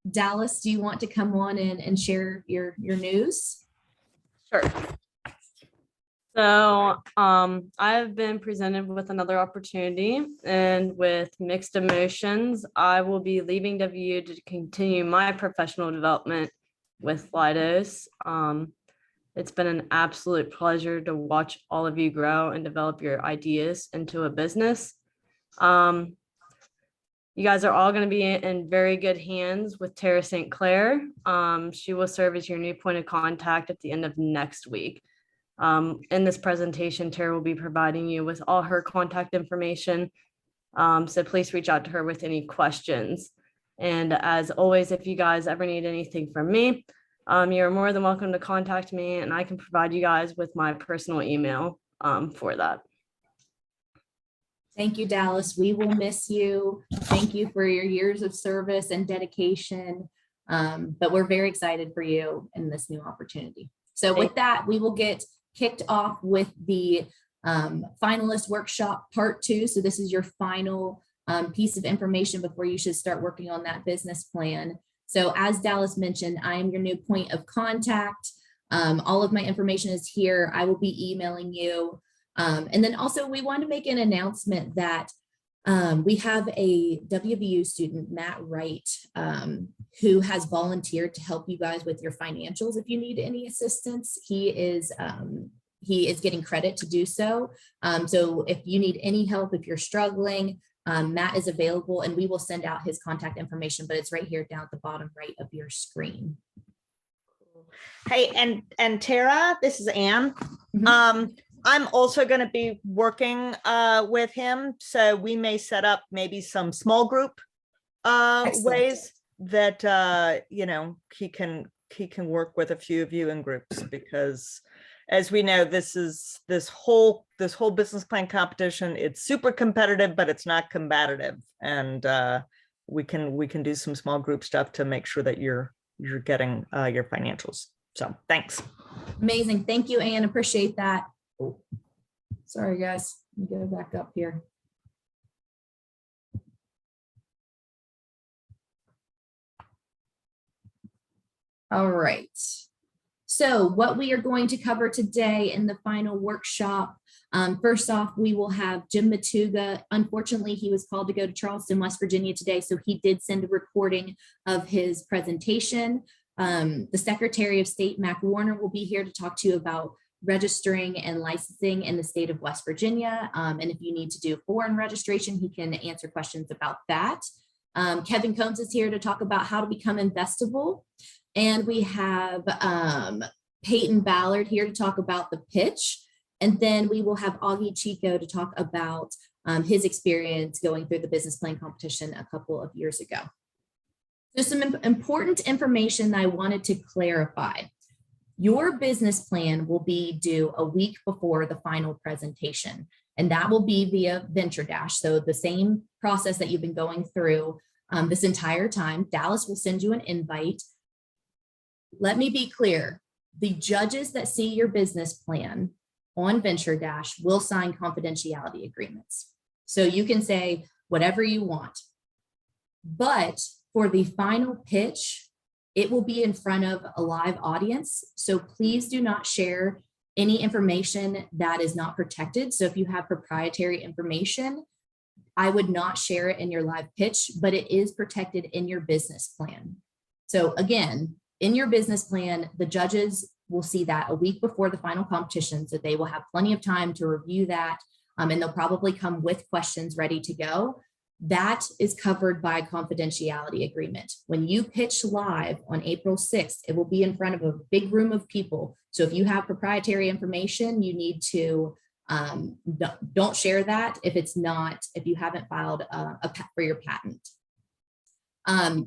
Dallas, do you want to come on and share your news? Sure. So I've been presented with another opportunity, and with mixed emotions, I will be leaving WU to continue my professional development with Finalists. It's been an absolute pleasure to watch all of you grow and develop your ideas into a business. You guys are all going to be in very good hands with Tara St. Clair. She will serve as your new point of contact at the end of next week. In this presentation, Tara will be providing you with all her contact information. So please reach out to her with any questions. And as always, if you guys ever need anything from me, you're more than welcome to contact me, and I can provide you guys with my personal email for that. Thank you, Dallas. We will miss you. Thank you for your years of service and dedication. But we're very excited for you in this new opportunity. So with that, we will get kicked off with the finalist workshop part 2. So this is your final piece of information before you should start working on that business plan. So as Dallas mentioned, I am your new point of contact. All of my information is here. I will be emailing you. And then also we want to make an announcement that we have a WVU student, Matt Wright, who has volunteered to help you guys with your financials. If you need any assistance, he is getting credit to do so. So if you need any help, if you're struggling, Matt is available, and we will send out his contact information, but it's right here down at the bottom right of your screen. Hey, and Tara, this is Anne. Mm-hmm. I'm also going to be working with him, so we may set up maybe some small group ways that you know, he can work with a few of you in groups, because as we know, this whole business plan competition, it's super competitive, but it's not combative, and we can do some small group stuff to make sure that you're getting your financials. So thanks. Amazing. Thank you, Anne. Appreciate that. Oh, sorry, guys. Let me go back up here. All right. So what we are going to cover today in the final workshop, first off, we will have Jim Matuga. Unfortunately, he was called to go to Charleston, West Virginia today, so he did send a recording of his presentation. The Secretary of State, Mac Warner, will be here to talk to you about registering and licensing in the state of West Virginia. And if you need to do foreign registration, he can answer questions about that. Kevin Combs is here to talk about how to become investable. And we have Peyton Ballard here to talk about the pitch. And then we will have Augie Chico to talk about his experience going through the business plan competition a couple of years ago. There's some important information that I wanted to clarify. Your business plan will be due a week before the final presentation, and that will be via Venture Dash. So the same process that you've been going through this entire time. Dallas will send you an invite. Let me be clear. The judges that see your business plan on Venture Dash will sign confidentiality agreements. So you can say whatever you want. But for the final pitch, it will be in front of a live audience. So please do not share any information that is not protected. So if you have proprietary information, I would not share it in your live pitch, but it is protected in your business plan. So again, in your business plan, the judges will see that a week before the final competition. So they will have plenty of time to review that. And they'll probably come with questions ready to go. That is covered by a confidentiality agreement. When you pitch live on April 6th, it will be in front of a big room of people. So if you have proprietary information, you need to don't share that if you haven't filed for your patent.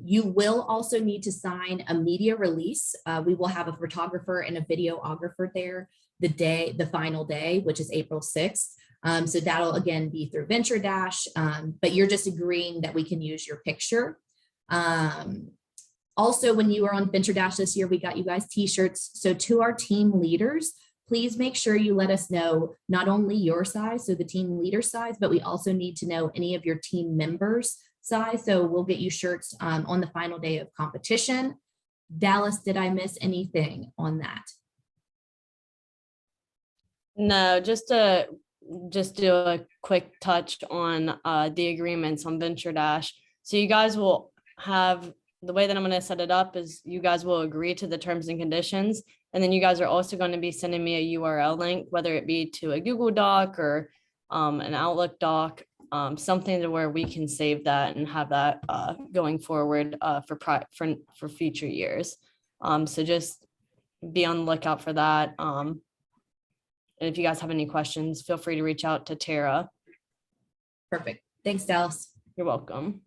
You will also need to sign a media release. We will have a photographer and a videographer there the final day, which is April 6th. So that'll again be through Venture Dash, but you're just agreeing that we can use your picture. Also, when you were on Venture Dash this year, we got you guys t-shirts. So to our team leaders, please make sure you let us know not only your size, so the team leader size, but we also need to know any of your team members' size. So we'll get you shirts on the final day of competition. Dallas, did I miss anything on that? No, just do a quick touch on the agreements on Venture Dash. So you guys will have, the way that I'm going to set it up is you guys will agree to the terms and conditions. And then you guys are also going to be sending me a URL link, whether it be to a Google Doc or an Outlook doc, something to where we can save that and have that going forward for future years. So just be on the lookout for that. And if you guys have any questions, feel free to reach out to Tara. Perfect. Thanks, Dallas. You're welcome.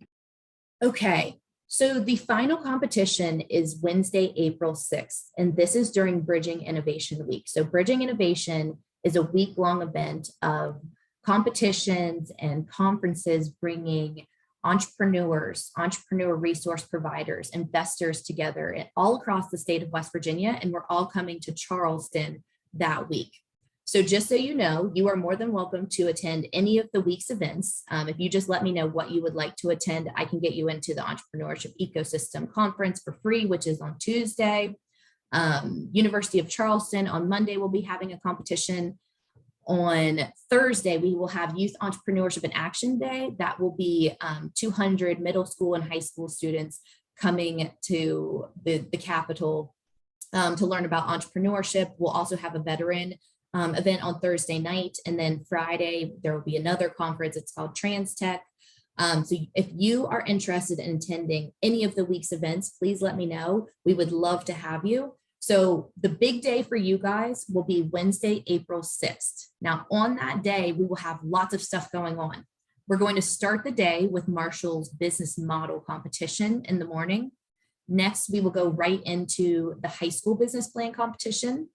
Okay, so the final competition is Wednesday, April 6th, and this is during Bridging Innovation Week. So Bridging Innovation is a week-long event of competitions and conferences bringing entrepreneurs, entrepreneur resource providers, investors together all across the state of West Virginia, and we're all coming to Charleston that week. So just so you know, you are more than welcome to attend any of the week's events. If you just let me know what you would like to attend, I can get you into the Entrepreneurship Ecosystem Conference for free, which is on Tuesday. University of Charleston on Monday will be having a competition. On Thursday, we will have Youth Entrepreneurship and Action Day. That will be 200 middle school and high school students coming to the Capitol to learn about entrepreneurship. We'll also have a veteran event on Thursday night. And then Friday, there will be another conference. It's called Trans Tech. So if you are interested in attending any of the week's events, please let me know. We would love to have you. So the big day for you guys will be Wednesday, April 6th. Now on that day, we will have lots of stuff going on. We're going to start the day with Marshall's business model competition in the morning. Next, we will go right into the high school business plan competition,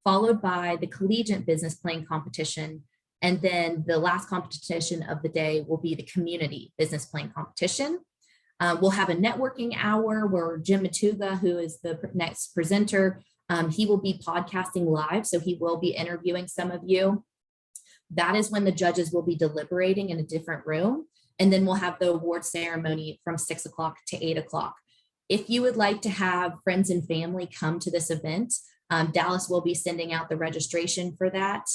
followed by the collegiate business plan competition. And then the last competition of the day will be the community business plan competition. We'll have a networking hour where Jim Matuga, who is the next presenter, he will be podcasting live. So he will be interviewing some of you. That is when the judges will be deliberating in a different room. And then we'll have the award ceremony from 6 o'clock to 8 o'clock. If you would like to have friends and family come to this event, Dallas will be sending out the registration for that.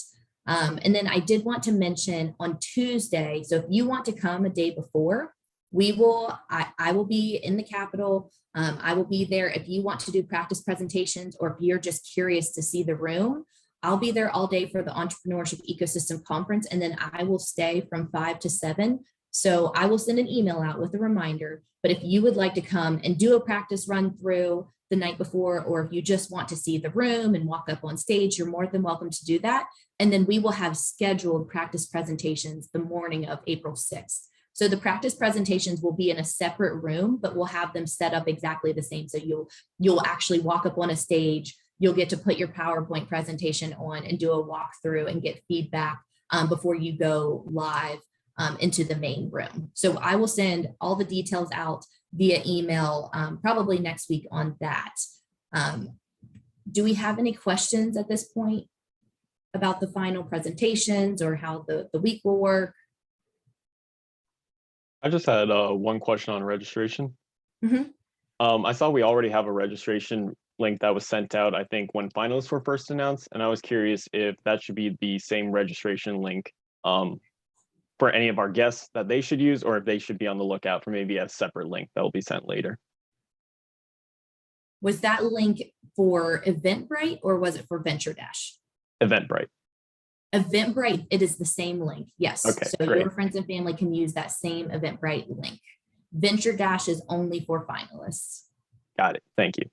And then I did want to mention on Tuesday, so if you want to come a day before, I will be in the Capitol. I will be there if you want to do practice presentations or if you're just curious to see the room. I'll be there all day for the Entrepreneurship Ecosystem Conference, and then I will stay from 5 to 7. So I will send an email out with a reminder, but if you would like to come and do a practice run through the night before, or if you just want to see the room and walk up on stage, you're more than welcome to do that. And then we will have scheduled practice presentations the morning of April 6th. So the practice presentations will be in a separate room, but we'll have them set up exactly the same. So you'll actually walk up on a stage, you'll get to put your PowerPoint presentation on and do a walkthrough and get feedback before you go live into the main room. So I will send all the details out via email probably next week on that. Do we have any questions at this point about the final presentations or how the week will work? I just had one question on registration. Mhm. I saw we already have a registration link that was sent out, I think, when finalists were first announced, and I was curious if that should be the same registration link for any of our guests that they should use, or if they should be on the lookout for maybe a separate link that will be sent later. Was that link for Eventbrite or was it for Venture Dash? Eventbrite. Eventbrite, it is the same link. Yes. Okay, So great. your friends and family can use that same Eventbrite link. Venture Dash is only for finalists. Got it. Thank you.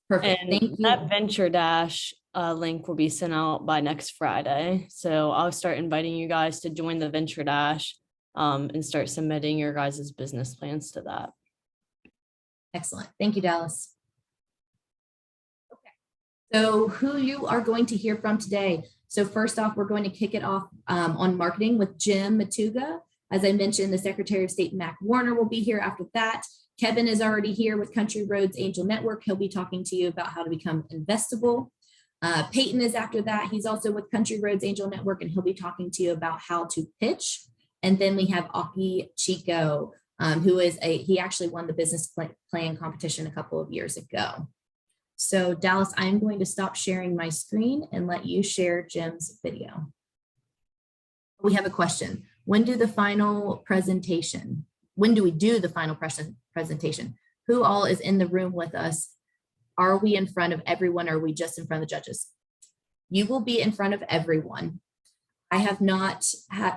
Perfect. And Thank you. that Venture Dash link will be sent out by next Friday. So I'll start inviting you guys to join the Venture Dash and start submitting your guys' business plans to that. Excellent. Thank you, Dallas. Okay. So who you are going to hear from today? So first off, we're going to kick it off on marketing with Jim Matuga. As I mentioned, the Secretary of State, Mac Warner, will be here after that. Kevin is already here with Country Roads Angel Network. He'll be talking to you about how to become investable. Peyton is after that. He's also with Country Roads Angel Network, and he'll be talking to you about how to pitch. And then we have Aki Chico he actually won the business plan competition a couple of years ago. So Dallas, I'm going to stop sharing my screen and let you share Jim's video. We have a question. When do we do the final presentation? Who all is in the room with us? Are we in front of everyone? Or are we just in front of the judges? You will be in front of everyone. I have not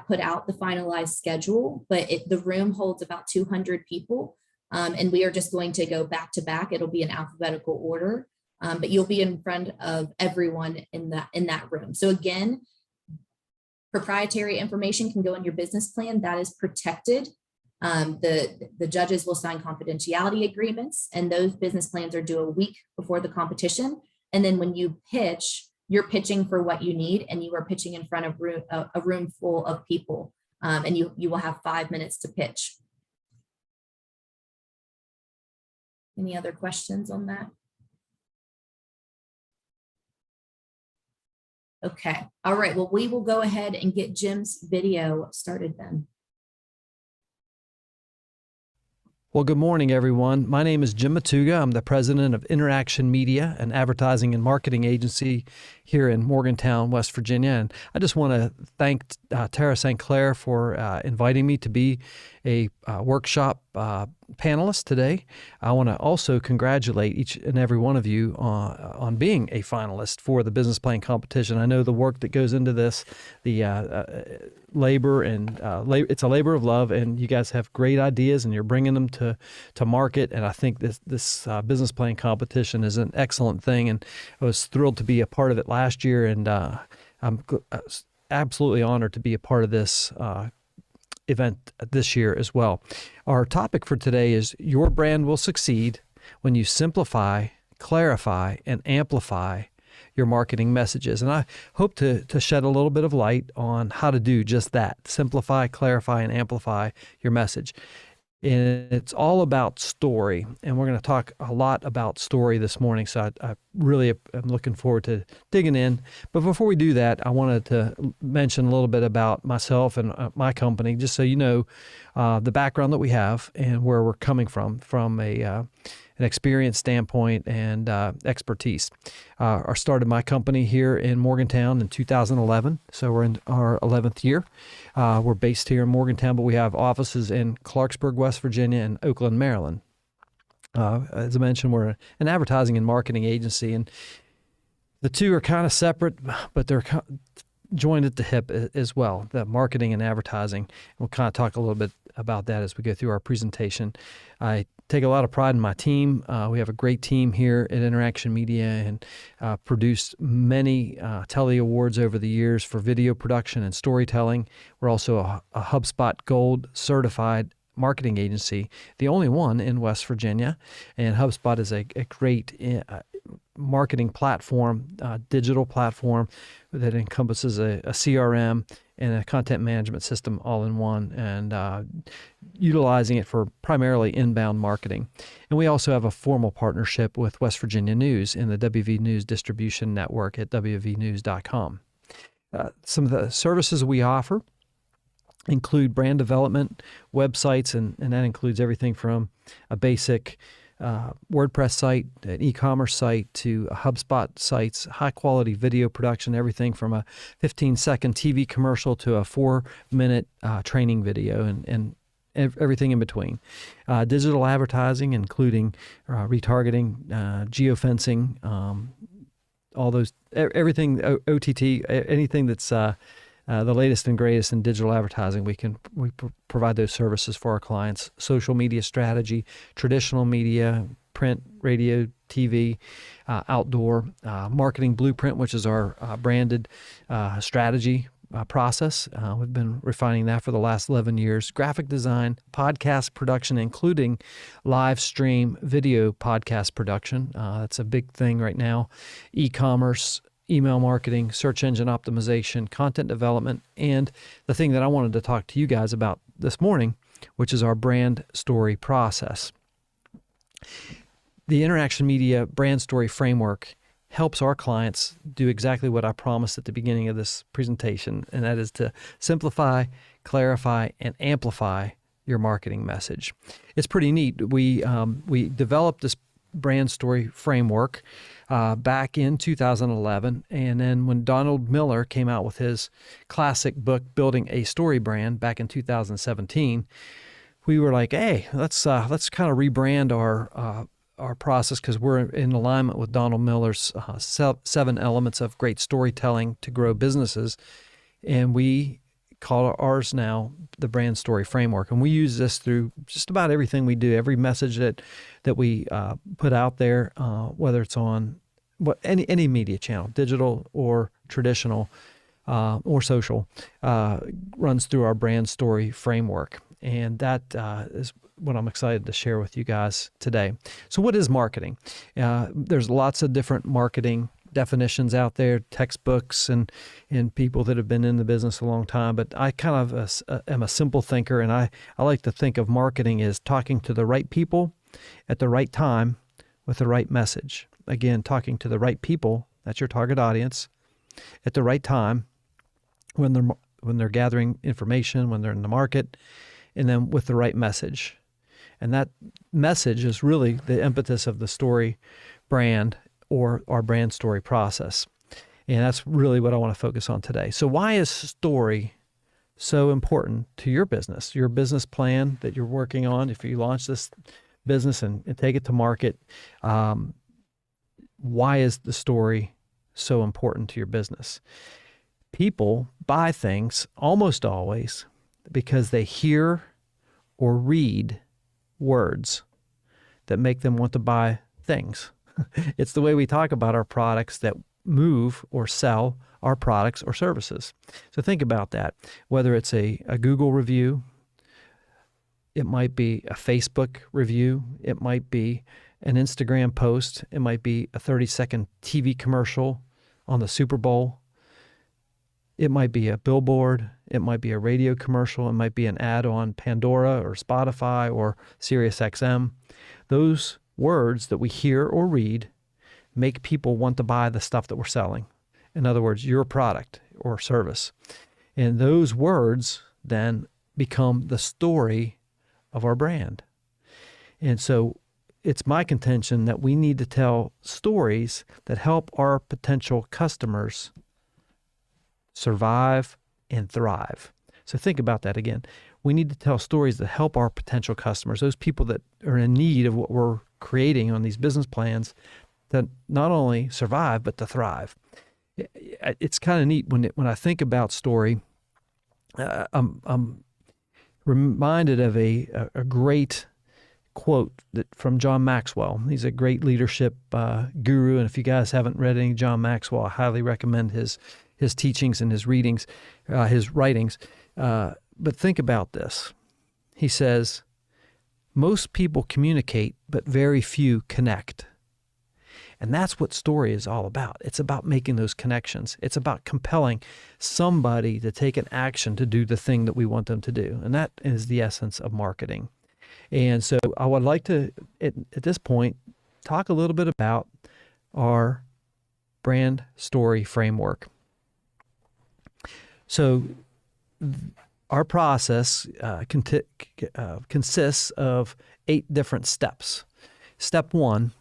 put out the finalized schedule, but the room holds about 200 people. And we are just going to go back to back. It'll be in alphabetical order, but you'll be in front of everyone in that room. So again, proprietary information can go in your business plan. That is protected. The judges will sign confidentiality agreements, and those business plans are due a week before the competition. And then when you pitch, you're pitching for what you need, and you are pitching in front of a room full of people, and you will have 5 minutes to pitch. Any other questions on that? Okay, all right, well, we will go ahead and get Jim's video started then. Well, good morning, everyone. My name is Jim Matuga. I'm the president of Interaction Media, an advertising and marketing agency here in Morgantown, West Virginia. And I just want to thank Tara St. Clair for inviting me to be a workshop panelist today. I want to also congratulate each and every one of you on being a finalist for the business plan competition. I know the work that goes into this, the labor and it's a labor of love, and you guys have great ideas and you're bringing them to market. And I think this business plan competition is an excellent thing, and I was thrilled to be a part of it last year, and I'm absolutely honored to be a part of this event this year as well. Our topic for today is your brand will succeed when you simplify, clarify, and amplify your marketing messages. And I hope to shed a little bit of light on how to do just that: simplify, clarify, and amplify your message. And it's all about story. And we're going to talk a lot about story this morning. So I really am looking forward to digging in. But before we do that, I wanted to mention a little bit about myself and my company, just so you know the background that we have and where we're coming from an experience standpoint and expertise. I started my company here in Morgantown in 2011, so we're in our 11th year. We're based here in Morgantown, but we have offices in Clarksburg, West Virginia, and Oakland, Maryland. As I mentioned, we're an advertising and marketing agency, and the two are kind of separate, but they're joined at the hip as well, the marketing and advertising. We'll kind of talk a little bit about that as we go through our presentation. I take a lot of pride in my team. We have a great team here at Interaction Media, and produced many Telly Awards over the years for video production and storytelling. We're also a HubSpot Gold certified marketing agency, the only one in West Virginia. And HubSpot is a great marketing platform, digital platform that encompasses a CRM and a content management system all in one, and utilizing it for primarily inbound marketing. And we also have a formal partnership with West Virginia News in the WV News distribution network at wvnews.com. Some of the services we offer include brand development, websites, and that includes everything from a basic WordPress site, an e-commerce site, to HubSpot sites, high-quality video production, everything from a 15-second TV commercial to a 4-minute training video, and everything in between. Digital advertising, including retargeting, geofencing, all those, everything, OTT, anything that's the latest and greatest in digital advertising. We provide those services for our clients. Social media strategy, traditional media, print, radio, TV, outdoor, marketing blueprint, which is our branded strategy process. We've been refining that for the last 11 years. Graphic design, podcast production, including live stream video podcast production. That's a big thing right now. E-commerce, email marketing, search engine optimization, content development, and the thing that I wanted to talk to you guys about this morning, which is our brand story process. The Interaction Media brand story framework helps our clients do exactly what I promised at the beginning of this presentation, and that is to simplify, clarify, and amplify your marketing message. It's pretty neat. We developed this brand story framework back in 2011, and then when Donald Miller came out with his classic book, Building a Story Brand, back in 2017, we were like, hey, let's kind of rebrand our process, because we're in alignment with Donald Miller's 7 elements of great storytelling to grow businesses, and we call ours now the brand story framework. And we use this through just about everything we do, every message that we put out there, whether it's on any media channel, digital or traditional or social, runs through our brand story framework. And that is what I'm excited to share with you guys today. So what is marketing? There's lots of different marketing definitions out there, textbooks and people that have been in the business a long time. But I kind of am a simple thinker, and I like to think of marketing as talking to the right people at the right time with the right message. Again, talking to the right people, that's your target audience, at the right time when they're gathering information, when they're in the market, and then with the right message. And that message is really the impetus of the story brand or our brand story process. And that's really what I want to focus on today. So why is story so important to your business plan that you're working on? If you launch this business and take it to market, why is the story so important to your business? People buy things almost always because they hear or read words that make them want to buy things. It's the way we talk about our products that move or sell our products or services. So think about that. Whether it's a Google review, it might be a Facebook review, it might be an Instagram post, it might be a 30-second TV commercial on the Super Bowl, it might be a billboard, it might be a radio commercial, it might be an ad on Pandora or Spotify or SiriusXM. Those words that we hear or read make people want to buy the stuff that we're selling. In other words, your product or service. And those words then become the story of our brand. And so it's my contention that we need to tell stories that help our potential customers survive and thrive. So think about that again. We need to tell stories that help our potential customers, those people that are in need of what we're creating on these business plans, to not only survive, but to thrive. It's kind of neat when I think about story. I'm reminded of a great quote from John Maxwell. He's a great leadership guru, and if you guys haven't read any John Maxwell, I highly recommend his teachings and his readings, his writings. But think about this. He says, most people communicate, but very few connect. And that's what story is all about. It's about making those connections. It's about compelling somebody to take an action to do the thing that we want them to do. And that is the essence of marketing. And so I would like to, at this point, talk a little bit about our brand story framework. So our process consists of 8 different steps. Step 1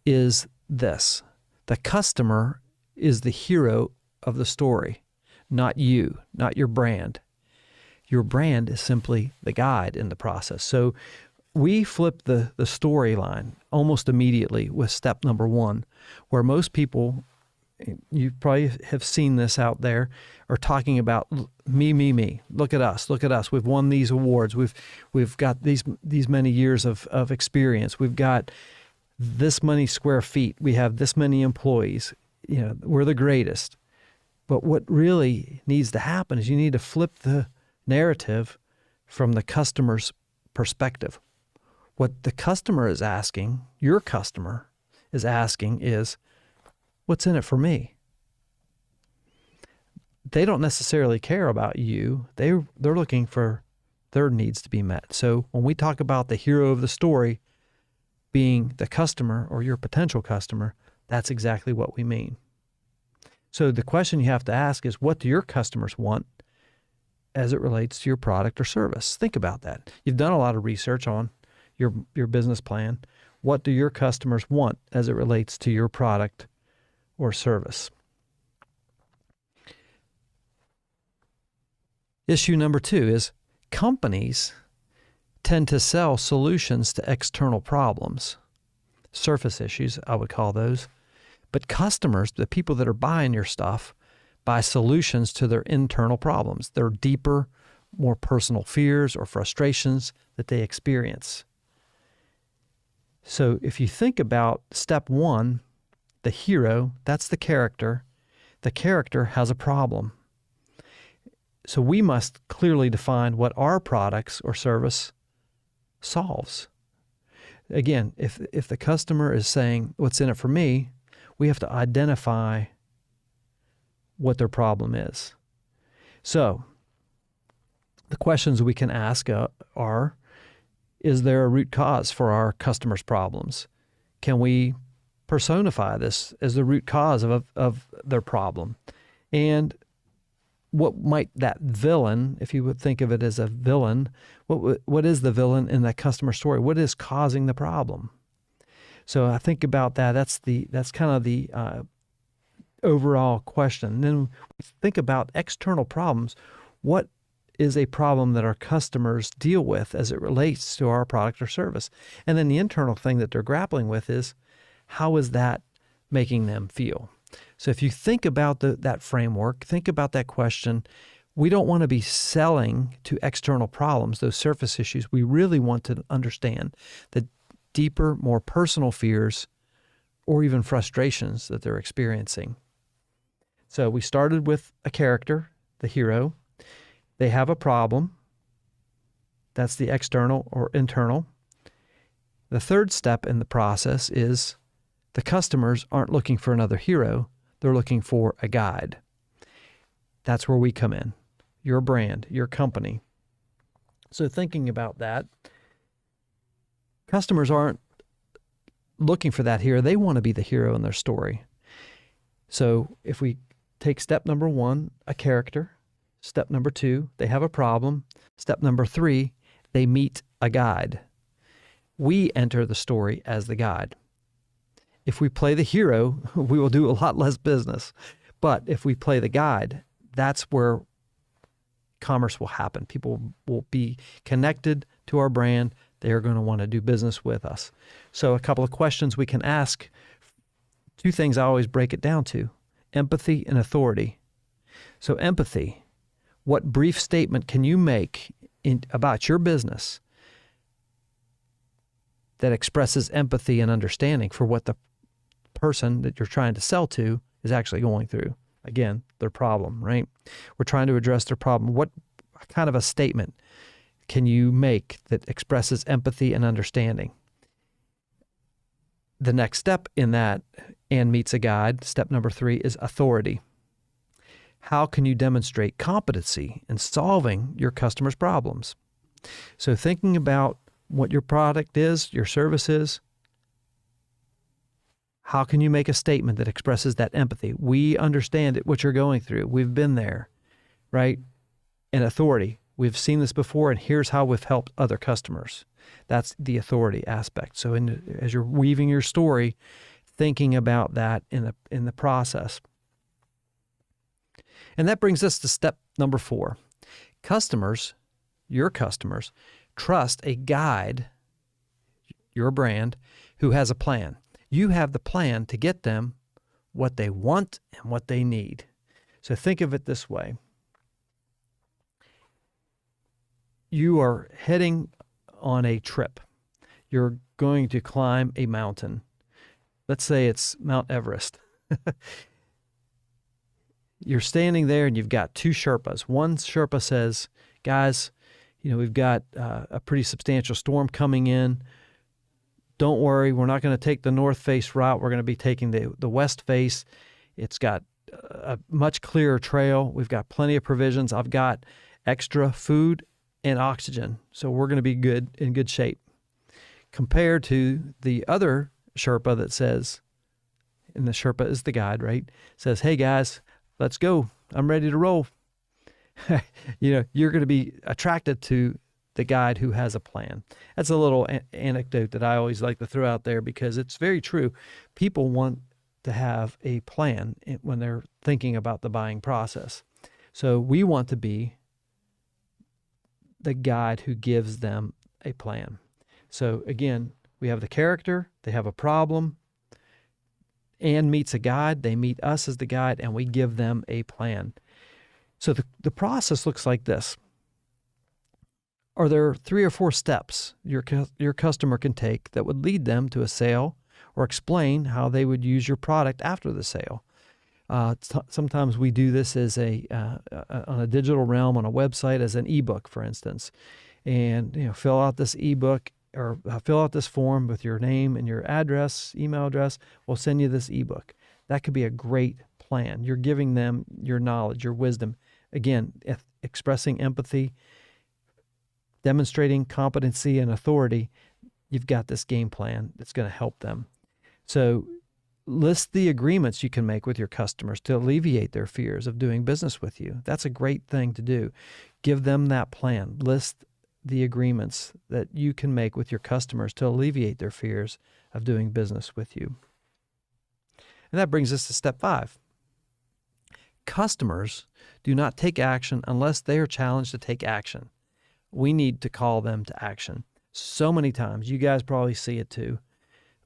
is this: the customer is the hero of the story, not you, not your brand. Your brand is simply the guide in the process. So we flip the storyline almost immediately with step number 1, where most people, you probably have seen this out there, are talking about me. Look at us. We've won these awards. We've got these many years of experience. We've got this many square feet. We have this many employees. We're the greatest. But what really needs to happen is you need to flip the narrative from the customer's perspective. What the customer is asking, your customer is asking, is, what's in it for me? They don't necessarily care about you. They're looking for their needs to be met. So when we talk about the hero of the story being the customer or your potential customer, that's exactly what we mean. So the question you have to ask is, what do your customers want? as it relates to your product or service. Think about that. You've done a lot of research on your business plan. What do your customers want as it relates to your product or service? Issue number 2 is companies tend to sell solutions to external problems, surface issues, I would call those. But customers, the people that are buying your stuff, buy solutions to their internal problems, their deeper, more personal fears or frustrations that they experience. So if you think about step 1, the hero, that's the character. The character has a problem. So we must clearly define what our products or service solves. Again, if the customer is saying, what's in it for me, we have to identify what their problem is. So the questions we can ask are, is there a root cause for our customers' problems? Can we personify this as the root cause of their problem? And what might that villain, if you would think of it as a villain, what is the villain in that customer story? What is causing the problem? So I think about that. That's kind of the overall question. Then think about external problems. What is a problem that our customers deal with as it relates to our product or service? And then the internal thing that they're grappling with is, how is that making them feel? So if you think about that framework, think about that question, we don't want to be selling to external problems, those surface issues. We really want to understand the deeper, more personal fears or even frustrations that they're experiencing. So we started with a character, the hero. They have a problem. That's the external or internal. The third step in the process is the customers aren't looking for another hero. They're looking for a guide. That's where we come in. Your brand, your company. So thinking about that, customers aren't looking for that hero. They want to be the hero in their story. So if we take step number 1, a character. Step number 2, they have a problem. Step number 3, they meet a guide. We enter the story as the guide. If we play the hero, we will do a lot less business. But if we play the guide, that's where commerce will happen. People will be connected to our brand. They are going to want to do business with us. So a couple of questions we can ask. 2 things I always break it down to: empathy and authority. So empathy, what brief statement can you make about your business that expresses empathy and understanding for what the person that you're trying to sell to is actually going through? Again, their problem, right? We're trying to address their problem. What kind of a statement can you make that expresses empathy and understanding? The next step in that, and meets a guide, step number 3, is authority. How can you demonstrate competency in solving your customers' problems? So thinking about what your product is, your service is, how can you make a statement that expresses that empathy? We understand what you're going through. We've been there, right? And authority. We've seen this before, and here's how we've helped other customers. That's the authority aspect. So as you're weaving your story, thinking about that in the process. And that brings us to step number 4. Customers, your customers, trust a guide, your brand, who has a plan. You have the plan to get them what they want and what they need. So think of it this way. You are heading on a trip. You're going to climb a mountain. Let's say it's Mount Everest. You're standing there and you've got 2 Sherpas. One Sherpa says, guys, we've got a pretty substantial storm coming in. Don't worry, we're not going to take the north face route. We're going to be taking the west face. It's got a much clearer trail. We've got plenty of provisions. I've got extra food and oxygen. So we're going to be in good shape. Compared to the other Sherpa that says, and the Sherpa is the guide, right? Says, hey guys, let's go. I'm ready to roll. you're going to be attracted to the guide who has a plan. That's a little anecdote that I always like to throw out there because it's very true. People want to have a plan when they're thinking about the buying process. So we want to be the guide who gives them a plan. So again, we have the character, they have a problem, Anne meets a guide, they meet us as the guide, and we give them a plan. So the process looks like this. Are there 3 or 4 steps your customer can take that would lead them to a sale or explain how they would use your product after the sale? Sometimes we do this as on a digital realm, on a website, as an ebook, for instance, and fill out this ebook or fill out this form with your name and your address, email address. We'll send you this ebook. That could be a great plan. You're giving them your knowledge, your wisdom. Again, expressing empathy, demonstrating competency and authority. You've got this game plan that's going to help them. So list the agreements you can make with your customers to alleviate their fears of doing business with you. That's a great thing to do. Give them that plan. List the agreements that you can make with your customers to alleviate their fears of doing business with you. And that brings us to step 5. Customers do not take action unless they are challenged to take action. We need to call them to action. So many times, you guys probably see it too.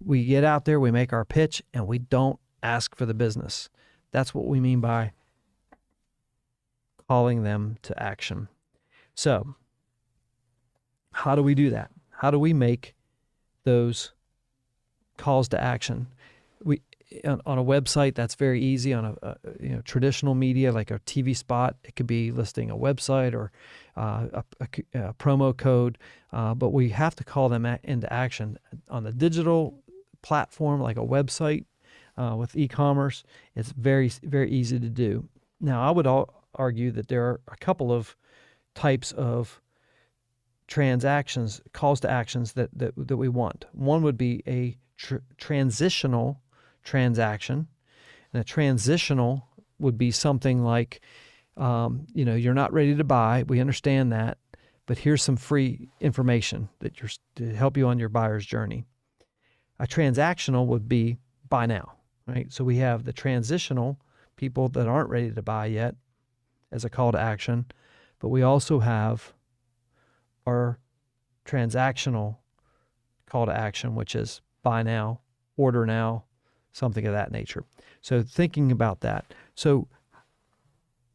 We get out there, we make our pitch, and we don't ask for the business. That's what we mean by calling them to action. So, how do we do that? How do we make those calls to action? On a website, that's very easy. On a traditional media like a TV spot, it could be listing a website or a promo code, but we have to call them into action. On the digital platform like a website with e-commerce, it's very, very easy to do. Now, I would argue that there are a couple of types of transactions, calls to actions that we want. One would be a transitional transaction, and a transitional would be something like, you're not ready to buy. We understand that, but here's some free information to help you on your buyer's journey. A transactional would be buy now, right? So we have the transitional people that aren't ready to buy yet as a call to action, but we also have our transactional call to action, which is buy now, order now, something of that nature. So thinking about that. So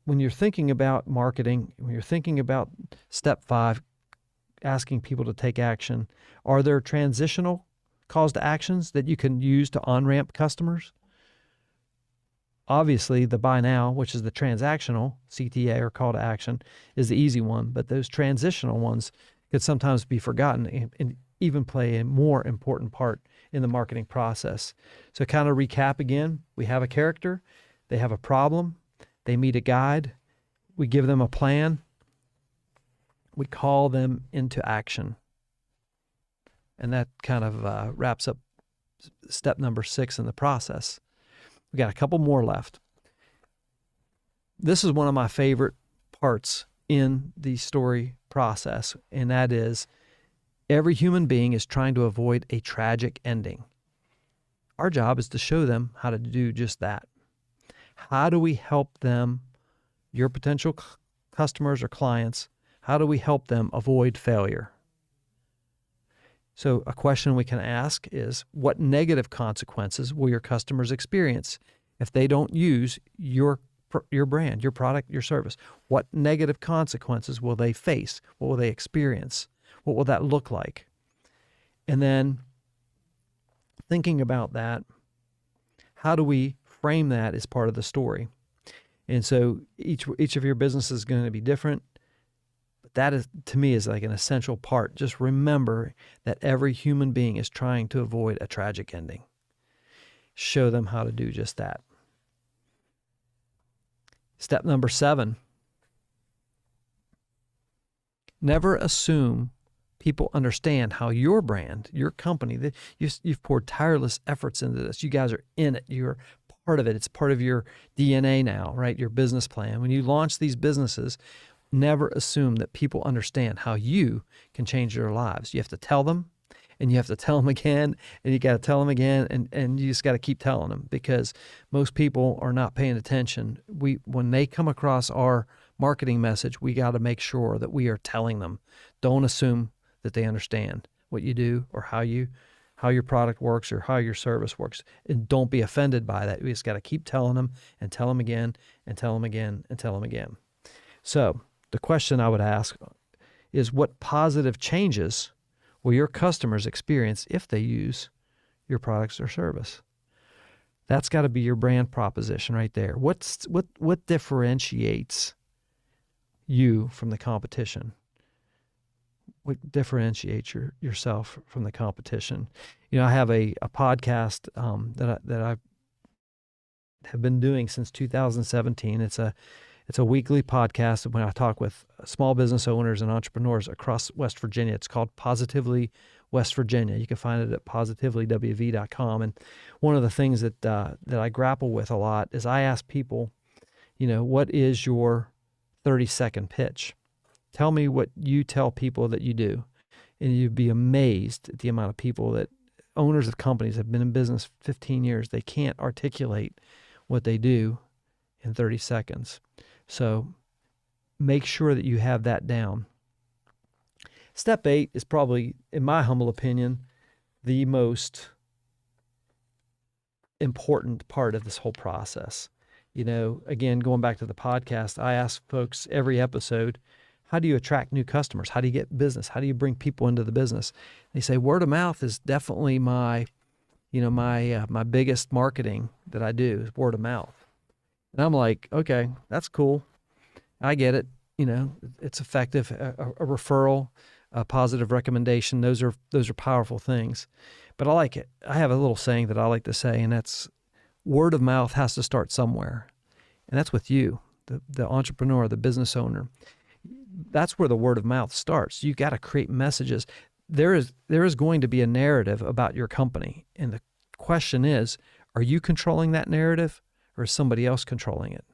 when you're thinking about marketing, when you're thinking about step 5, asking people to take action, are there transitional calls to actions that you can use to on-ramp customers? Obviously, the buy now, which is the transactional CTA or call to action, is the easy one, but those transitional ones could sometimes be forgotten and even play a more important part in the marketing process. So kind of recap again, we have a character, they have a problem, they meet a guide, we give them a plan, we call them into action. And that kind of wraps up step number 6 in the process. We got a couple more left. This is one of my favorite parts in the story process, and that is every human being is trying to avoid a tragic ending. Our job is to show them how to do just that. How do we help them, your potential customers or clients, how do we help them avoid failure? So a question we can ask is, what negative consequences will your customers experience if they don't use your brand, your product, your service? What negative consequences will they face? What will they experience? What will that look like? And then thinking about that, how do we frame that as part of the story? And so each of your businesses is going to be different. That is, to me, is like an essential part. Just remember that every human being is trying to avoid a tragic ending. Show them how to do just that. Step number 7. Never assume people understand how your brand, your company, you've poured tireless efforts into this. You guys are in it. You're part of it. It's part of your DNA now, right? Your business plan. When you launch these businesses, never assume that people understand how you can change their lives. You have to tell them, and you have to tell them again, and you got to tell them again, and you just got to keep telling them, because most people are not paying attention. When they come across our marketing message, we got to make sure that we are telling them. Don't assume that they understand what you do or how your product works or how your service works, and don't be offended by that. We just got to keep telling them and tell them again and tell them again and tell them again. So the question I would ask is, what positive changes will your customers experience if they use your products or service? That's got to be your brand proposition right there. What differentiates you from the competition? What differentiates yourself from the competition? I have a podcast that I have been doing since 2017. It's a weekly podcast when I talk with small business owners and entrepreneurs across West Virginia. It's called Positively West Virginia. You can find it at positivelywv.com. And one of the things that I grapple with a lot is I ask people, what is your 30-second pitch? Tell me what you tell people that you do. And you'd be amazed at the amount of people that owners of companies have been in business 15 years. They can't articulate what they do in 30 seconds. So make sure that you have that down. Step 8 is probably, in my humble opinion, the most important part of this whole process. Again, going back to the podcast, I ask folks every episode, how do you attract new customers? How do you get business? How do you bring people into the business? They say word of mouth is definitely my biggest marketing that I do is word of mouth. And I'm like, okay, that's cool. I get it. It's effective. A referral, a positive recommendation. Those are powerful things. But I like it. I have a little saying that I like to say, and that's word of mouth has to start somewhere. And that's with you, the entrepreneur, the business owner. That's where the word of mouth starts. You got to create messages. There is going to be a narrative about your company. And the question is, are you controlling that narrative or is somebody else controlling it?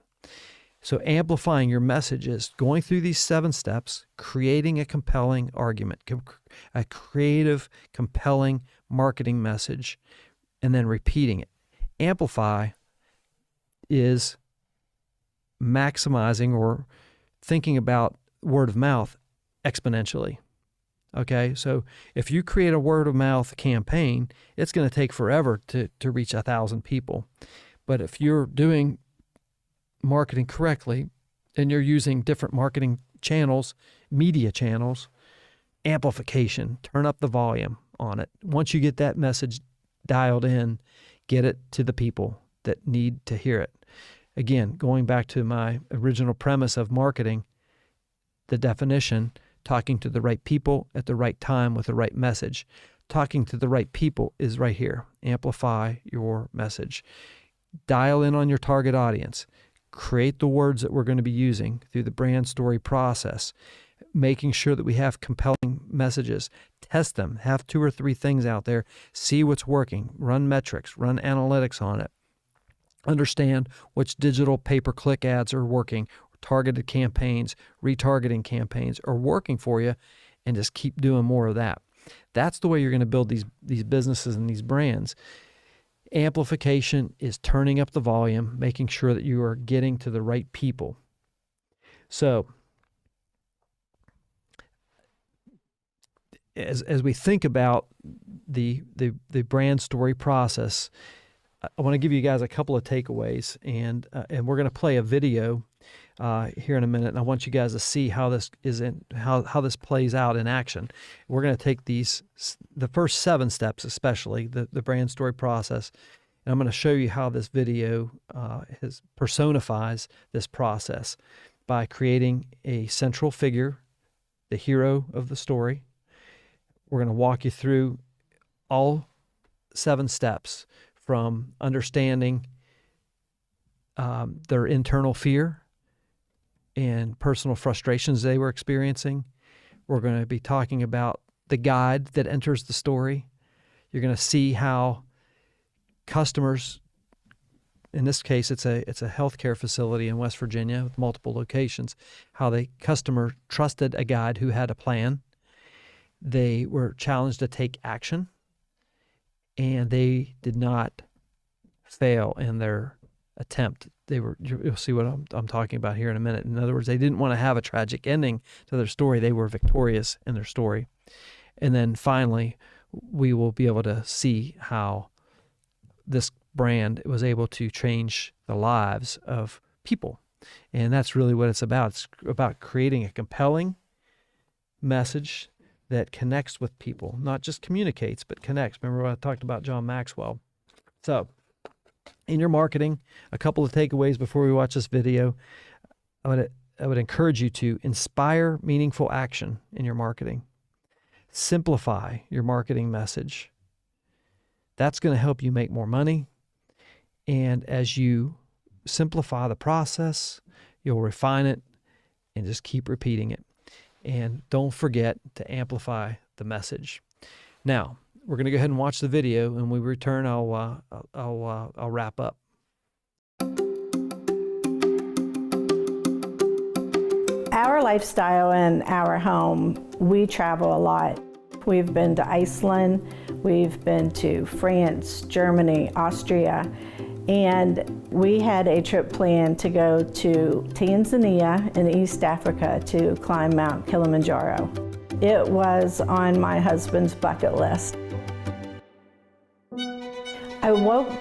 So amplifying your message is going through these 7 steps, creating a compelling argument, a creative, compelling marketing message, and then repeating it. Amplify is maximizing or thinking about word of mouth exponentially. Okay, so if you create a word of mouth campaign, it's going to take forever to reach 1,000 people. But if you're doing marketing correctly and you're using different marketing channels, media channels, amplification, turn up the volume on it. Once you get that message dialed in, get it to the people that need to hear it. Again, going back to my original premise of marketing, the definition, talking to the right people at the right time with the right message. Talking to the right people is right here. Amplify your message. Dial in on your target audience. Create the words that we're going to be using through the brand story process. Making sure that we have compelling messages. Test them. Have 2 or 3 things out there. See what's working. Run metrics. Run analytics on it. Understand which digital pay-per-click ads are working. Targeted campaigns, retargeting campaigns are working for you, and just keep doing more of that. That's the way you're going to build these businesses and these brands. Amplification is turning up the volume, making sure that you are getting to the right people. So as we think about the brand story process, I want to give you guys a couple of takeaways, and we're going to play a video here in a minute, and I want you guys to see how this how this plays out in action. We're going to take the first 7 steps, especially the brand story process, and I'm going to show you how this video personifies this process by creating a central figure, the hero of the story. We're going to walk you through all 7 steps, from understanding their internal fear and personal frustrations they were experiencing. We're going to be talking about the guide that enters the story. You're going to see how customers in this case, it's a healthcare facility in West Virginia with multiple locations, how the customer trusted a guide who had a plan. They were challenged to take action, and they did not fail in their attempt. You'll see what I'm talking about here in a minute. In other words, they didn't want to have a tragic ending to their story. They were victorious in their story. And then finally, we will be able to see how this brand was able to change the lives of people. And that's really what it's about. It's about creating a compelling message that connects with people, not just communicates, but connects. Remember what I talked about John Maxwell. So in your marketing, a couple of takeaways before we watch this video. I would encourage you to inspire meaningful action in your marketing. Simplify your marketing message. That's going to help you make more money. And as you simplify the process, you'll refine it and just keep repeating it. And don't forget to amplify the message. Now, we're going to go ahead and watch the video, and when we return, I'll wrap up. Our lifestyle in our home, we travel a lot. We've been to Iceland, we've been to France, Germany, Austria, and we had a trip planned to go to Tanzania in East Africa to climb Mount Kilimanjaro. It was on my husband's bucket list. I woke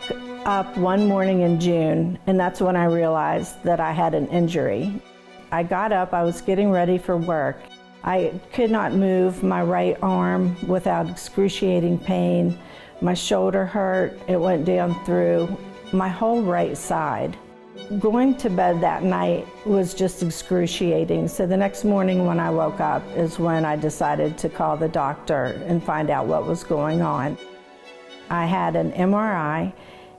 up one morning in June, and that's when I realized that I had an injury. I got up, I was getting ready for work. I could not move my right arm without excruciating pain. My shoulder hurt, it went down through my whole right side. Going to bed that night was just excruciating. So the next morning when I woke up is when I decided to call the doctor and find out what was going on. I had an MRI,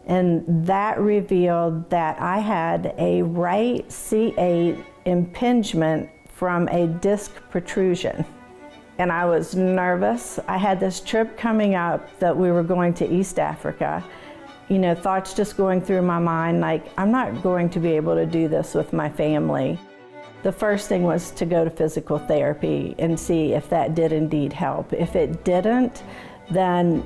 and that revealed that I had a right C8 impingement from a disc protrusion. And I was nervous. I had this trip coming up that we were going to East Africa. You know, thoughts just going through my mind like, I'm not going to be able to do this with my family. The first thing was to go to physical therapy and see if that did indeed help. If it didn't, then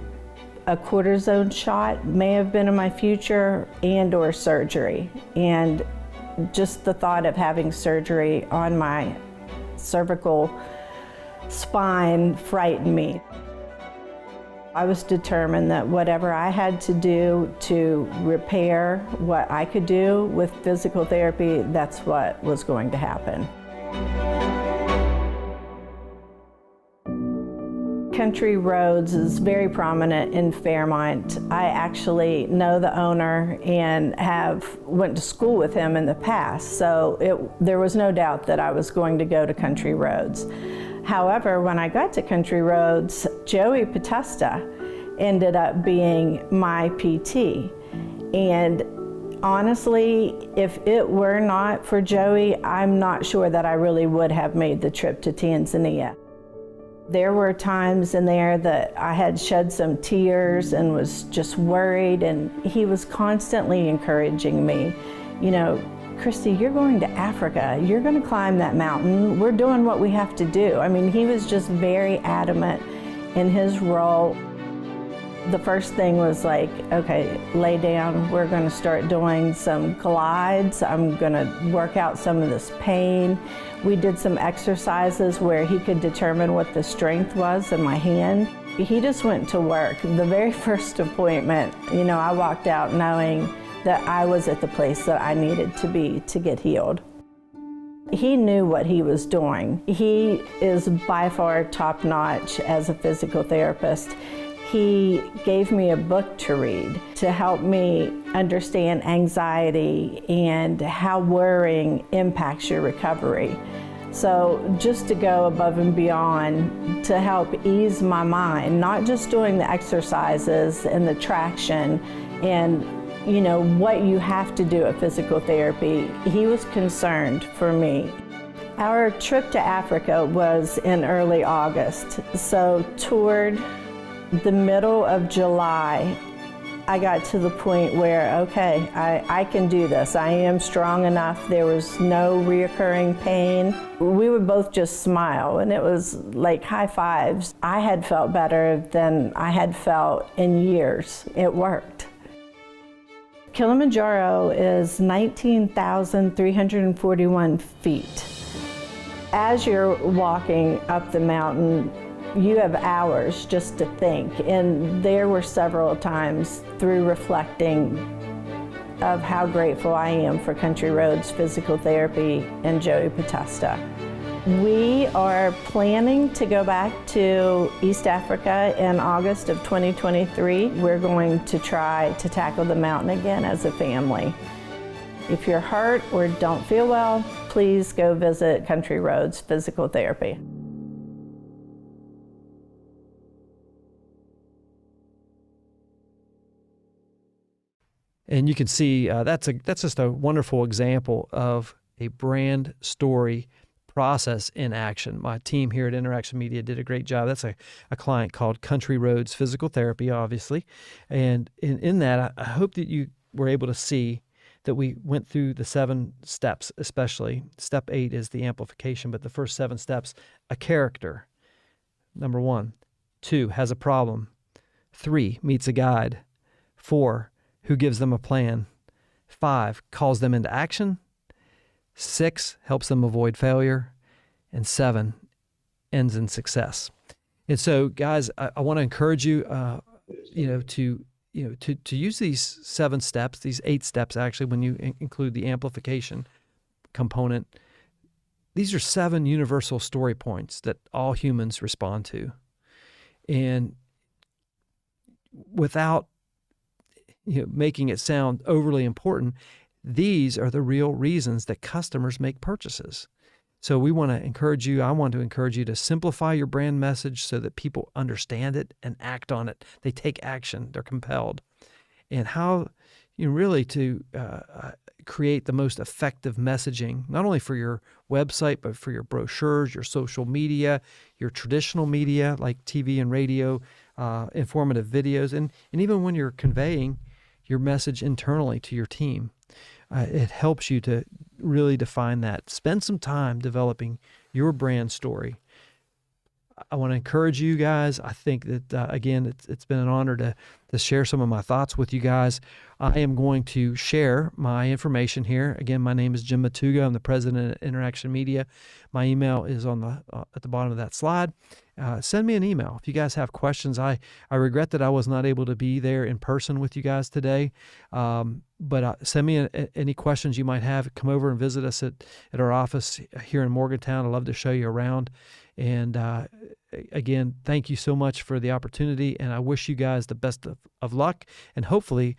a cortisone shot may have been in my future, and or surgery. And just the thought of having surgery on my cervical spine frightened me. I was determined that whatever I had to do to repair what I could do with physical therapy, that's what was going to happen. Country Roads is very prominent in Fairmont. I actually know the owner and went to school with him in the past, so there was no doubt that I was going to go to Country Roads. However, when I got to Country Roads, Joey Potesta ended up being my PT. And honestly, if it were not for Joey, I'm not sure that I really would have made the trip to Tanzania. There were times in there that I had shed some tears and was just worried, and he was constantly encouraging me. You know, Christy, you're going to Africa. You're going to climb that mountain. We're doing what we have to do. I mean, he was just very adamant in his role. The first thing was like, okay, lay down. We're going to start doing some glides. I'm going to work out some of this pain. We did some exercises where he could determine what the strength was in my hand. He just went to work. The very first appointment, you know, I walked out knowing that I was at the place that I needed to be to get healed. He knew what he was doing. He is by far top-notch as a physical therapist. He gave me a book to read to help me understand anxiety and how worrying impacts your recovery. So just to go above and beyond to help ease my mind, not just doing the exercises and the traction and you know, what you have to do at physical therapy. He was concerned for me. Our trip to Africa was in early August, so toward the middle of July, I got to the point where, okay, I can do this. I am strong enough. There was no reoccurring pain. We would both just smile, and it was like high fives. I had felt better than I had felt in years. It worked. Kilimanjaro is 19,341 feet. As you're walking up the mountain, you have hours just to think, and there were several times through reflecting of how grateful I am for Country Roads Physical Therapy and Joey Potesta. We are planning to go back to East Africa in August of 2023. We're going to try to tackle the mountain again as a family. If you're hurt or don't feel well, please go visit Country Roads Physical Therapy. And you can see that's just a wonderful example of a brand story process in action. My team here at Interaction Media did a great job. That's a client called Country Roads Physical Therapy, obviously. And in that, I hope that you were able to see that we went through the 7 steps, especially. Step 8 is the amplification, but the first 7 steps, a character, number 1. 2, has a problem. 3, meets a guide. 4, who gives them a plan. 5, calls them into action. 6, helps them avoid failure. And 7, ends in success. And so, guys, I want to encourage you, to use these 7 steps, these 8 steps actually, when you include the amplification component. These are 7 universal story points that all humans respond to. And without making it sound overly important, these are the real reasons that customers make purchases. So I want to encourage you to simplify your brand message so that people understand it and act on it. They take action, they're compelled. And how really to create the most effective messaging, not only for your website, but for your brochures, your social media, your traditional media like TV and radio, informative videos, and even when you're conveying your message internally to your team. It helps you to really define that. Spend some time developing your brand story. I want to encourage you guys. I think that, again, it's been an honor to share some of my thoughts with you guys. I am going to share my information here. Again, my name is Jim Matuga. I'm the president of Interaction Media. My email is on the at the bottom of that slide. Send me an email if you guys have questions. I regret that I was not able to be there in person with you guys today, but send me any questions you might have. Come over and visit us at our office here in Morgantown. I'd love to show you around. And again, thank you so much for the opportunity, and I wish you guys the best of luck. And hopefully,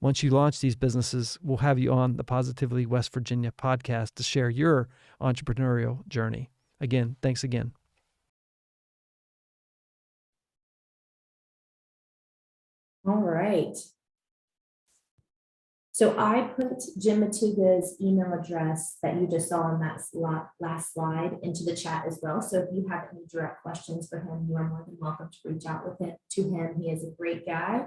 once you launch these businesses, we'll have you on the Positively West Virginia podcast to share your entrepreneurial journey. Again, thanks again. All right. So I put Jim Matuga's email address that you just saw on that last slide into the chat as well. So if you have any direct questions for him, you are more than welcome to reach out to him. He is a great guy.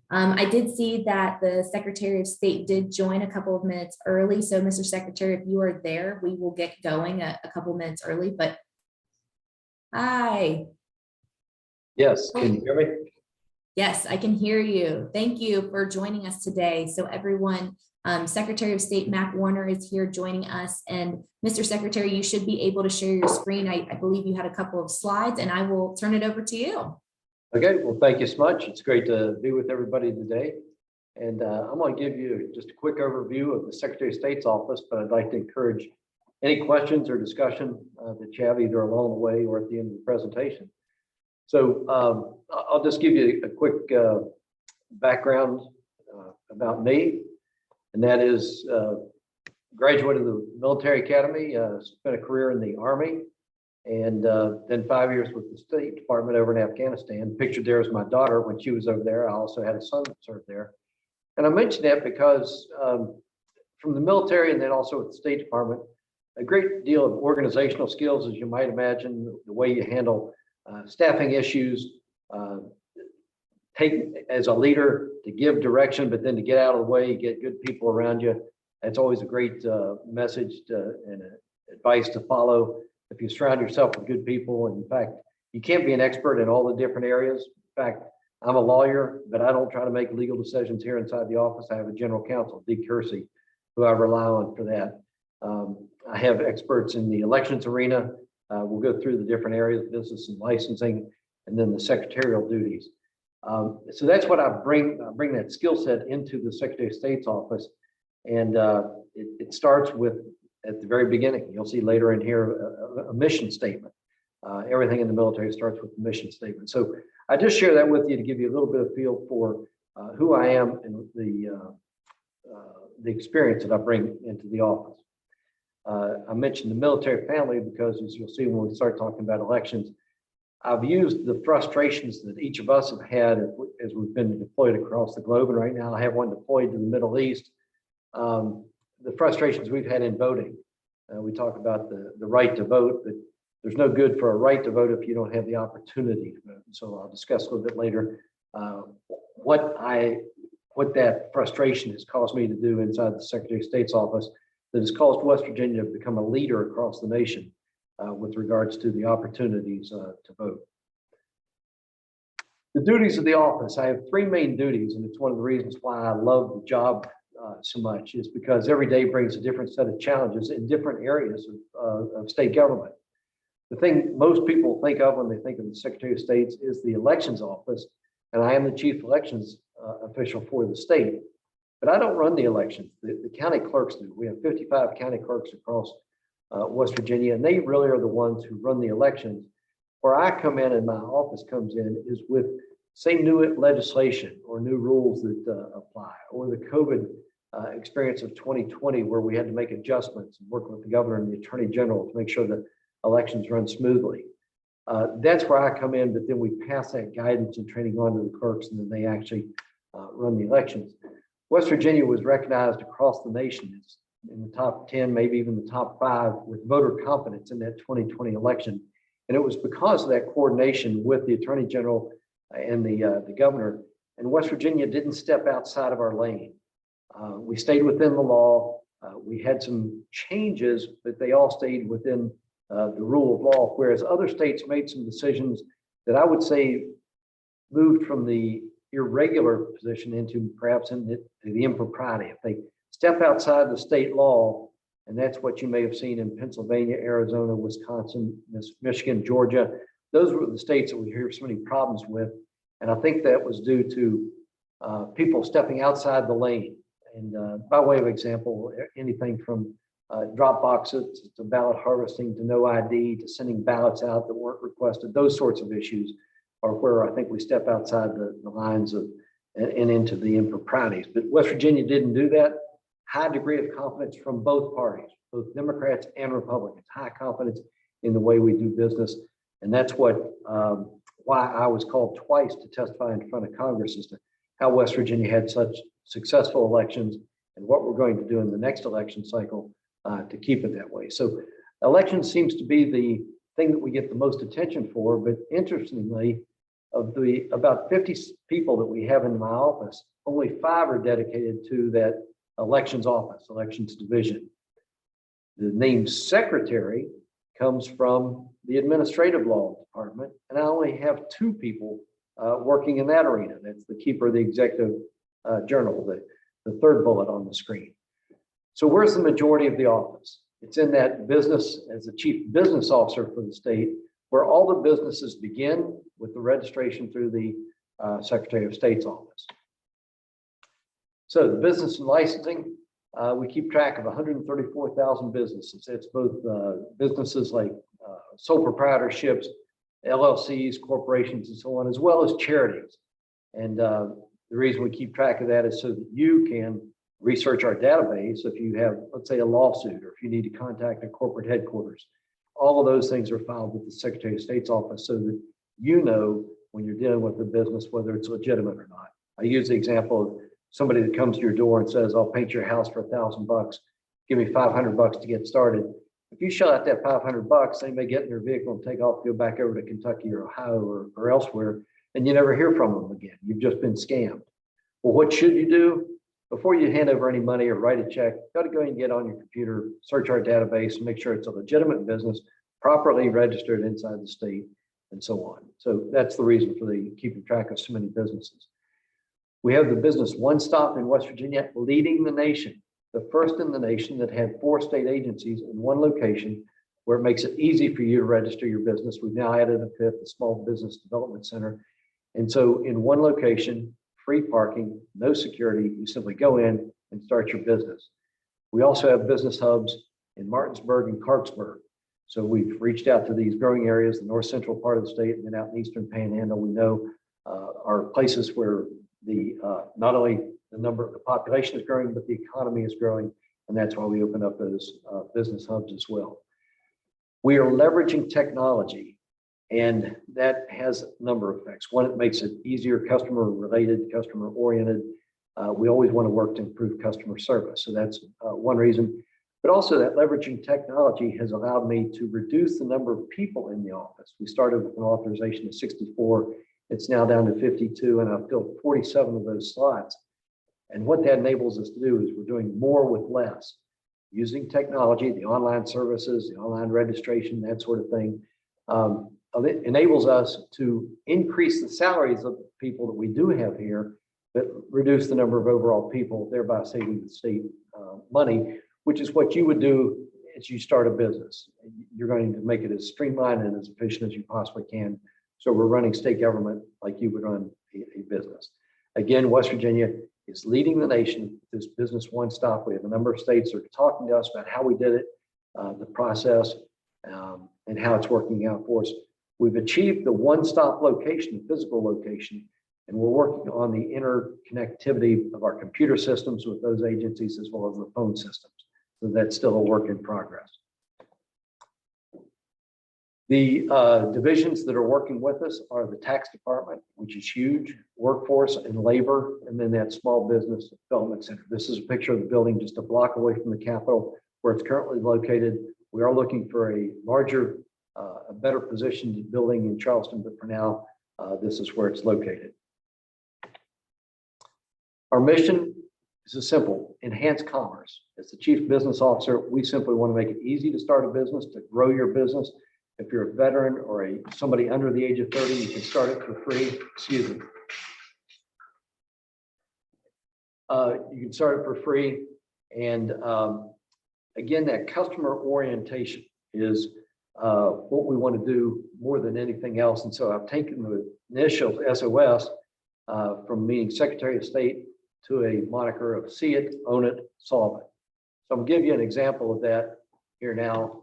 I did see that the Secretary of State did join a couple of minutes early. So Mr. Secretary, if you are there, we will get going a couple minutes early, but hi. Yes, can you hear me? Yes, I can hear you. Thank you for joining us today. So everyone, Secretary of State Mac Warner is here joining us. And Mr. Secretary, you should be able to share your screen. I believe you had a couple of slides, and I will turn it over to you. Okay, well, thank you so much. It's great to be with everybody today. And I'm going to give you just a quick overview of the Secretary of State's office, but I'd like to encourage any questions or discussion that you have either along the way or at the end of the presentation. So I'll just give you a quick background about me, and that is graduate of the military academy, spent a career in the Army, and then 5 years with the State Department over in Afghanistan. Pictured there is my daughter when she was over there. I also had a son that served there. And I mention that because from the military and then also with the State Department, a great deal of organizational skills, as you might imagine, the way you handle staffing issues, take as a leader to give direction, but then to get out of the way, get good people around you. That's always a great message and advice to follow. If you surround yourself with good people, and in fact, you can't be an expert in all the different areas. In fact, I'm a lawyer, but I don't try to make legal decisions here inside the office. I have a general counsel, Dee Kersey, who I rely on for that. I have experts in the elections arena. We'll go through the different areas, business and licensing, and then the secretarial duties. So that's what I bring that skill set into the Secretary of State's office. And it starts with, at the very beginning, you'll see later in here, a mission statement. Everything in the military starts with a mission statement. So I just share that with you to give you a little bit of feel for who I am and the experience that I bring into the office. I mentioned the military family because, as you'll see when we start talking about elections, I've used the frustrations that each of us have had as we've been deployed across the globe. And right now I have one deployed to the Middle East. The frustrations we've had in voting. We talk about the right to vote, but there's no good for a right to vote if you don't have the opportunity to vote. So I'll discuss a little bit later what that frustration has caused me to do inside the Secretary of State's office that has caused West Virginia to become a leader across the nation with regards to the opportunities to vote. The duties of the office. I have three main duties, and it's one of the reasons why I love the job so much, is because every day brings a different set of challenges in different areas of state government. The thing most people think of when they think of the Secretary of State is the elections office, and I am the chief elections official for the state. But I don't run the elections. The county clerks do. We have 55 county clerks across West Virginia, and they really are the ones who run the elections. Where I come in and my office comes in is with, say, new legislation or new rules that apply, or the COVID experience of 2020, where we had to make adjustments and work with the governor and the attorney general to make sure that elections run smoothly. That's where I come in, but then we pass that guidance and training on to the clerks, and then they actually run the elections. West Virginia was recognized across the nation as in the top 10, maybe even the top 5 with voter confidence in that 2020 election. And it was because of that coordination with the attorney general and the governor. And West Virginia didn't step outside of our lane. We stayed within the law. We had some changes, but they all stayed within the rule of law, whereas other states made some decisions that I would say moved from the irregular position into perhaps in the impropriety. If they step outside the state law, and that's what you may have seen in Pennsylvania, Arizona, Wisconsin, Michigan, Georgia, those were the states that we hear so many problems with. And I think that was due to people stepping outside the lane. And by way of example, anything from drop boxes to ballot harvesting to no ID to sending ballots out that weren't requested, those sorts of issues are where I think we step outside the lines of and into the improprieties. But West Virginia didn't do that. High degree of confidence from both parties, both Democrats and Republicans, high confidence in the way we do business. And that's what why I was called twice to testify in front of Congress as to how West Virginia had such successful elections and what we're going to do in the next election cycle to keep it that way. So elections seems to be the thing that we get the most attention for, but interestingly, of the about 50 people that we have in my office, only 5 are dedicated to that elections office, elections division. The name secretary comes from the administrative law department, and I only have 2 people working in that arena. That's the keeper of the executive journal, the third bullet on the screen. So where's the majority of the office? It's in that business as the chief business officer for the state, where all the businesses begin with the registration through the Secretary of State's office. So the business and licensing, we keep track of 134,000 businesses. It's both businesses like sole proprietorships, LLCs, corporations, and so on, as well as charities. And the reason we keep track of that is so that you can research our database if you have, let's say, a lawsuit, or if you need to contact a corporate headquarters. All of those things are filed with the Secretary of State's office so that you know when you're dealing with the business whether it's legitimate or not. I use the example of somebody that comes to your door and says, I'll paint your house for $1,000, give me $500 to get started. If you shell out that $500, they may get in their vehicle and take off, go back over to Kentucky or Ohio or elsewhere, and you never hear from them again. You've just been scammed. Well, what should you do? Before you hand over any money or write a check, you got to go and get on your computer, search our database, and make sure it's a legitimate business, properly registered inside the state, and so on. So that's the reason for the keeping track of so many businesses. We have the business One Stop in West Virginia, leading the nation, the first in the nation that had 4 state agencies in one location, where it makes it easy for you to register your business. We've now added a 5th, the Small Business Development Center. And so in one location, free parking, no security, you simply go in and start your business. We also have business hubs in Martinsburg and Clarksburg. So we've reached out to these growing areas, the north central part of the state, and then out in the eastern panhandle. We know are places where the not only the number of the population is growing, but the economy is growing. And that's why we open up those business hubs as well. We are leveraging technology, and that has a number of effects. One, it makes it easier, customer related, customer oriented. We always want to work to improve customer service. So that's one reason. But also that leveraging technology has allowed me to reduce the number of people in the office. We started with an authorization of 64. It's now down to 52, and I've filled 47 of those slots. And what that enables us to do is we're doing more with less. Using technology, the online services, the online registration, that sort of thing, it enables us to increase the salaries of the people that we do have here, but reduce the number of overall people, thereby saving the state money, which is what you would do as you start a business. You're going to make it as streamlined and as efficient as you possibly can. So we're running state government like you would run a business. Again, West Virginia is leading the nation with this business One Stop. We have a number of states that are talking to us about how we did it, the process, and how it's working out for us. We've achieved the one-stop location, physical location, and we're working on the interconnectivity of our computer systems with those agencies as well as the phone systems. So that's still a work in progress. The divisions that are working with us are the tax department, which is huge, workforce and labor, and then that small business development center. This is a picture of the building just a block away from the Capitol where it's currently located. We are looking for a larger, a better positioned building in Charleston, but for now, this is where it's located. Our mission is simple: enhance commerce. As the chief business officer, we simply want to make it easy to start a business, to grow your business. If you're a veteran or somebody under the age of 30, you can start it for free. Excuse me. You can start it for free. And again, that customer orientation is what we want to do more than anything else. And so I've taken the initial SOS from meaning Secretary of State to a moniker of see it, own it, solve it. So I'm going to give you an example of that here now.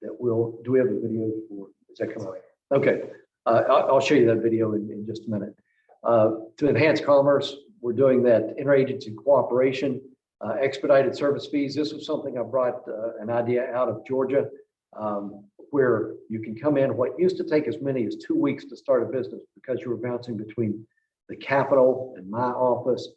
Do we have a video for, is that coming? Okay, I'll show you that video in just a minute. To enhance commerce, we're doing that interagency cooperation, expedited service fees. This was something I brought an idea out of Georgia, where you can come in. What used to take as many as 2 weeks to start a business because you were bouncing between the Capitol and my office,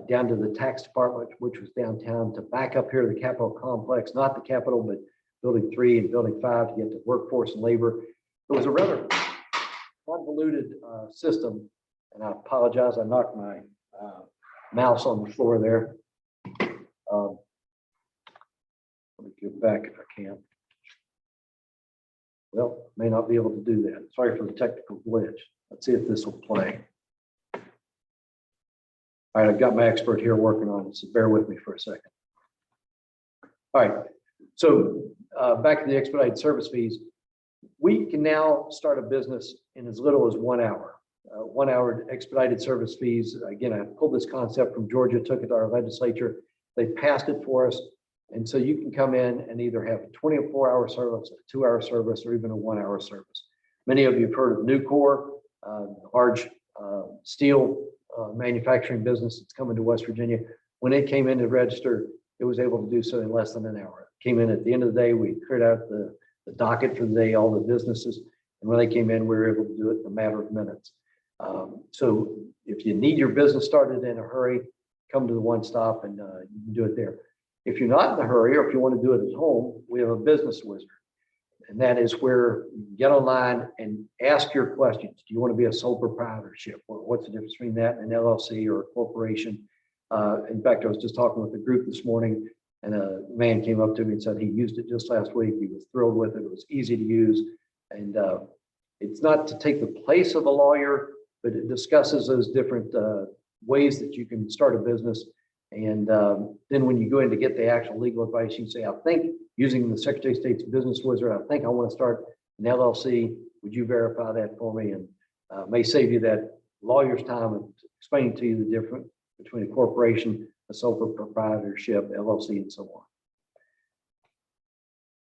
down to the tax department, which was downtown, to back up here to the Capitol complex, not the Capitol, but Building 3 and Building 5 to get to workforce and labor. It was a rather convoluted system, and I apologize, I knocked my mouse on the floor there. Let me get back if I can. Well, may not be able to do that. Sorry for the technical glitch. Let's see if this will play. All right, I've got my expert here working on it, so bear with me for a second. All right, so back to the expedited service fees. We can now start a business in as little as 1 hour. 1 hour expedited service fees. Again, I pulled this concept from Georgia, took it to our legislature. They passed it for us. And so you can come in and either have a 24-hour service, a 2-hour service, or even a 1 hour service. Many of you have heard of Nucor, large steel manufacturing business that's coming to West Virginia. When it came in to register, it was able to do so in less than an hour. It came in at the end of the day. We cleared out the docket for the day, all the businesses. And when they came in, we were able to do it in a matter of minutes. So if you need your business started in a hurry, come to the One Stop and you can do it there. If you're not in a hurry, or if you want to do it at home, we have a business wizard. And that is where you can get online and ask your questions. Do you want to be a sole proprietorship? What's the difference between that and an LLC or a corporation? In fact, I was just talking with a group this morning, and a man came up to me and said he used it just last week. He was thrilled with it. It was easy to use. And it's not to take the place of a lawyer, but it discusses those different ways that you can start a business. And then when you go in to get the actual legal advice, you say, I think using the Secretary of State's business wizard, I think I want to start an LLC. Would you verify that for me? And may save you that lawyer's time of explaining to you the difference between a corporation, a sole proprietorship, LLC, and so on.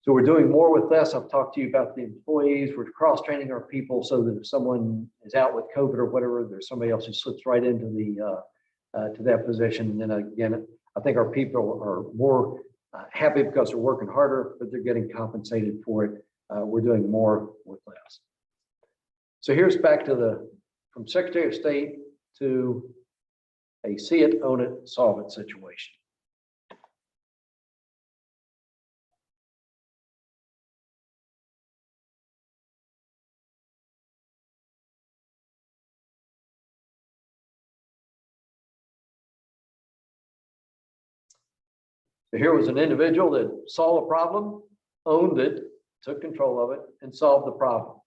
So we're doing more with less. I've talked to you about the employees. We're cross-training our people so that if someone is out with COVID or whatever, there's somebody else who slips right into the to that position. And then again, I think our people are more happy because they're working harder, but they're getting compensated for it. We're doing more with less. So here's back to from Secretary of State to a see it, own it, solve it situation. So here was an individual that saw a problem, owned it, took control of it, and solved the problem.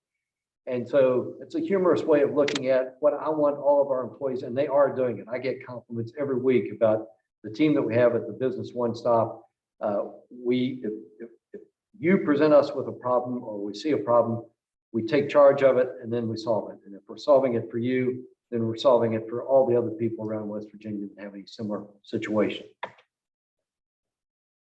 And so it's a humorous way of looking at what I want all of our employees, and they are doing it. I get compliments every week about the team that we have at the Business One Stop. If you present us with a problem or we see a problem, we take charge of it and then we solve it. And if we're solving it for you, then we're solving it for all the other people around West Virginia that have a similar situation.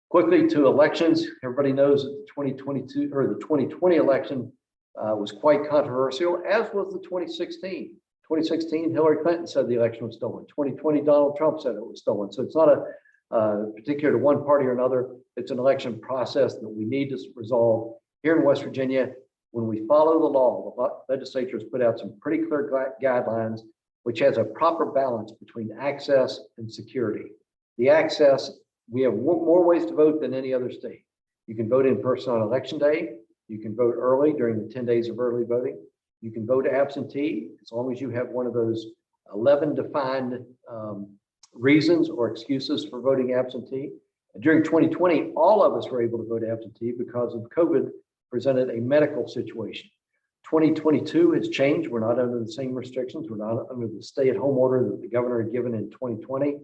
Quickly to elections, everybody knows that the 2022 or the 2020 election was quite controversial, as was the 2016. 2016, Hillary Clinton said the election was stolen. 2020, Donald Trump said it was stolen. So it's not a particular to one party or another. It's an election process that we need to resolve here in West Virginia. When we follow the law, the legislature has put out some pretty clear guidelines, which has a proper balance between access and security. The access, we have more ways to vote than any other state. You can vote in person on election day. You can vote early during the 10 days of early voting. You can vote absentee as long as you have one of those 11 defined reasons or excuses for voting absentee. During 2020, all of us were able to vote absentee because of COVID presented a medical situation. 2022 has changed. We're not under the same restrictions. We're not under the stay-at-home order that the governor had given in 2020.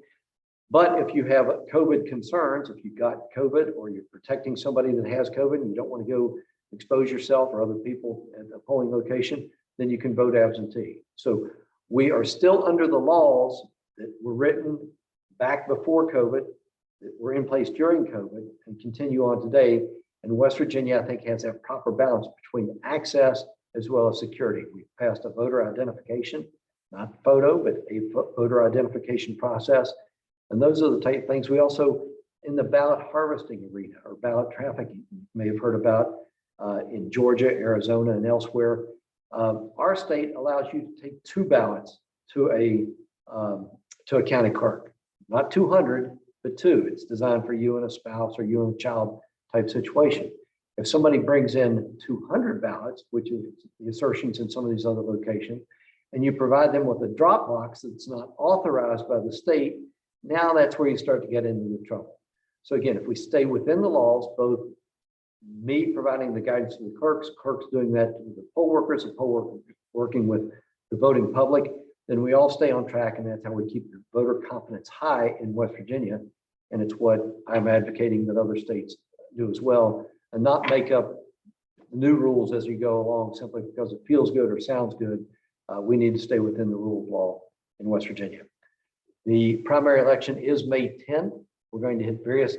But if you have COVID concerns, if you've got COVID or you're protecting somebody that has COVID and you don't want to go expose yourself or other people at a polling location, then you can vote absentee. So we are still under the laws that were written back before COVID, that were in place during COVID and continue on today. And West Virginia, I think, has that proper balance between access as well as security. We've passed a voter identification, not photo, but a voter identification process. And those are the type of things we also, in the ballot harvesting arena or ballot trafficking, you may have heard about in Georgia, Arizona, and elsewhere. Our state allows you to take 2 ballots to a county clerk, not 200, but 2. It's designed for you and a spouse or you and a child type situation. If somebody brings in 200 ballots, which is the assertions in some of these other locations, and you provide them with a drop box that's not authorized by the state, now that's where you start to get into the trouble. So again, if we stay within the laws, both me providing the guidance to the clerks doing that to the poll workers, the poll workers working with the voting public, then we all stay on track, and that's how we keep the voter confidence high in West Virginia. And it's what I'm advocating that other states do as well, and not make up new rules as you go along simply because it feels good or sounds good. We need to stay within the rule of law in West Virginia. The primary election is May 10th. We're going to hit various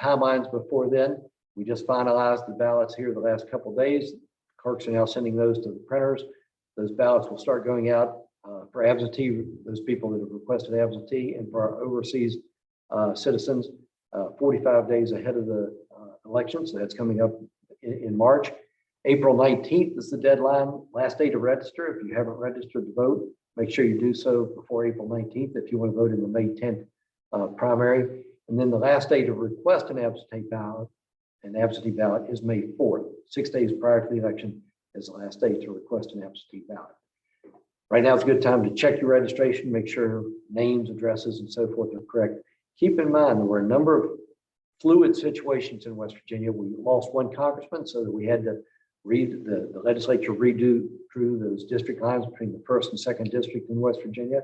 timelines before then. We just finalized the ballots here the last couple of days. Clerks are now sending those to the printers. Those ballots will start going out for absentee, those people that have requested absentee, and for our overseas citizens 45 days ahead of the election. So that's coming up in March. April 19th is the deadline, last day to register. If you haven't registered to vote, make sure you do so before April 19th if you want to vote in the May 10th primary. And then the last day to request an absentee ballot is May 4th. 6 days prior to the election is the last day to request an absentee ballot. Right now is a good time to check your registration, make sure names, addresses, and so forth are correct. Keep in mind, there were a number of fluid situations in West Virginia. We lost one congressman, so that we had to the legislature drew those district lines between the first and second district in West Virginia.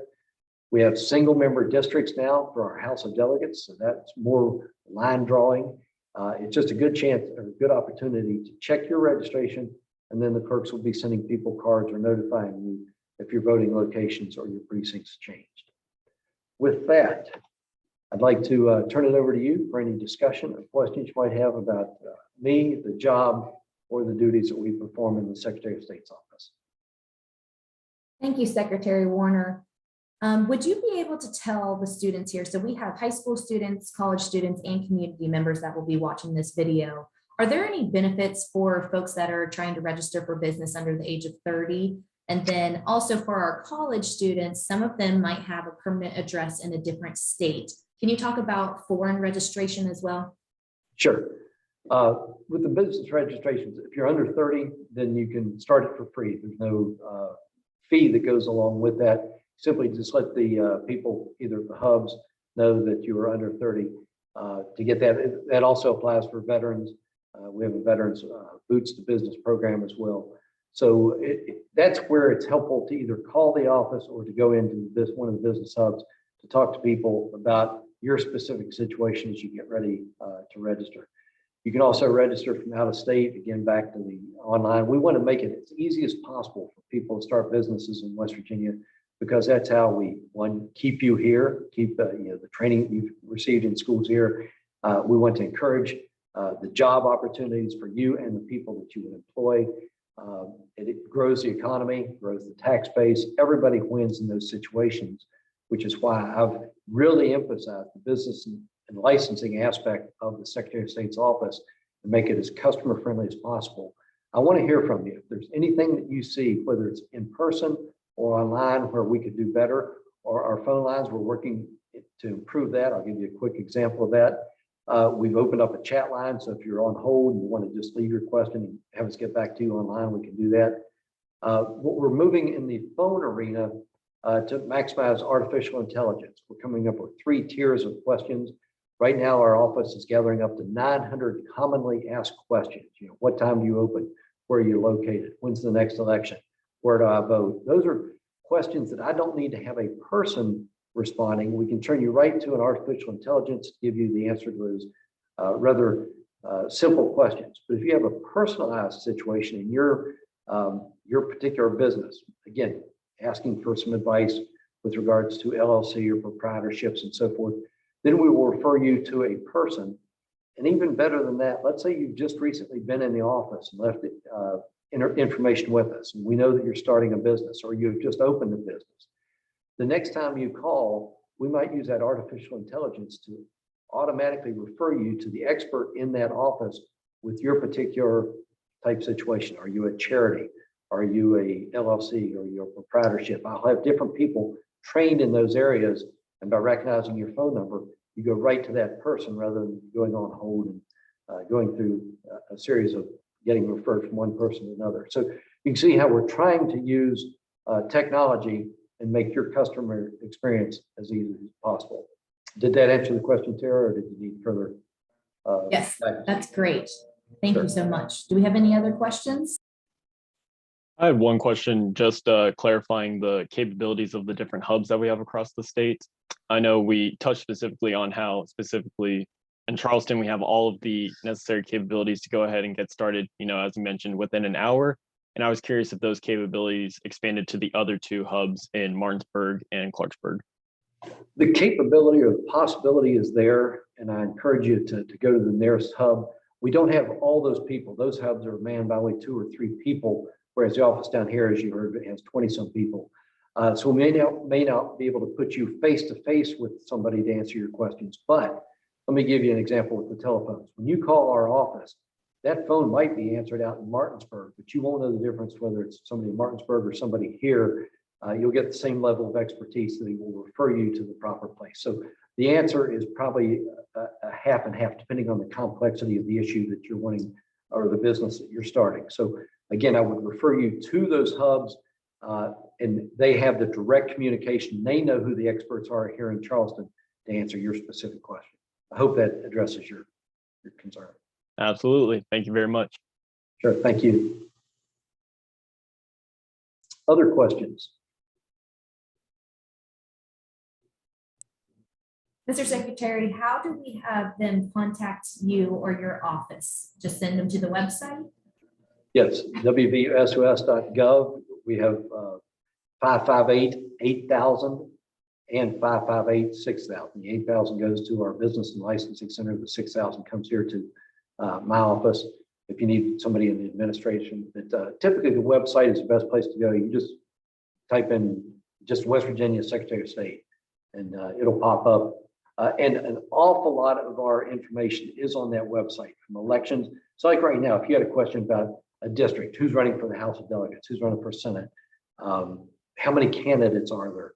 We have single member districts now for our House of Delegates, so that's more line drawing. It's just a good chance or a good opportunity to check your registration, and then the clerks will be sending people cards or notifying you if your voting locations or your precincts changed. With that, I'd like to turn it over to you for any discussion or questions you might have about me, the job, or the duties that we perform in the Secretary of State's office. Thank you, Secretary Warner. Would you be able to tell the students here, so we have high school students, college students, and community members that will be watching this video. Are there any benefits for folks that are trying to register for business under the age of 30? And then also for our college students, some of them might have a permanent address in a different state. Can you talk about foreign registration as well? Sure. With the business registrations, if you're under 30, then you can start it for free. There's no fee that goes along with that. Simply just let the people, either at the hubs, know that you are under 30 to get that. That also applies for veterans. We have a veterans Boots to Business program as well. So that's where it's helpful to either call the office or to go into one of the business hubs to talk to people about your specific situation as you get ready to register. You can also register from out of state, again, back to the online. We want to make it as easy as possible for people to start businesses in West Virginia, because that's how we, one, keep you here, keep the training you've received in schools here. We want to encourage the job opportunities for you and the people that you would employ. It grows the economy, grows the tax base. Everybody wins in those situations, which is why I've really emphasized the business and licensing aspect of the Secretary of State's office and make it as customer friendly as possible. I want to hear from you. If there's anything that you see, whether it's in person or online where we could do better, or our phone lines, we're working to improve that. I'll give you a quick example of that. We've opened up a chat line, so if you're on hold and you want to just leave your question and have us get back to you online, we can do that. What we're moving in the phone arena to maximize artificial intelligence. We're coming up with 3 tiers of questions. Right now, our office is gathering up to 900 commonly asked questions. What time do you open? Where are you located? When's the next election? Where do I vote? Those are questions that I don't need to have a person responding. We can turn you right to an artificial intelligence to give you the answer to those rather simple questions. But if you have a personalized situation in your particular business, again, asking for some advice with regards to LLC or proprietorships and so forth, then we will refer you to a person. And even better than that, let's say you've just recently been in the office and left information with us, and we know that you're starting a business or you've just opened a business. The next time you call, we might use that artificial intelligence to automatically refer you to the expert in that office with your particular type situation. Are you a charity? Are you a LLC or your proprietorship? I'll have different people trained in those areas, and by recognizing your phone number, you go right to that person rather than going on hold and going through a series of getting referred from one person to another. So you can see how we're trying to use technology and make your customer experience as easy as possible. Did that answer the question, Tara, or did you need further? Yes, that's great. Thank you so much. Do we have any other questions? I had one question, just clarifying the capabilities of the different hubs that we have across the state. I know we touched specifically on how specifically in Charleston, we have all of the necessary capabilities to go ahead and get started, as you mentioned, within an hour. And I was curious if those capabilities expanded to the other 2 hubs in Martinsburg and Clarksburg. The capability or the possibility is there, and I encourage you to go to the nearest hub. We don't have all those people. Those hubs are manned by only 2 or 3 people, whereas the office down here, as you heard, it has 20-some people. So we may not be able to put you face-to-face with somebody to answer your questions, but let me give you an example with the telephones. When you call our office, that phone might be answered out in Martinsburg, but you won't know the difference whether it's somebody in Martinsburg or somebody here. You'll get the same level of expertise that he will refer you to the proper place. So the answer is probably a half and half, depending on the complexity of the issue that you're wanting or the business that you're starting. So again, I would refer you to those hubs, and they have the direct communication. They know who the experts are here in Charleston to answer your specific question. I hope that addresses your concern. Absolutely. Thank you very much. Sure, thank you. Other questions? Mr. Secretary, how do we have them contact you or your office? Just send them to the website? Yes, wvsos.gov. We have 558-8000 and 558-6000. The 8,000 goes to our business and licensing center. The 6,000 comes here to my office. If you need somebody in the administration, but typically the website is the best place to go. You just type in just West Virginia Secretary of State, and it'll pop up. And an awful lot of our information is on that website, from elections. So like right now, if you had a question about a district, who's running for the House of Delegates, who's running for Senate, how many candidates are there,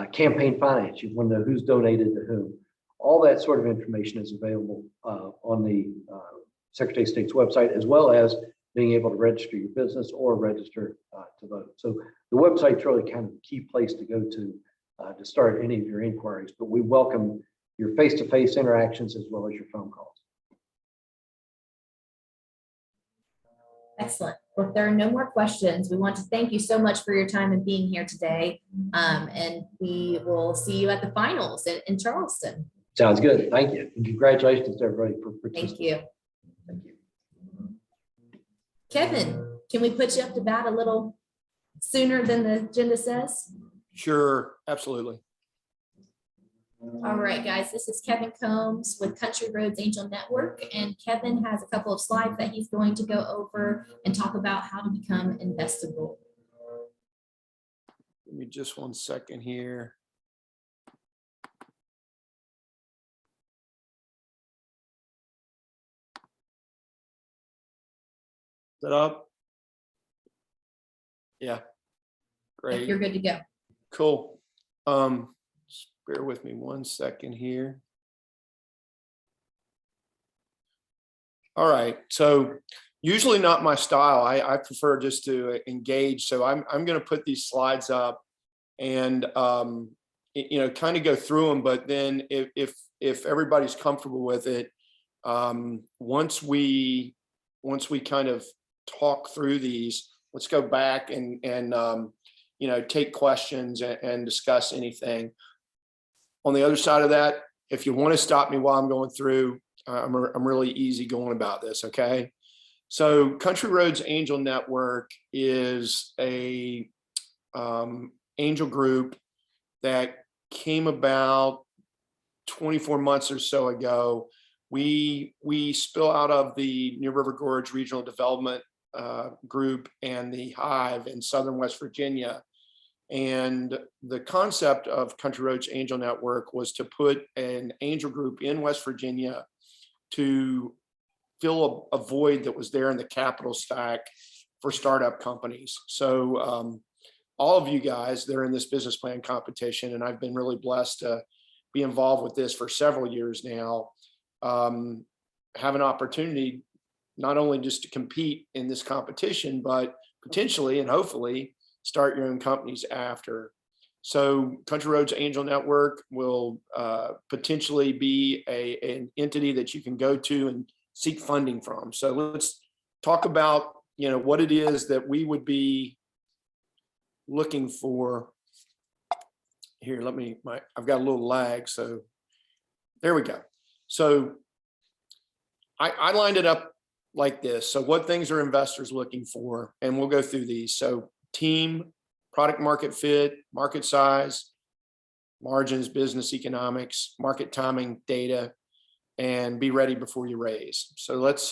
campaign finance, you want to know who's donated to whom. All that sort of information is available on the Secretary of State's website, as well as being able to register your business or register to vote. So the website's really kind of the key place to go to start any of your inquiries, but we welcome your face-to-face interactions as well as your phone calls. Excellent. Well, if there are no more questions, we want to thank you so much for your time and being here today. And we will see you at the finals in Charleston. Sounds good. Thank you. And congratulations to everybody for participating. Thank you. Thank you. Kevin, can we put you up to bat a little sooner than the agenda says? Sure, absolutely. All right, guys, this is Kevin Combs with Country Roads Angel Network, and Kevin has a couple of slides that he's going to go over and talk about how to become investable. Give me just 1 second here. Is that up? Yeah. Great. You're good to go. Cool. Just bear with me 1 second here. All right. So usually not my style. I prefer just to engage. So I'm going to put these slides up and kind of go through them. But then if everybody's comfortable with it, once we kind of talk through these, let's go back and take questions and discuss anything. On the other side of that, if you want to stop me while I'm going through, I'm really easy going about this, okay? So Country Roads Angel Network is a angel group that came about 24 months or so ago. We spill out of the New River Gorge Regional Development Group and the Hive in Southern West Virginia. And the concept of Country Roads Angel Network was to put an angel group in West Virginia to fill a void that was there in the capital stack for startup companies. So all of you guys, they're in this business plan competition, and I've been really blessed to be involved with this for several years now. Have an opportunity not only just to compete in this competition, but potentially and hopefully start your own companies after. So Country Roads Angel Network will potentially be an entity that you can go to and seek funding from. So let's talk about what it is that we would be looking for. Here, I've got a little lag, so there we go. So I lined it up like this. So what things are investors looking for? And we'll go through these. So team, product market fit, market size, margins, business economics, market timing, data, and be ready before you raise. So let's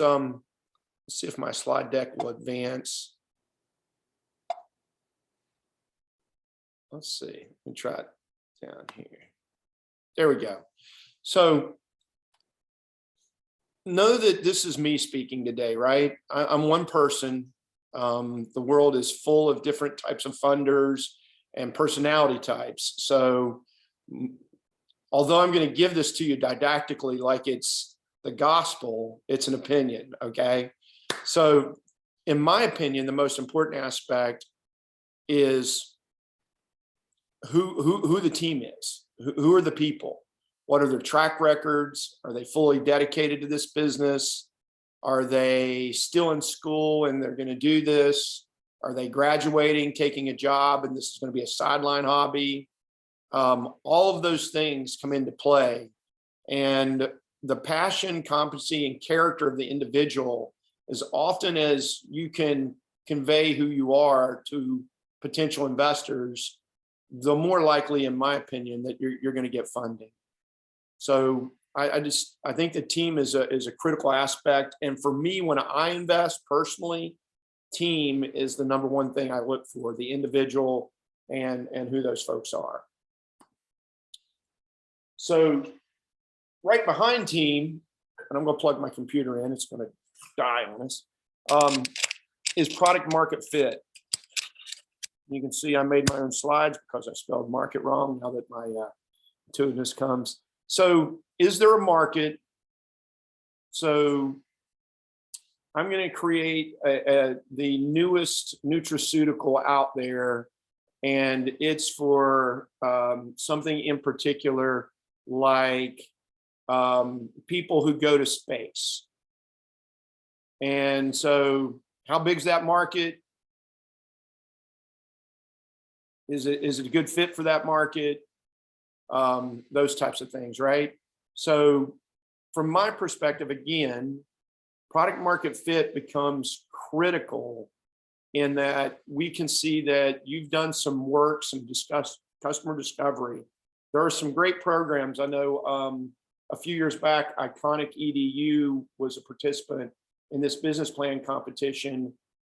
see if my slide deck will advance. Let's see, let me try it down here. There we go. So know that this is me speaking today, right? I'm one person. The world is full of different types of funders and personality types. So although I'm going to give this to you didactically like it's the gospel, it's an opinion, okay? So in my opinion, the most important aspect is who the team is, who are the people, what are their track records? Are they fully dedicated to this business? Are they still in school and they're going to do this? Are they graduating, taking a job, and this is going to be a sideline hobby? All of those things come into play. And the passion, competency, and character of the individual, as often as you can convey who you are to potential investors, the more likely, in my opinion, that you're going to get funding. So I think the team is a critical aspect. And for me, when I invest personally, team is the number one thing I look for, the individual and who those folks are. So right behind team, and I'm going to plug my computer in, it's going to die on us, is product market fit. You can see I made my own slides because I spelled market wrong now that my intuitiveness comes. So is there a market? So I'm going to create the newest nutraceutical out there, and it's for something in particular like people who go to space. And so how big is that market? Is it a good fit for that market? Those types of things, right? So from my perspective, again, product market fit becomes critical in that we can see that you've done some work, some customer discovery. There are some great programs. I know a few years back, Iconic EDU was a participant in this business plan competition.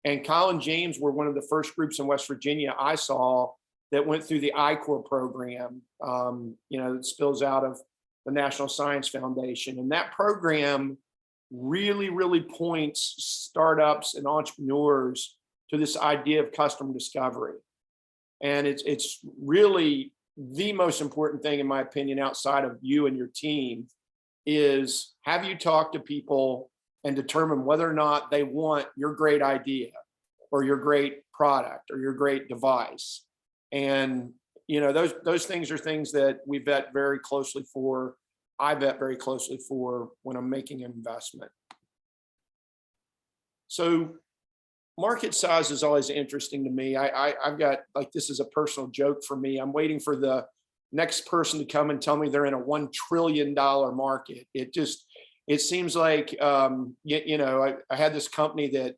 And Kyle and James were one of the first groups in West Virginia I saw that went through the I-Corps program, that spills out of the National Science Foundation. And that program really, really points startups and entrepreneurs to this idea of customer discovery. And it's really the most important thing, in my opinion, outside of you and your team, is have you talked to people and determine whether or not they want your great idea or your great product or your great device. And those things are things that we vet very closely for. I vet very closely for when I'm making an investment. So market size is always interesting to me. I've got, like, this is a personal joke for me. I'm waiting for the next person to come and tell me they're in a $1 trillion market. It seems like, I had this company that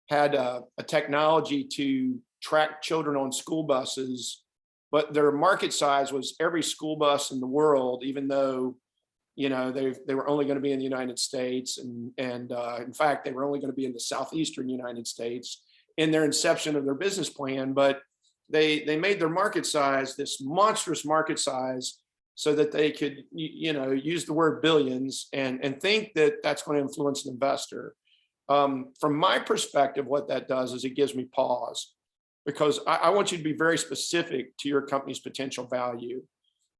had a technology to track children on school buses, but their market size was every school bus in the world, even though, they were only going to be in the United States. And in fact, they were only going to be in the southeastern United States in their inception of their business plan. But they made their market size this monstrous market size so that they could, use the word billions and think that that's going to influence an investor. From my perspective, what that does is it gives me pause, because I want you to be very specific to your company's potential value.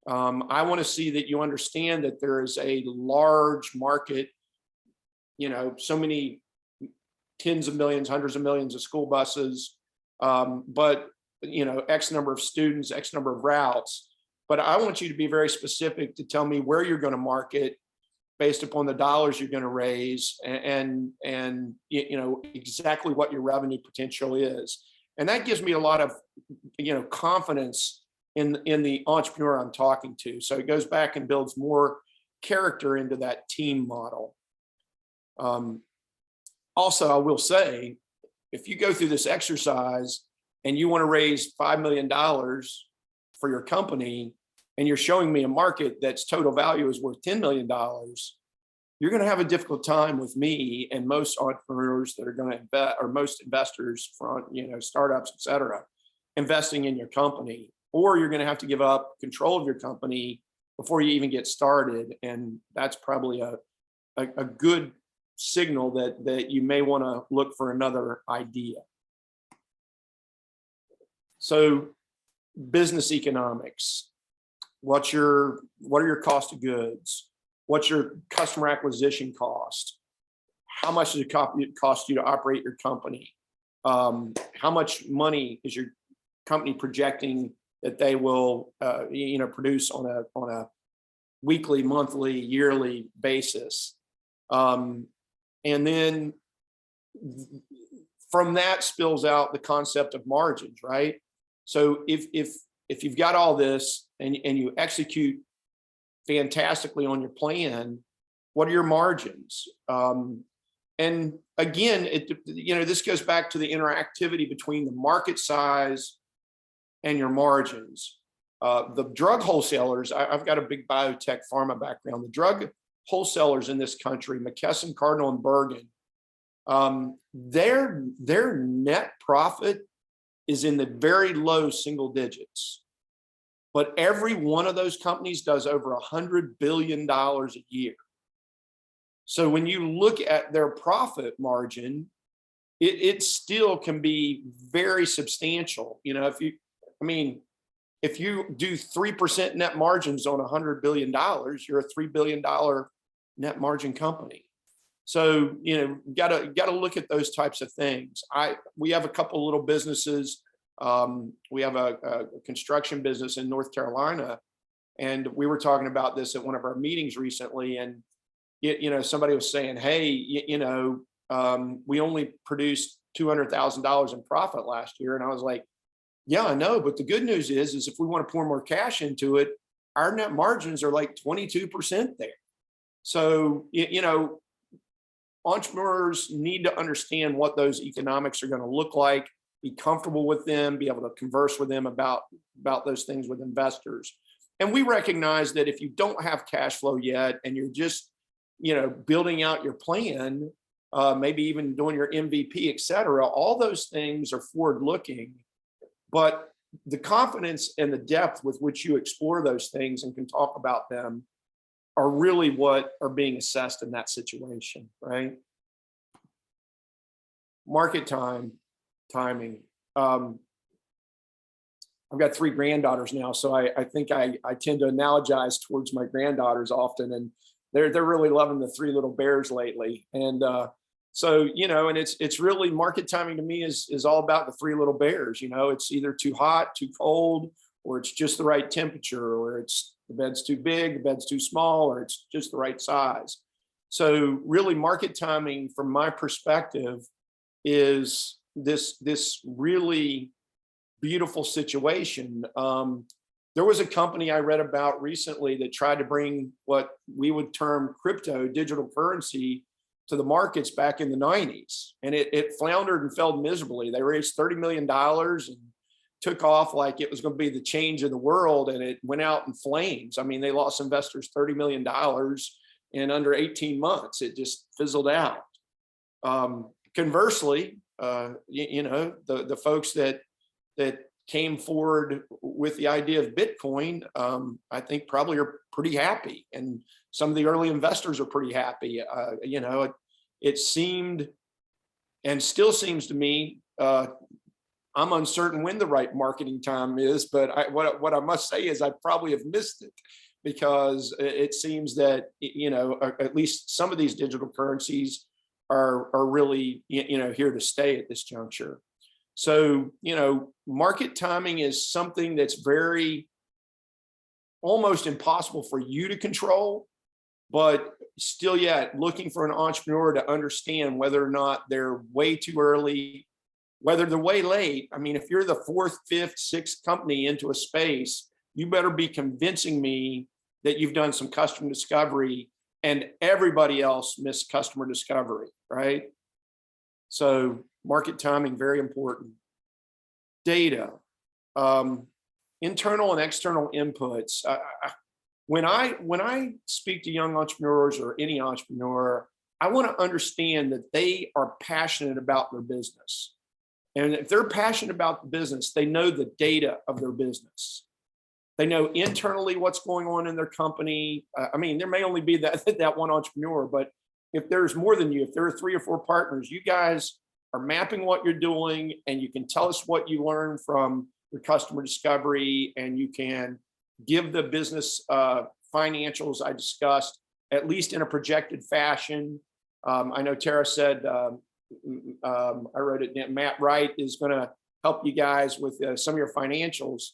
I want to see that you understand that there is a large market, so many tens of millions, hundreds of millions of school buses, but, X number of students, X number of routes. But I want you to be very specific to tell me where you're going to market based upon the dollars you're going to raise and exactly what your revenue potential is. And that gives me a lot of, confidence in the entrepreneur I'm talking to. So it goes back and builds more character into that team model. Also, I will say, if you go through this exercise and you want to raise $5 million for your company, and you're showing me a market that's total value is worth $10 million, you're going to have a difficult time with me and most entrepreneurs that are going to invest, or most investors from, startups, et cetera, investing in your company. Or you're going to have to give up control of your company before you even get started. And that's probably a good signal that you may want to look for another idea. So business economics. What are your cost of goods? What's your customer acquisition cost? how much does it cost you to operate your company? How much money is your company projecting that they will, produce on a weekly, monthly, yearly basis? And then from that spills out the concept of margins, right? So if you've got all this and you execute fantastically on your plan, what are your margins? And again, this goes back to the interactivity between the market size and your margins. The drug wholesalers, I've got a big biotech pharma background. The drug wholesalers in this country, McKesson, Cardinal, and Bergen, their net profit is in the very low single digits. But every one of those companies does over $100 billion a year. So when you look at their profit margin, it still can be very substantial. If you do 3% net margins on $100 billion, you're a $3 billion net margin company. So, got to look at those types of things. We have a couple little businesses. We have a construction business in North Carolina, and we were talking about this at one of our meetings recently. And somebody was saying, hey, we only produced $200,000 in profit last year, and I was like, yeah, I know, but the good news is if we want to pour more cash into it, our net margins are like 22% there. So, entrepreneurs need to understand what those economics are going to look like, be comfortable with them, be able to converse with them about those things with investors. And we recognize that if you don't have cash flow yet and you're just, building out your plan, maybe even doing your MVP, et cetera, all those things are forward looking. But the confidence and the depth with which you explore those things and can talk about them are really what are being assessed in that situation, right? Market timing. I've got 3 granddaughters now, so I think I tend to analogize towards my granddaughters often, and they're really loving the 3 little bears lately. And so, and it's really market timing to me is all about the 3 little bears. It's either too hot, too cold, or it's just the right temperature, or it's the bed's too big, the bed's too small, or it's just the right size. So really market timing from my perspective is this really beautiful situation. There was a company I read about recently that tried to bring what we would term crypto, digital currency, to the markets back in the 90s. And it floundered and failed miserably. They raised $30 million and took off like it was going to be the change of the world, and it went out in flames. I mean, they lost investors $30 million in under 18 months. It just fizzled out. Conversely, the folks that came forward with the idea of Bitcoin, I think probably are pretty happy, and some of the early investors are pretty happy. It seemed and still seems to me. I'm uncertain when the right marketing time is, but what I must say is I probably have missed it, because it seems that at least some of these digital currencies are really here to stay at this juncture. So market timing is something that's very almost impossible for you to control, but still yet looking for an entrepreneur to understand whether or not they're way too early, whether they're way late. I mean, if you're the 4th, 5th, 6th company into a space, you better be convincing me that you've done some customer discovery, and everybody else missed customer discovery, right? So market timing, very important. Data, internal and external inputs. When I speak to young entrepreneurs or any entrepreneur, I want to understand that they are passionate about their business. And if they're passionate about the business, they know the data of their business. They know internally what's going on in their company. I mean, there may only be that one entrepreneur, but if there's more than you, if there are 3 or 4 partners, you guys are mapping what you're doing, and you can tell us what you learned from your customer discovery, and you can give the business financials I discussed, at least in a projected fashion. I know Tara said, I wrote it down, Matt Wright is going to help you guys with some of your financials.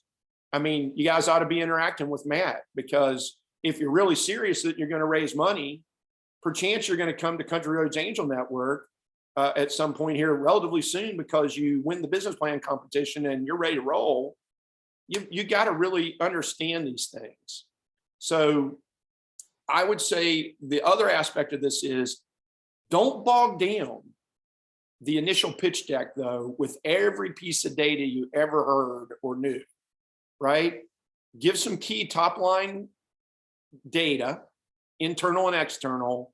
I mean, you guys ought to be interacting with Matt, because if you're really serious that you're going to raise money, perchance you're going to come to Country Roads Angel Network at some point here relatively soon, because you win the business plan competition and you're ready to roll. You got to really understand these things. So I would say the other aspect of this is, don't bog down the initial pitch deck, though, with every piece of data you ever heard or knew, right? Give some key top line data, internal and external,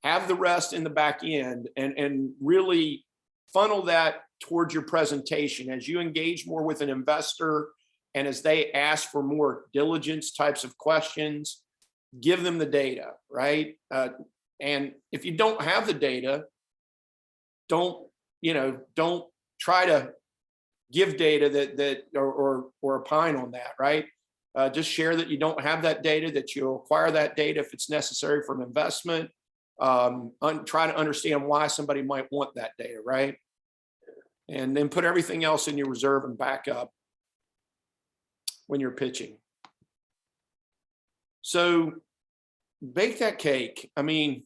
have the rest in the back end, and really funnel that towards your presentation as you engage more with an investor and as they ask for more diligence types of questions. Give them the data, right? And if you don't have the data, don't try to give data that or opine on that, right? Just share that you don't have that data, that you'll acquire that data if it's necessary for an investment. Try to understand why somebody might want that data, right? And then put everything else in your reserve and backup when you're pitching. So bake that cake. I mean,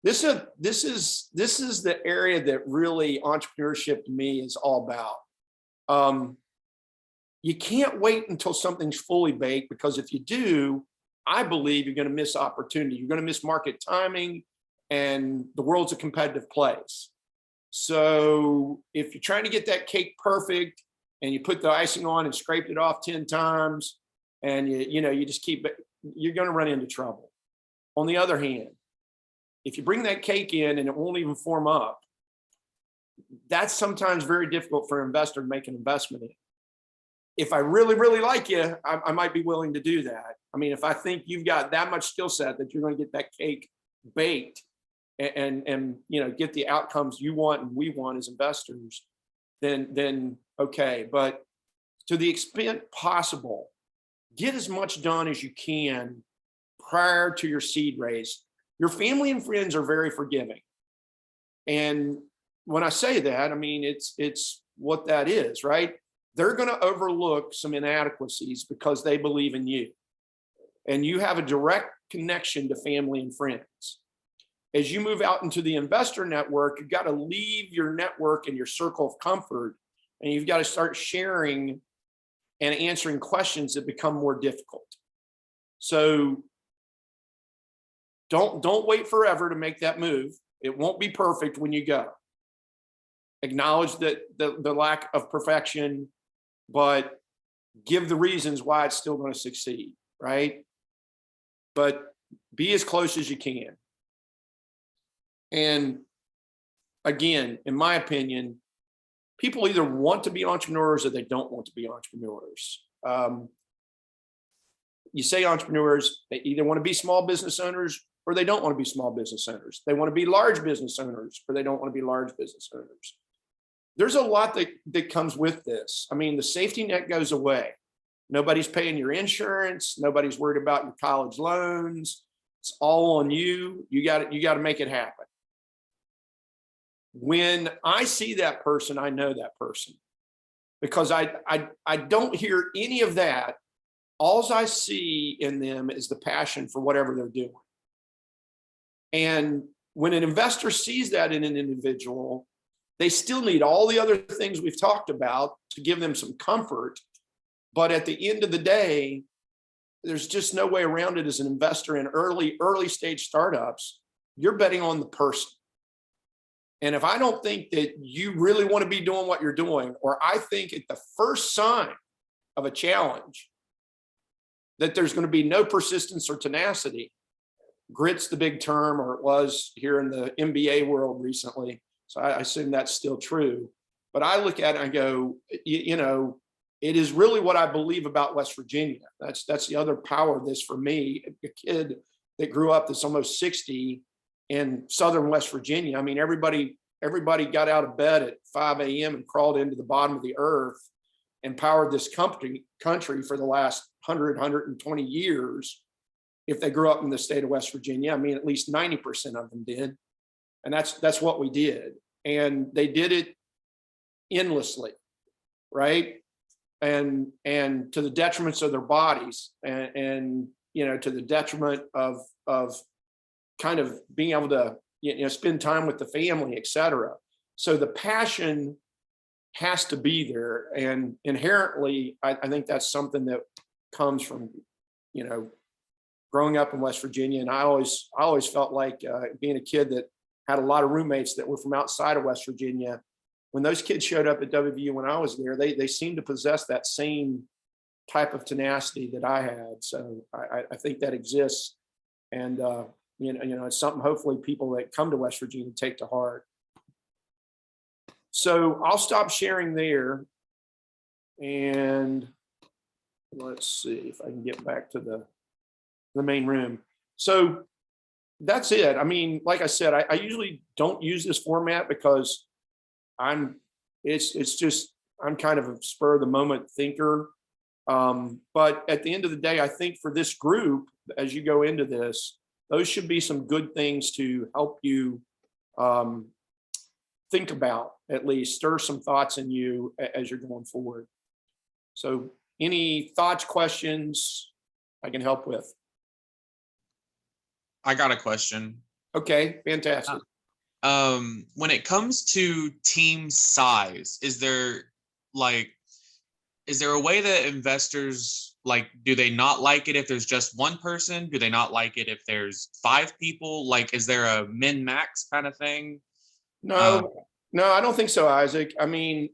this is the area that really entrepreneurship to me is all about. You can't wait until something's fully baked, because if you do, I believe you're going to miss opportunity. You're going to miss market timing, and the world's a competitive place. So if you're trying to get that cake perfect and you put the icing on and scraped it off 10 times and you just keep it, you're going to run into trouble. On the other hand, if you bring that cake in and it won't even form up, that's sometimes very difficult for an investor to make an investment in. If I really, really like you, I might be willing to do that. I mean, if I think you've got that much skill set that you're going to get that cake baked and get the outcomes you want and we want as investors, then okay. But to the extent possible, get as much done as you can prior to your seed raise. Your family and friends are very forgiving. And when I say that, I mean, it's what that is, right? They're going to overlook some inadequacies because they believe in you. And you have a direct connection to family and friends. As you move out into the investor network, you've got to leave your network and your circle of comfort, and you've got to start sharing and answering questions that become more difficult. So don't wait forever to make that move. It won't be perfect when you go. Acknowledge that the lack of perfection, but give the reasons why it's still going to succeed, right? But be as close as you can. And again, in my opinion, people either want to be entrepreneurs or they don't want to be entrepreneurs. You say entrepreneurs, they either want to be small business owners or they don't want to be small business owners. They want to be large business owners or they don't want to be large business owners. There's a lot that comes with this. I mean, the safety net goes away. Nobody's paying your insurance. Nobody's worried about your college loans. It's all on you. You got to make it happen. When I see that person, I know that person, because I don't hear any of that. All I see in them is the passion for whatever they're doing. And when an investor sees that in an individual, they still need all the other things we've talked about to give them some comfort. But at the end of the day, there's just no way around it as an investor in early stage startups. You're betting on the person. And if I don't think that you really want to be doing what you're doing, or I think at the first sign of a challenge that there's going to be no persistence or tenacity, grit's the big term, or it was here in the MBA world recently. So I assume that's still true. But I look at it and I go, it is really what I believe about West Virginia. That's the other power of this for me, a kid that grew up that's almost 60 in Southern West Virginia. I mean, everybody got out of bed at 5 a.m. and crawled into the bottom of the earth and powered this country for the last 120 years. If they grew up in the state of West Virginia, I mean, at least 90% of them did. And that's what we did. And they did it endlessly, right? And to the detriments of their bodies, and to the detriment of kind of being able to spend time with the family, et cetera. So the passion has to be there, and inherently, I think that's something that comes from growing up in West Virginia. And I always felt like being a kid that had a lot of roommates that were from outside of West Virginia. When those kids showed up at WVU when I was there, they seemed to possess that same type of tenacity that I had. So I think that exists, and it's something hopefully people that come to West Virginia take to heart. So I'll stop sharing there, and let's see if I can get back to the main room. So that's it. I mean, like I said, I usually don't use this format because it's just, I'm kind of a spur of the moment thinker. But at the end of the day, I think for this group, as you go into this, those should be some good things to help you think about, at least stir some thoughts in you as you're going forward. So any thoughts, questions I can help with? I got a question. Okay, fantastic. When it comes to team size, is there a way that investors, like, do they not like it if there's just one person? Do they not like it if there's 5 people? Like, is there a min max kind of thing? No, I don't think so, Isaac. I mean,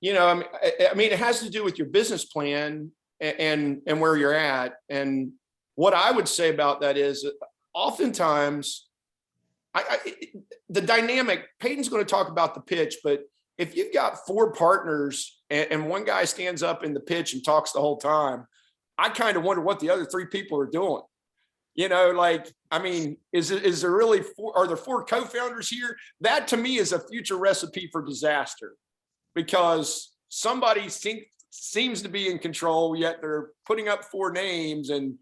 it has to do with your business plan and where you're at. And what I would say about that is oftentimes the dynamic, Peyton's going to talk about the pitch, but if you've got 4 partners and one guy stands up in the pitch and talks the whole time, I kind of wonder what the other 3 people are doing. Is there really 4? Are there 4 co-founders here? That to me is a future recipe for disaster, because somebody seems to be in control, yet they're putting up 4 names. And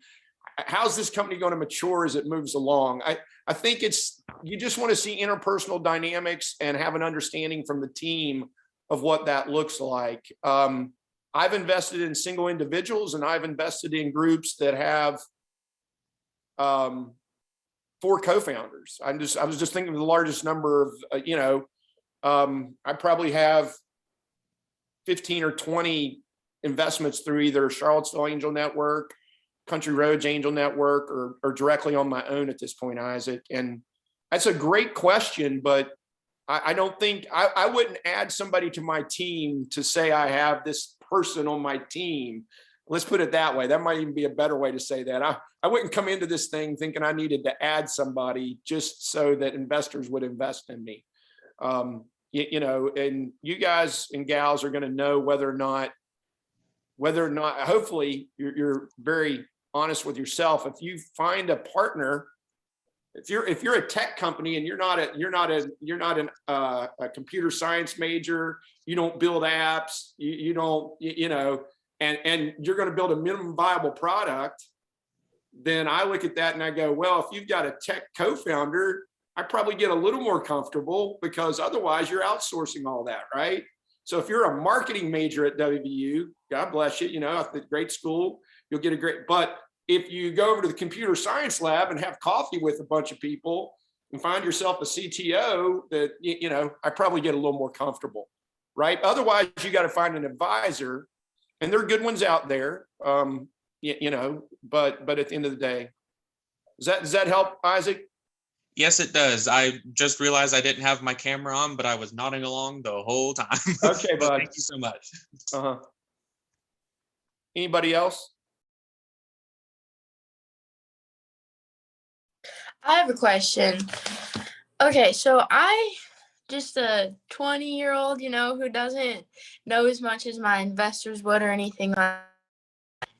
how's this company going to mature as it moves along? I think you just want to see interpersonal dynamics and have an understanding from the team of what that looks like. I've invested in single individuals, and I've invested in groups that have 4 co-founders. I was just thinking of the largest number of, I probably have 15 or 20 investments through either Charlottesville Angel Network, Country Roads Angel Network, or directly on my own at this point, Isaac. And that's a great question, but I don't think I wouldn't add somebody to my team to say I have this person on my team. Let's put it that way. That might even be a better way to say that. I wouldn't come into this thing thinking I needed to add somebody just so that investors would invest in me. And you guys and gals are going to know whether or not, hopefully you're very honest with yourself. If you find a partner, if you're a tech company and you're not a computer science major, you don't build apps, you don't, and you're going to build a minimum viable product, then I look at that and I go, well, if you've got a tech co-founder, I probably get a little more comfortable, because otherwise you're outsourcing all that, right? So if you're a marketing major at WVU, God bless you, at the great school, you'll get a great, but if you go over to the computer science lab and have coffee with a bunch of people and find yourself a CTO, that, I probably get a little more comfortable, right? Otherwise you got to find an advisor, and there are good ones out there, but at the end of the day, does that help, Isaac? Yes, it does. I just realized I didn't have my camera on, but I was nodding along the whole time. Okay, bud. Thank you so much. Anybody else? I have a question. Okay, so I just a 20-year-old, who doesn't know as much as my investors would or anything like that.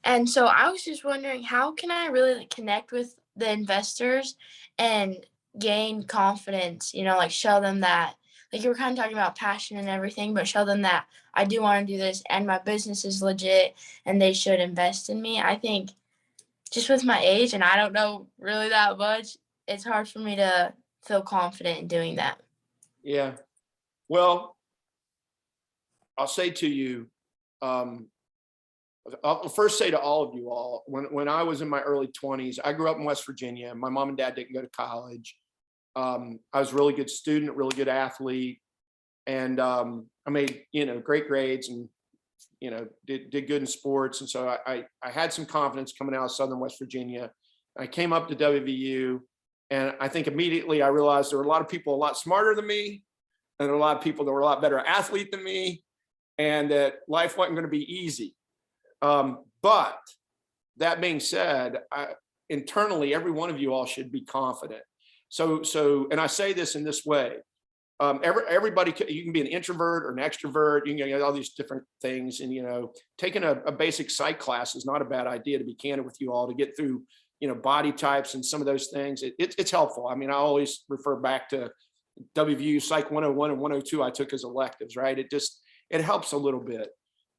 And so I was just wondering, how can I really connect with the investors and gain confidence, show them that, like you were kind of talking about passion and everything, but show them that I do want to do this and my business is legit and they should invest in me. I think just with my age, and I don't know really that much, it's hard for me to feel confident in doing that. Yeah. Well, I'll say to you, I'll first say to all of you all, when I was in my early 20s, I grew up in West Virginia. My mom and dad didn't go to college. I was a really good student, a really good athlete. And I made, great grades and, did good in sports. And so I had some confidence coming out of Southern West Virginia. I came up to WVU, and I think immediately I realized there were a lot of people a lot smarter than me, and there were a lot of people that were a lot better athlete than me, and that life wasn't going to be easy. But that being said, internally, every one of you all should be confident. So, and I say this in this way. Everybody, you can be an introvert or an extrovert, you can get all these different things. And, taking a basic psych class is not a bad idea, to be candid with you all, to get through, body types and some of those things. It's helpful. I mean, I always refer back to WVU Psych 101 and 102 I took as electives, right? It helps a little bit.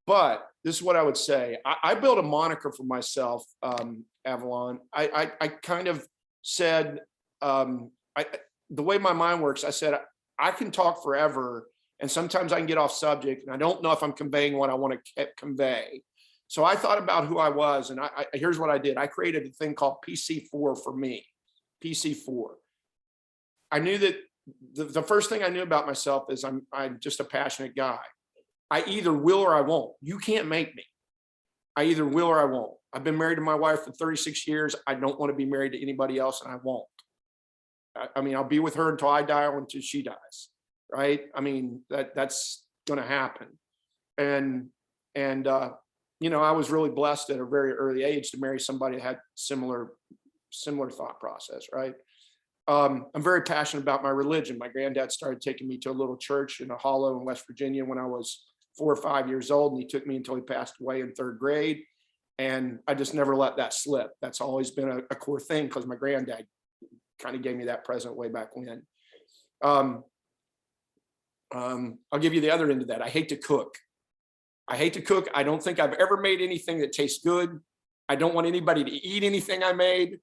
But this is what I would say. I built a moniker for myself, Avalon. I kind of said, the way my mind works, I said, I can talk forever, and sometimes I can get off subject, and I don't know if I'm conveying what I want to convey. So I thought about who I was, and here's what I did. I created a thing called PC4 for me, PC4. I knew that the first thing I knew about myself is I'm just a passionate guy. I either will or I won't. You can't make me. I either will or I won't. I've been married to my wife for 36 years. I don't want to be married to anybody else, and I won't. I mean, I'll be with her until I die or until she dies, right? I mean, that's going to happen. And I was really blessed at a very early age to marry somebody that had similar thought process, right? I'm very passionate about my religion. My granddad started taking me to a little church in a hollow in West Virginia when I was 4 or 5 years old, and he took me until he passed away in 3rd grade. And I just never let that slip. That's always been a core thing, because my granddad kind of gave me that present way back when. I'll give you the other end of that. I hate to cook. I don't think I've ever made anything that tastes good. I don't want anybody to eat anything I made.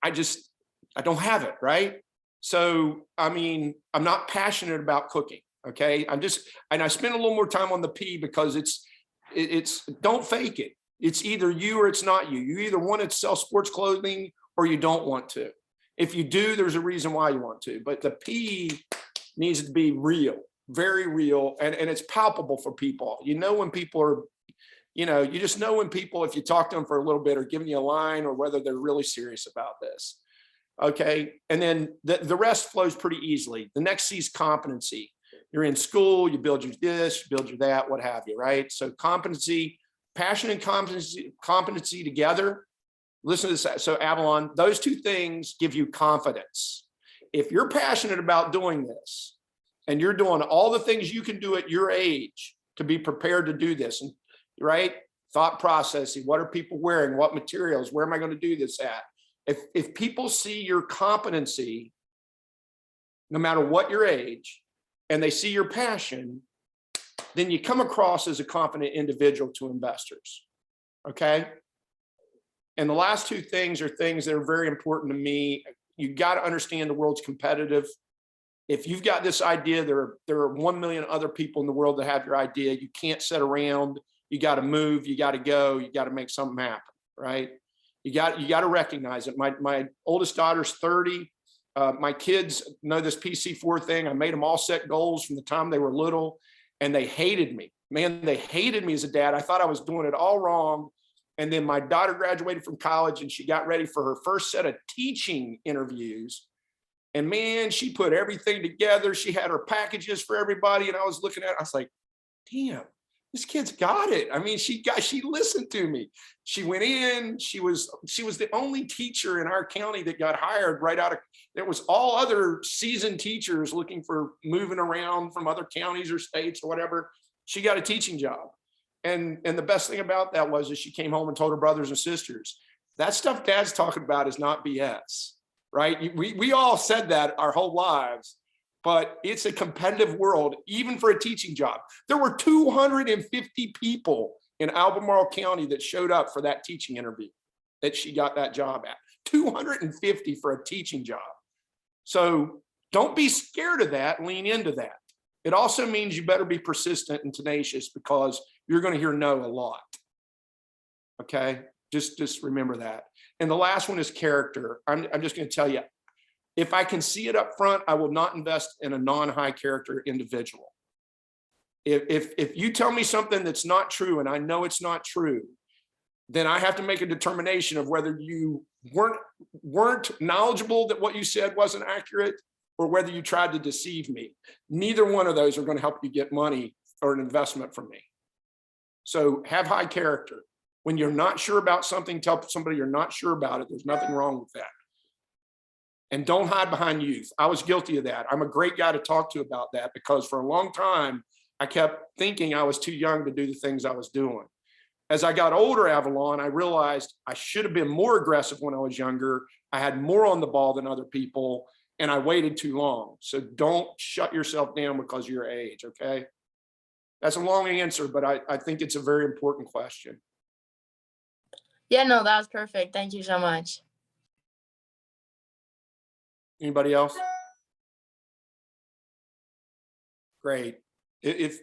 I don't have it, right? So, I mean, I'm not passionate about cooking, okay? And I spend a little more time on the P, because it's don't fake it. It's either you or it's not you. You either want to sell sports clothing or you don't want to. If you do, there's a reason why you want to, but the P needs to be real, very real, and it's palpable for people. When people are, you just know when people, if you talk to them for a little bit, are giving you a line, or whether they're really serious about this. Okay. And then the rest flows pretty easily. The next C is competency. You're in school, you build your this, you build your that, what have you, right? So competency, passion and competency together. Listen to this. So Avalon, those two things give you confidence. If you're passionate about doing this, and you're doing all the things you can do at your age to be prepared to do this, and right? Thought processing, what are people wearing? What materials? Where am I going to do this at? If people see your competency, no matter what your age, and they see your passion, then you come across as a confident individual to investors. Okay. And the last two things are things that are very important to me. You got to understand the world's competitive. If you've got this idea, there are 1 million other people in the world that have your idea. You can't sit around. You got to move. You got to go. You got to make something happen, right? You got to recognize it. My oldest daughter's 30. My kids know this PC4 thing. I made them all set goals from the time they were little, and they hated me. Man, they hated me as a dad. I thought I was doing it all wrong. And then my daughter graduated from college, and she got ready for her first set of teaching interviews. And man, she put everything together. She had her packages for everybody. And I was looking at it, I was like, damn, this kid's got it. I mean, she listened to me. She went in, she was the only teacher in our county that got hired right out of, there was all other seasoned teachers looking for moving around from other counties or states or whatever. She got a teaching job. And the best thing about that was that she came home and told her brothers and sisters, that stuff Dad's talking about is not BS, right? We all said that our whole lives, but it's a competitive world, even for a teaching job. There were 250 people in Albemarle County that showed up for that teaching interview that she got that job at. 250 for a teaching job. So don't be scared of that. Lean into that. It also means you better be persistent and tenacious because you're going to hear no a lot. Okay, just remember that. And the last one is character. I'm just going to tell you, if I can see it up front, I will not invest in a non-high character individual. If you tell me something that's not true and I know it's not true, then I have to make a determination of whether you weren't knowledgeable that what you said wasn't accurate, or whether you tried to deceive me. Neither one of those are going to help you get money or an investment from me. So have high character. When you're not sure about something, tell somebody you're not sure about it. There's nothing wrong with that. And don't hide behind youth. I was guilty of that. I'm a great guy to talk to about that, because for a long time, I kept thinking I was too young to do the things I was doing. As I got older, Avalon, I realized I should have been more aggressive when I was younger. I had more on the ball than other people, and I waited too long. So don't shut yourself down because of your age, okay? That's a long answer, but I think it's a very important question. Yeah, no, that was perfect. Thank you so much. Anybody else? Great. If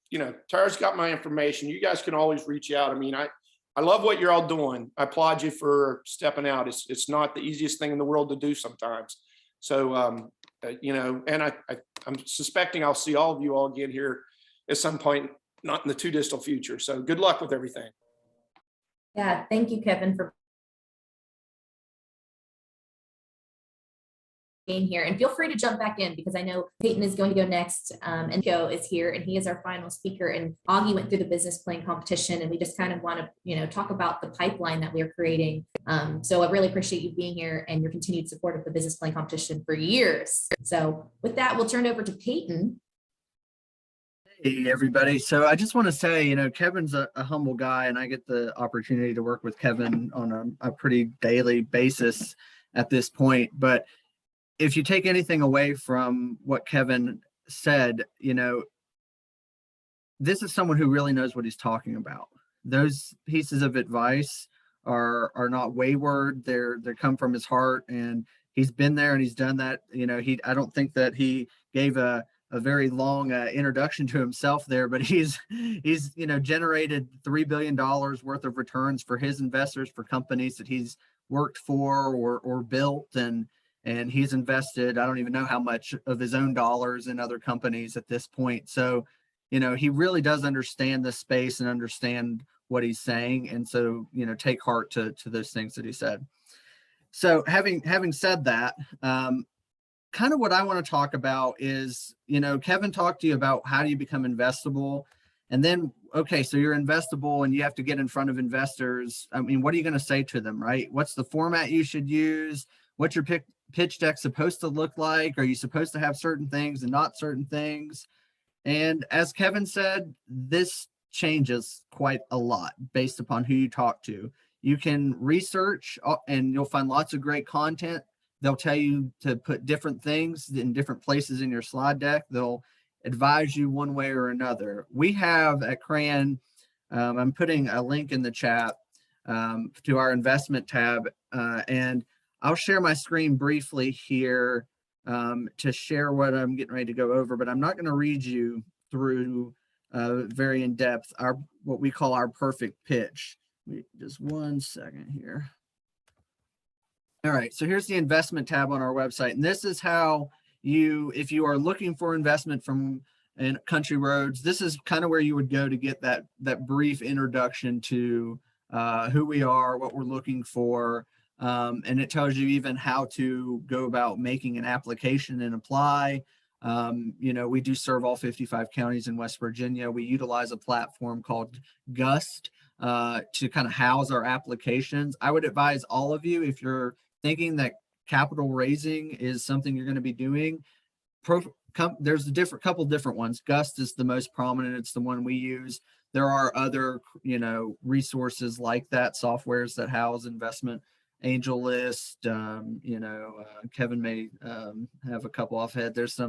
you know, Tara's got my information. You guys can always reach out. I mean, I love what you're all doing. I applaud you for stepping out. It's not the easiest thing in the world to do sometimes. So, you know, and I'm suspecting I'll see all of you all again here at some point, not in the too distant future. So good luck with everything. Yeah, thank you, Kevin, for being here, and feel free to jump back in because I know Peyton is going to go next, and Joe is here, and he is our final speaker. And Augie went through the business plan competition, and we just kind of want to, you know, talk about the pipeline that we are creating. So I really appreciate you being here and your continued support of the business plan competition for years. So with that, we'll turn it over to Peyton. Hey, everybody. So I just want to say, you know, Kevin's a humble guy, and I get the opportunity to work with Kevin on a pretty daily basis at this point. But if you take anything away from what Kevin said, you know, this is someone who really knows what he's talking about. Those pieces of advice are not wayward. They come from his heart, and he's been there and he's done that. You know, I don't think that he gave a very long introduction to himself there, but he's you know, generated $3 billion worth of returns for his investors, for companies that he's worked for or built, and he's invested, I don't even know how much of his own dollars in other companies at this point. So, you know, he really does understand the space and understand what he's saying. And so, you know, take heart to those things that he said. So having said that, kind of what I want to talk about is, you know, Kevin talked to you about how do you become investable. And then, okay, so you're investable and you have to get in front of investors. I mean, what are you going to say to them, right? What's the format you should use? What's your pitch deck supposed to look like? Are you supposed to have certain things and not certain things? And as Kevin said, this changes quite a lot based upon who you talk to. You can research and you'll find lots of great content. They'll tell you to put different things in different places in your slide deck. They'll advise you one way or another. We have at Crayon, I'm putting a link in the chat to our investment tab, and I'll share my screen briefly here to share what I'm getting ready to go over, but I'm not going to read you through very in depth what we call our perfect pitch. Just 1 second here. All right, so here's the investment tab on our website, and this is how if you are looking for investment from Country Roads, this is kind of where you would go to get that brief introduction to who we are, what we're looking for, and it tells you even how to go about making an application and apply. You know, we do serve all 55 counties in West Virginia. We utilize a platform called Gust to kind of house our applications. I would advise all of you, if you're thinking that capital raising is something you're going to be doing, there's a couple different ones. Gust is the most prominent. It's the one we use. There are other, you know, resources like that, softwares that house investment. Angel List, you know, Kevin may have a couple off head. There's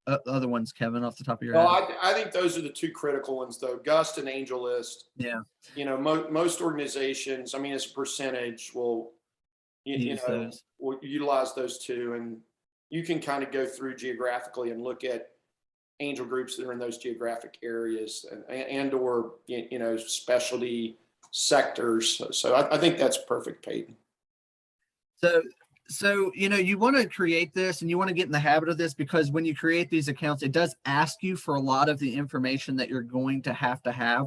other ones, Kevin, off the top of your head? Well, I think those are the two critical ones, though. Gust and Angel List. Yeah. You know, most organizations, I mean, as a percentage, will use those. We'll utilize those two, and you can kind of go through geographically and look at angel groups that are in those geographic areas and or, specialty sectors. So I think that's perfect, Peyton. So, you want to create this and you want to get in the habit of this, because when you create these accounts, it does ask you for a lot of the information that you're going to have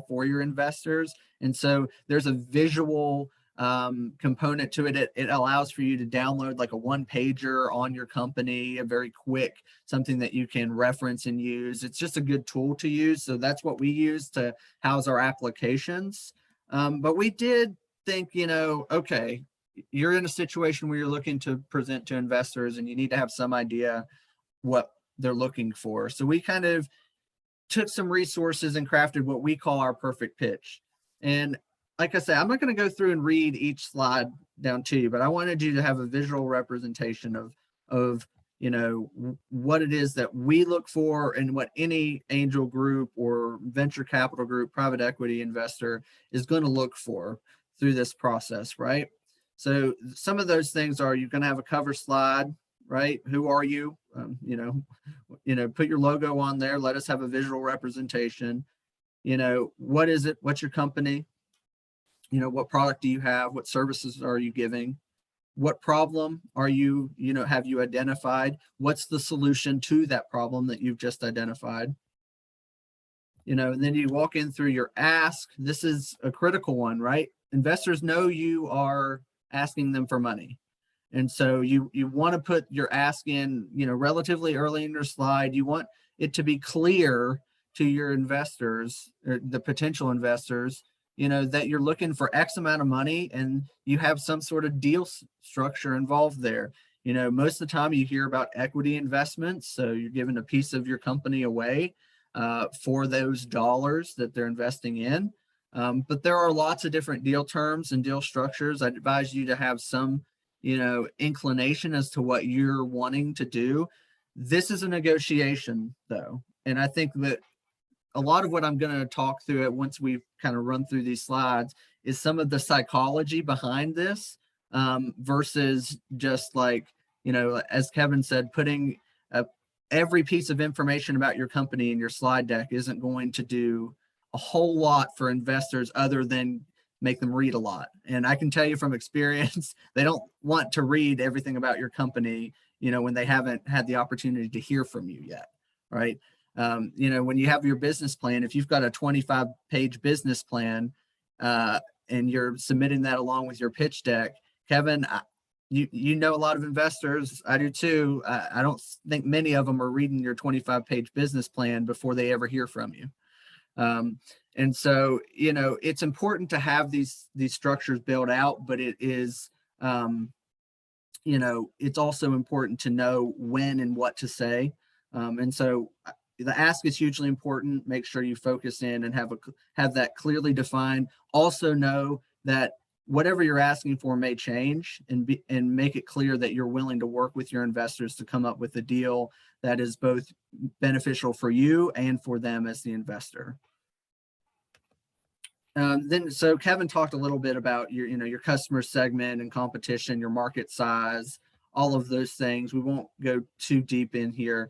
for your investors. And so there's a visual component to it. It allows for you to download like a one-pager on your company, a very quick, something that you can reference and use. It's just a good tool to use. So that's what we use to house our applications. But we did think, okay, you're in a situation where you're looking to present to investors and you need to have some idea what they're looking for. So we kind of took some resources and crafted what we call our perfect pitch. And like I said, I'm not going to go through and read each slide down to you, but I wanted you to have a visual representation of what it is that we look for and what any angel group or venture capital group, private equity investor is going to look for through this process, right? So some of those things are, you're going to have a cover slide, right? Who are you? Put your logo on there. Let us have a visual representation. What is it? What's your company? What product do you have? What services are you giving? What problem are you, have you identified? What's the solution to that problem that you've just identified? And then you walk in through your ask. This is a critical one, right? Investors know you are asking them for money. And so you want to put your ask in, relatively early in your slide. You want it to be clear to your investors, or the potential investors, that you're looking for X amount of money and you have some sort of deal structure involved there. Most of the time you hear about equity investments. So you're giving a piece of your company away for those dollars that they're investing in. But there are lots of different deal terms and deal structures. I'd advise you to have some, inclination as to what you're wanting to do. This is a negotiation though. And I think that a lot of what I'm going to talk through it once we've kind of run through these slides is some of the psychology behind this versus just like, as Kevin said, putting every piece of information about your company in your slide deck isn't going to do a whole lot for investors other than make them read a lot. And I can tell you from experience, they don't want to read everything about your company, when they haven't had the opportunity to hear from you yet, right? When you have your business plan, if you've got a 25-page business plan and you're submitting that along with your pitch deck, Kevin, you know a lot of investors, I do too. I don't think many of them are reading your 25-page business plan before they ever hear from you. And so, it's important to have these structures built out, but it is, it's also important to know when and what to say. And so the ask is hugely important. Make sure you focus in and have that clearly defined. Also know that whatever you're asking for may change, and make it clear that you're willing to work with your investors to come up with a deal that is both beneficial for you and for them as the investor. So Kevin talked a little bit about your customer segment and competition, your market size, all of those things. We won't go too deep in here.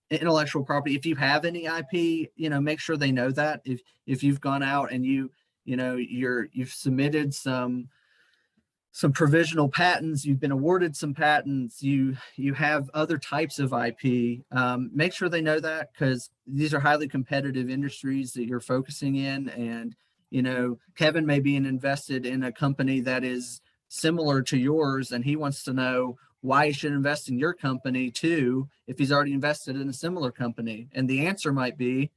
Intellectual property, if you have any IP, make sure they know that. If you've gone out and you've submitted some provisional patents, you've been awarded some patents, you have other types of IP, make sure they know that, because these are highly competitive industries that you're focusing in. And, Kevin may be invested in a company that is similar to yours, and he wants to know why he should invest in your company too, if he's already invested in a similar company. And the answer might be,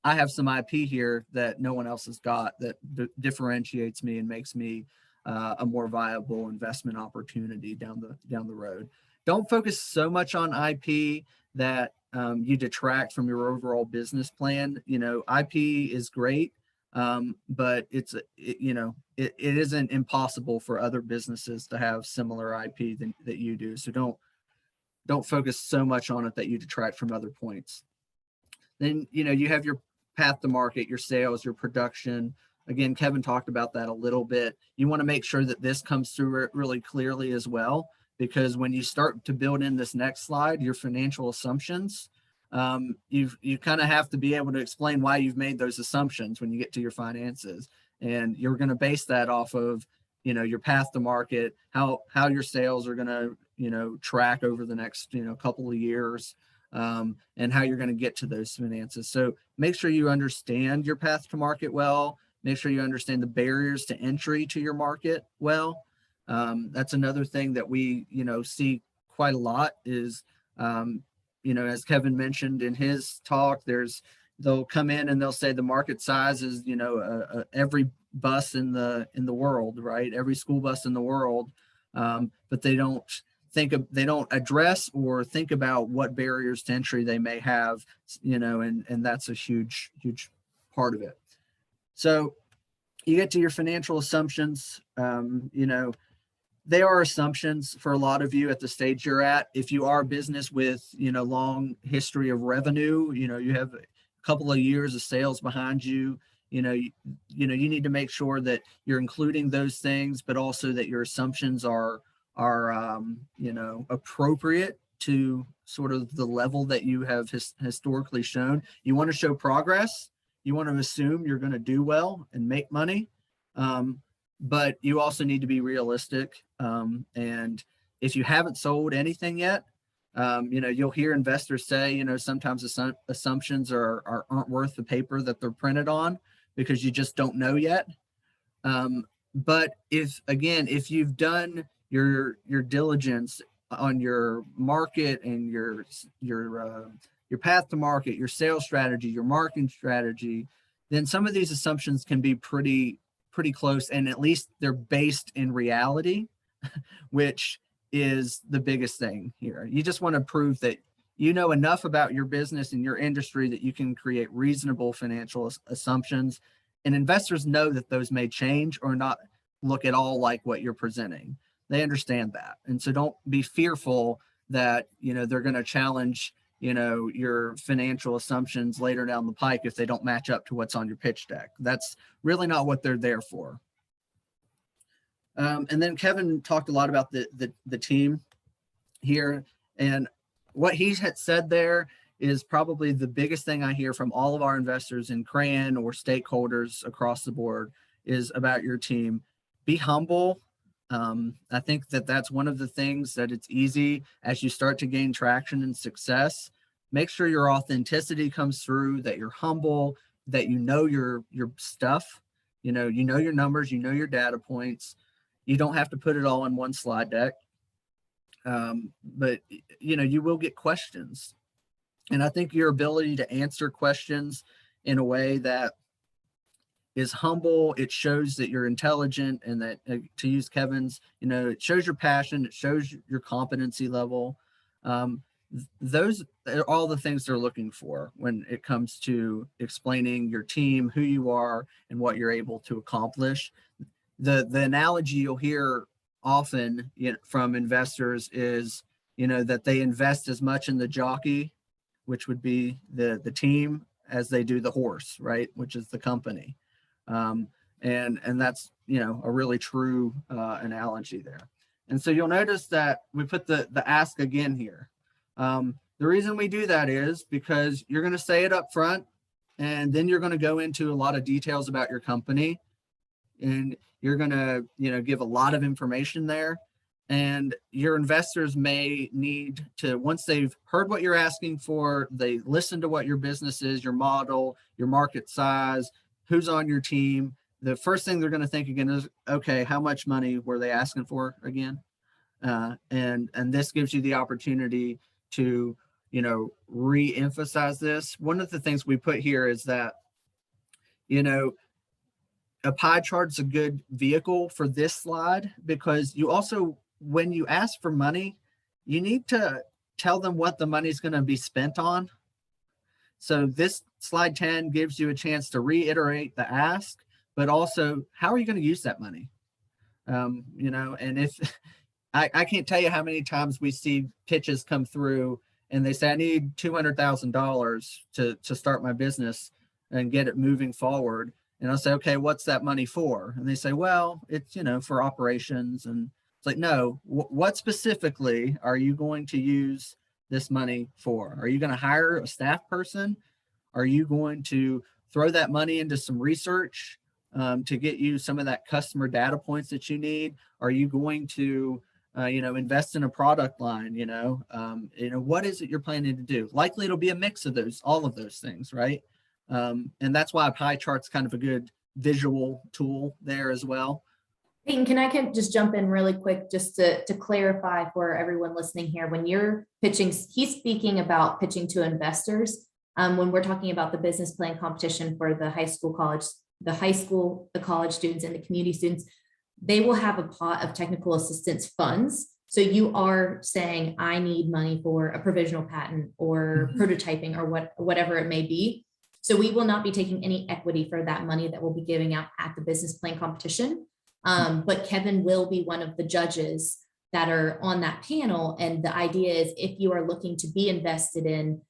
I have some IP here that no one else has got that differentiates me and makes me a more viable investment opportunity down the road. Don't focus so much on IP that you detract from your overall business plan. IP is great, but it isn't impossible for other businesses to have similar IP that you do. So don't focus so much on it that you detract from other points. Then you have your path to market, your sales, your production, Again, Kevin talked about that a little bit. You want to make sure that this comes through really clearly as well, because when you start to build in this next slide, your financial assumptions, you kind of have to be able to explain why you've made those assumptions when you get to your finances. And you're going to base that off of, you know, your path to market, how your sales are going to, you know, track over the next, you know, couple of years, and how you're going to get to those finances. So make sure you understand your path to market well. Make sure you understand the barriers to entry to your market well. That's another thing that we, you know, see quite a lot is, you know, as Kevin mentioned in his talk, they'll come in and they'll say the market size is, you know, every bus in the world, right? Every school bus in the world, but they don't address or think about what barriers to entry they may have, you know, and that's a huge part of it. So you get to your financial assumptions, you know, they are assumptions for a lot of you at the stage you're at. If you are a business with, you know, long history of revenue, you know, you have a couple of years of sales behind you, you know, you need to make sure that you're including those things, but also that your assumptions are, you know, appropriate to sort of the level that you have historically shown. You want to show progress. You want to assume you're going to do well and make money. But you also need to be realistic. And if you haven't sold anything yet, you know, you'll hear investors say, you know, sometimes assumptions aren't worth the paper that they're printed on because you just don't know yet. But if you've done your diligence on your market and your path to market, your sales strategy, your marketing strategy, then some of these assumptions can be pretty close, and at least they're based in reality, which is the biggest thing here. You just want to prove that you know enough about your business and your industry that you can create reasonable financial assumptions, and investors know that those may change or not look at all like what you're presenting. They understand that. And so don't be fearful that, you know, they're going to challenge, you know, your financial assumptions later down the pike if they don't match up to what's on your pitch deck. That's really not what they're there for. And then Kevin talked a lot about the team here, and what he had said there is probably the biggest thing I hear from all of our investors in Crayon or stakeholders across the board is about your team. Be humble. I think that's one of the things that it's easy as you start to gain traction and success. Make sure your authenticity comes through, that you're humble, that you know your stuff, you know your numbers, you know your data points. You don't have to put it all in one slide deck. But you know, you will get questions. And I think your ability to answer questions in a way that is humble, it shows that you're intelligent, and that, to use Kevin's, you know, it shows your passion, it shows your competency level. Those are all the things they're looking for when it comes to explaining your team, who you are, and what you're able to accomplish. The analogy you'll hear often, you know, from investors is, you know, that they invest as much in the jockey, which would be the team, as they do the horse, right, which is the company. And that's, you know, a really true analogy there. And so you'll notice that we put the ask again here. The reason we do that is because you're going to say it up front, and then you're going to go into a lot of details about your company, and you're going to, you know, give a lot of information there. And your investors may need to, once they've heard what you're asking for, they listen to what your business is, your model, your market size, who's on your team. The first thing they're going to think again is, okay, how much money were they asking for again? And this gives you the opportunity to, you know, re-emphasize this. One of the things we put here is that, you know, a pie chart's a good vehicle for this slide, because you also, when you ask for money, you need to tell them what the money's going to be spent on. So this slide 10 gives you a chance to reiterate the ask, but also, how are you going to use that money? You know, and if I can't tell you how many times we see pitches come through and they say, I need $200,000 to start my business and get it moving forward. And I'll say, okay, what's that money for? And they say, well, it's, for operations. And it's like, no, what specifically are you going to use this money for? Are you going to hire a staff person? Are you going to throw that money into some research to get you some of that customer data points that you need? Are you going to, invest in a product line? What is it you're planning to do? Likely it'll be a mix of all of those things, right? And that's why a pie chart's kind of a good visual tool there as well. Peyton, can just jump in really quick just to clarify for everyone listening here? When you're pitching, he's speaking about pitching to investors. When we're talking about the business plan competition for the high school, college, the college students and the community students, they will have a pot of technical assistance funds. So you are saying, I need money for a provisional patent or prototyping or whatever it may be. So we will not be taking any equity for that money that we'll be giving out at the business plan competition. But Kevin will be one of the judges that are on that panel. And the idea is, if you are looking to be invested in,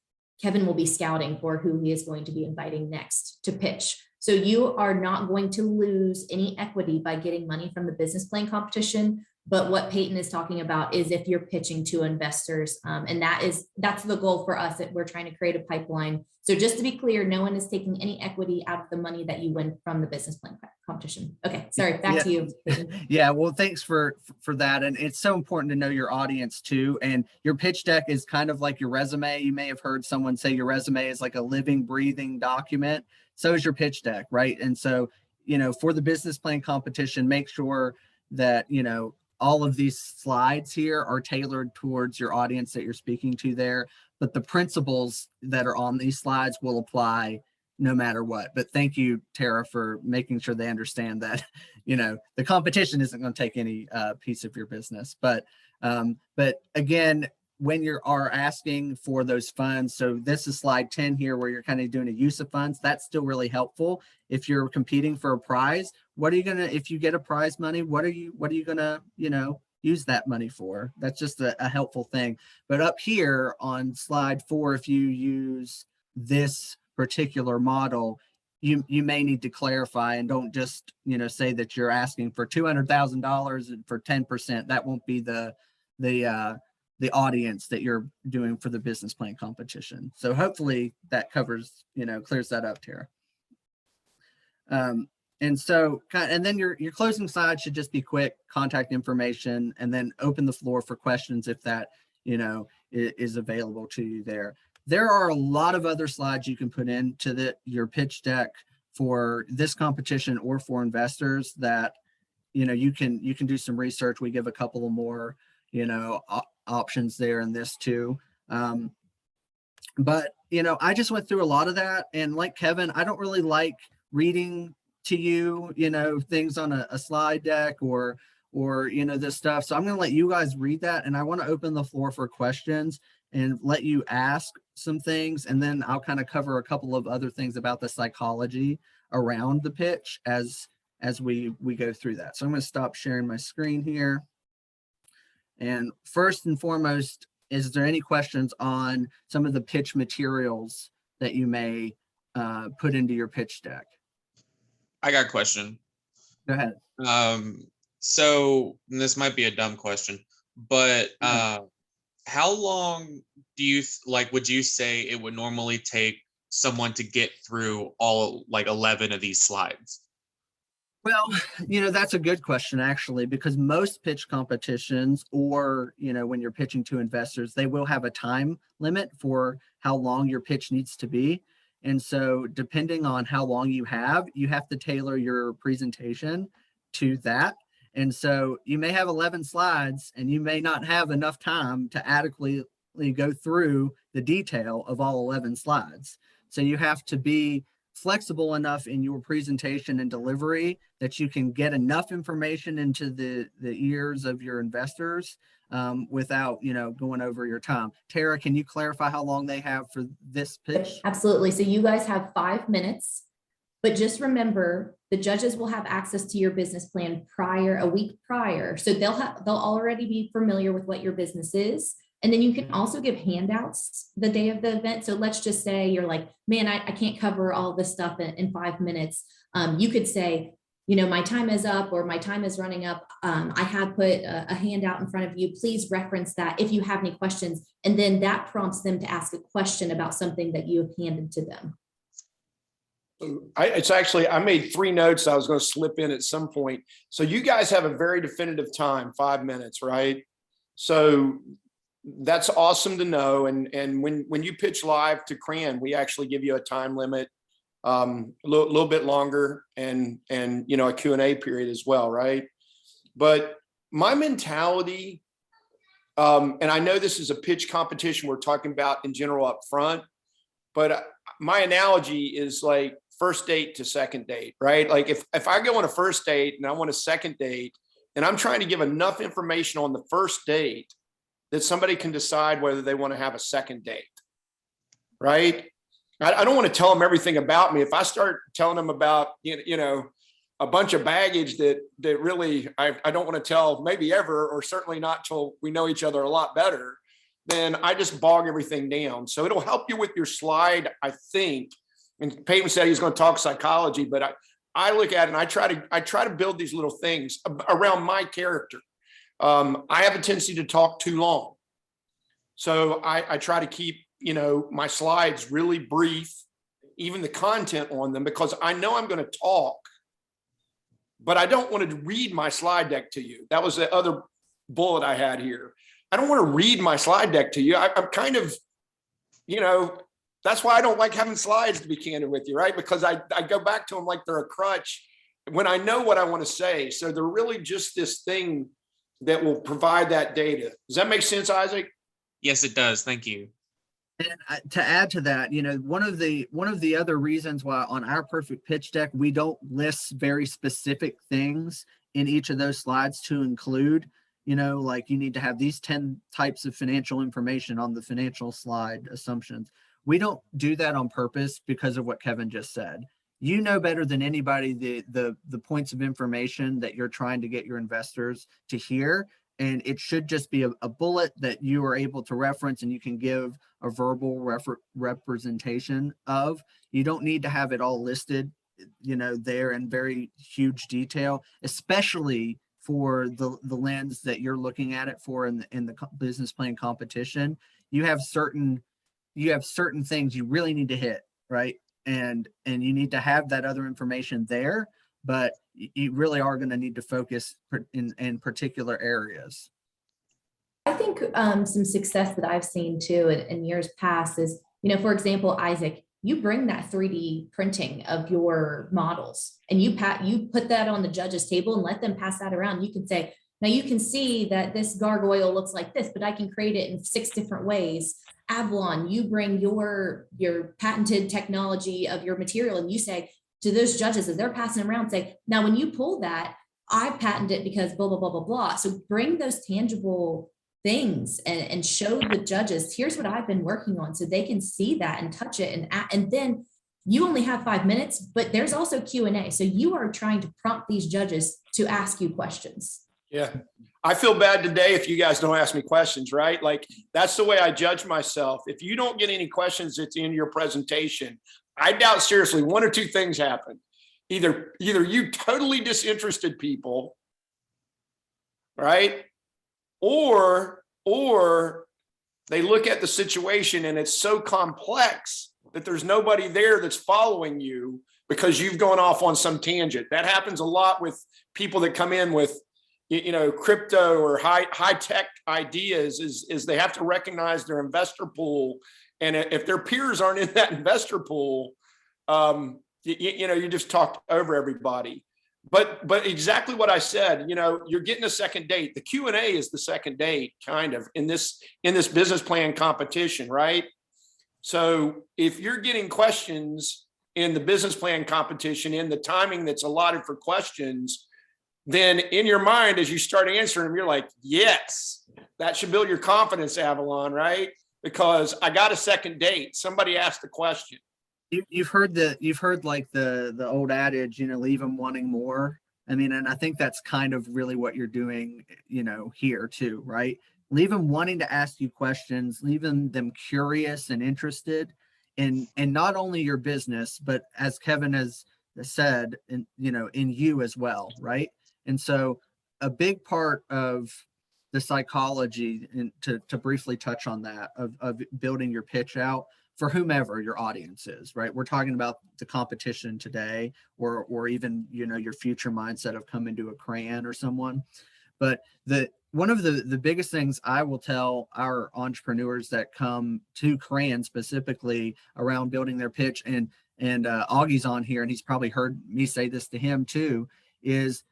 Kevin will be scouting for who he is going to be inviting next to pitch. So you are not going to lose any equity by getting money from the business plan competition. But what Peyton is talking about is if you're pitching to investors, and that's the goal for us, that we're trying to create a pipeline. So just to be clear, no one is taking any equity out of the money that you win from the business plan competition. Okay, sorry, back to you, Peyton. Yeah, well, thanks for that. And it's so important to know your audience too. And your pitch deck is kind of like your resume. You may have heard someone say your resume is like a living, breathing document. So is your pitch deck, right? And so, for the business plan competition, make sure that, all of these slides here are tailored towards your audience that you're speaking to there, but the principles that are on these slides will apply no matter what. But thank you, Tara, for making sure they understand that, the competition isn't going to take any piece of your business. But again, when you are asking for those funds, so this is slide 10 here, where you're kind of doing a use of funds, that's still really helpful. If you're competing for a prize, if you get a prize money, what are you gonna, use that money for? That's just a helpful thing. But up here on slide 4, if you use this particular model, you may need to clarify, and don't just, say that you're asking for $200,000 for 10%. That won't be the audience that you're doing for the business plan competition. So hopefully that covers, clears that up, Tara. And so, and then your closing slide should just be quick contact information, and then open the floor for questions if that, is available to you there. There are a lot of other slides you can put into your pitch deck for this competition or for investors that, you can do some research. We give a couple of more, options there in this too. But, I just went through a lot of that, and like Kevin, I don't really like reading to you, things on a slide deck or this stuff. So I'm going to let you guys read that, and I want to open the floor for questions and let you ask some things, and then I'll kind of cover a couple of other things about the psychology around the pitch as we go through that. So I'm going to stop sharing my screen here. And first and foremost, is there any questions on some of the pitch materials that you may put into your pitch deck? I got a question. Go ahead. So this might be a dumb question, but how long do you would you say it would normally take someone to get through all 11 of these slides? Well, that's a good question, actually, because most pitch competitions, or, when you're pitching to investors, they will have a time limit for how long your pitch needs to be. And so depending on how long you have to tailor your presentation to that. And so you may have 11 slides and you may not have enough time to adequately go through the detail of all 11 slides. So you have to be flexible enough in your presentation and delivery that you can get enough information into the ears of your investors without, going over your time. Tara, can you clarify how long they have for this pitch? Absolutely. So you guys have 5 minutes, but just remember, the judges will have access to your business plan a week prior. So they'll already be familiar with what your business is. And then you can also give handouts the day of the event. So let's just say you're like, man, I can't cover all this stuff in 5 minutes. You could say, you know, my time is up or my time is running up. I have put a handout in front of you. Please reference that if you have any questions. And then that prompts them to ask a question about something that you have handed to them. I made 3 notes I was going to slip in at some point. So you guys have a very definitive time, 5 minutes, right? So that's awesome to know. And when you pitch live to CRAN, we actually give you a time limit, a little bit longer, and you know, a Q&A period as well, right? But my mentality, and I know this is a pitch competition we're talking about in general up front, but my analogy is like first date to second date, right? Like if I go on a first date and I want a second date, and I'm trying to give enough information on the first date that somebody can decide whether they want to have a second date, right? I don't want to tell them everything about me. If I start telling them about, you know, a bunch of baggage that really I don't want to tell maybe ever, or certainly not till we know each other a lot better, then I just bog everything down. So it'll help you with your slide, I think. And Peyton said he's going to talk psychology, but I look at it and I try to build these little things around my character. I have a tendency to talk too long. So I try to keep, you know, my slides really brief, even the content on them, because I know I'm going to talk, but I don't want to read my slide deck to you. That was the other bullet I had here. I don't want to read my slide deck to you. I'm kind of, you know, that's why I don't like having slides, to be candid with you, right? Because I go back to them like they're a crutch when I know what I want to say. So they're really just this thing that will provide that data. Does that make sense, Isaac? Yes, it does. Thank you. And to add to that, you know, one of the other reasons why on our perfect pitch deck, we don't list very specific things in each of those slides to include, you know, like you need to have these 10 types of financial information on the financial slide assumptions. We don't do that on purpose because of what Kevin just said. You know better than anybody the points of information that you're trying to get your investors to hear. And it should just be a bullet that you are able to reference and you can give a verbal representation of. You don't need to have it all listed, you know, there in very huge detail, especially for the lens that you're looking at it for in the business plan competition. You have certain things you really need to hit, right? And you need to have that other information there, but you really are going to need to focus in particular areas. I think some success that I've seen too in years past is, you know, for example, Isaac, you bring that 3D printing of your models and you put that on the judge's table and let them pass that around. You can say, now you can see that this gargoyle looks like this, but I can create it in 6 different ways. Avalon, you bring your patented technology of your material and you say to those judges as they're passing around, say, now when you pull that, I patented it because blah, blah, blah, blah, blah. So bring those tangible things and show the judges, here's what I've been working on, so they can see that and touch it. And then you only have 5 minutes, but there's also Q&A. So you are trying to prompt these judges to ask you questions. Yeah. I feel bad today if you guys don't ask me questions, right? Like that's the way I judge myself. If you don't get any questions at the end of your presentation, I doubt seriously 1 or 2 things happen. Either you totally disinterested people, right? Or they look at the situation and it's so complex that there's nobody there that's following you because you've gone off on some tangent. That happens a lot with people that come in with, you know, crypto or high tech ideas is they have to recognize their investor pool. And if their peers aren't in that investor pool, you know, you just talked over everybody. But exactly what I said, you know, you're getting a second date. The Q&A is the second date kind of in this business plan competition, right? So if you're getting questions in the business plan competition in the timing that's allotted for questions, then in your mind, as you start answering them, you're like, yes, that should build your confidence, Avalon, right? Because I got a second date. Somebody asked a question. You've heard like the old adage, you know, leave them wanting more. I mean, and I think that's kind of really what you're doing, you know, here too, right? leave them wanting to ask you questions, leaving them curious and interested in not only your business, but as Kevin has said, in you as well, right? And so a big part of the psychology, and to briefly touch on that, of building your pitch out for whomever your audience is, right? We're talking about the competition today, or even, your future mindset of coming to a Crayon or someone. But one of the biggest things I will tell our entrepreneurs that come to Crayon specifically around building their pitch, and Augie's on here, and he's probably heard me say this to him too, is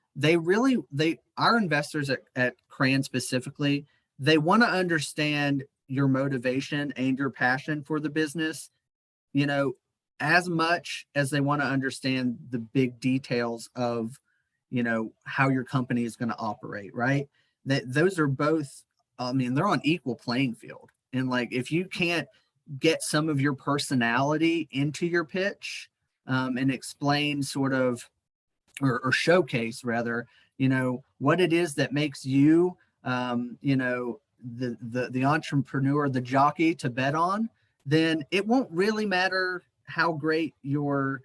our investors at Crayon specifically, they want to understand your motivation and your passion for the business, as much as they want to understand the big details of, how your company is going to operate, right? Those are both, they're on equal playing field. And like, if you can't get some of your personality into your pitch, and explain sort of, or showcase rather, what it is that makes you, the entrepreneur, the jockey to bet on, then it won't really matter how great your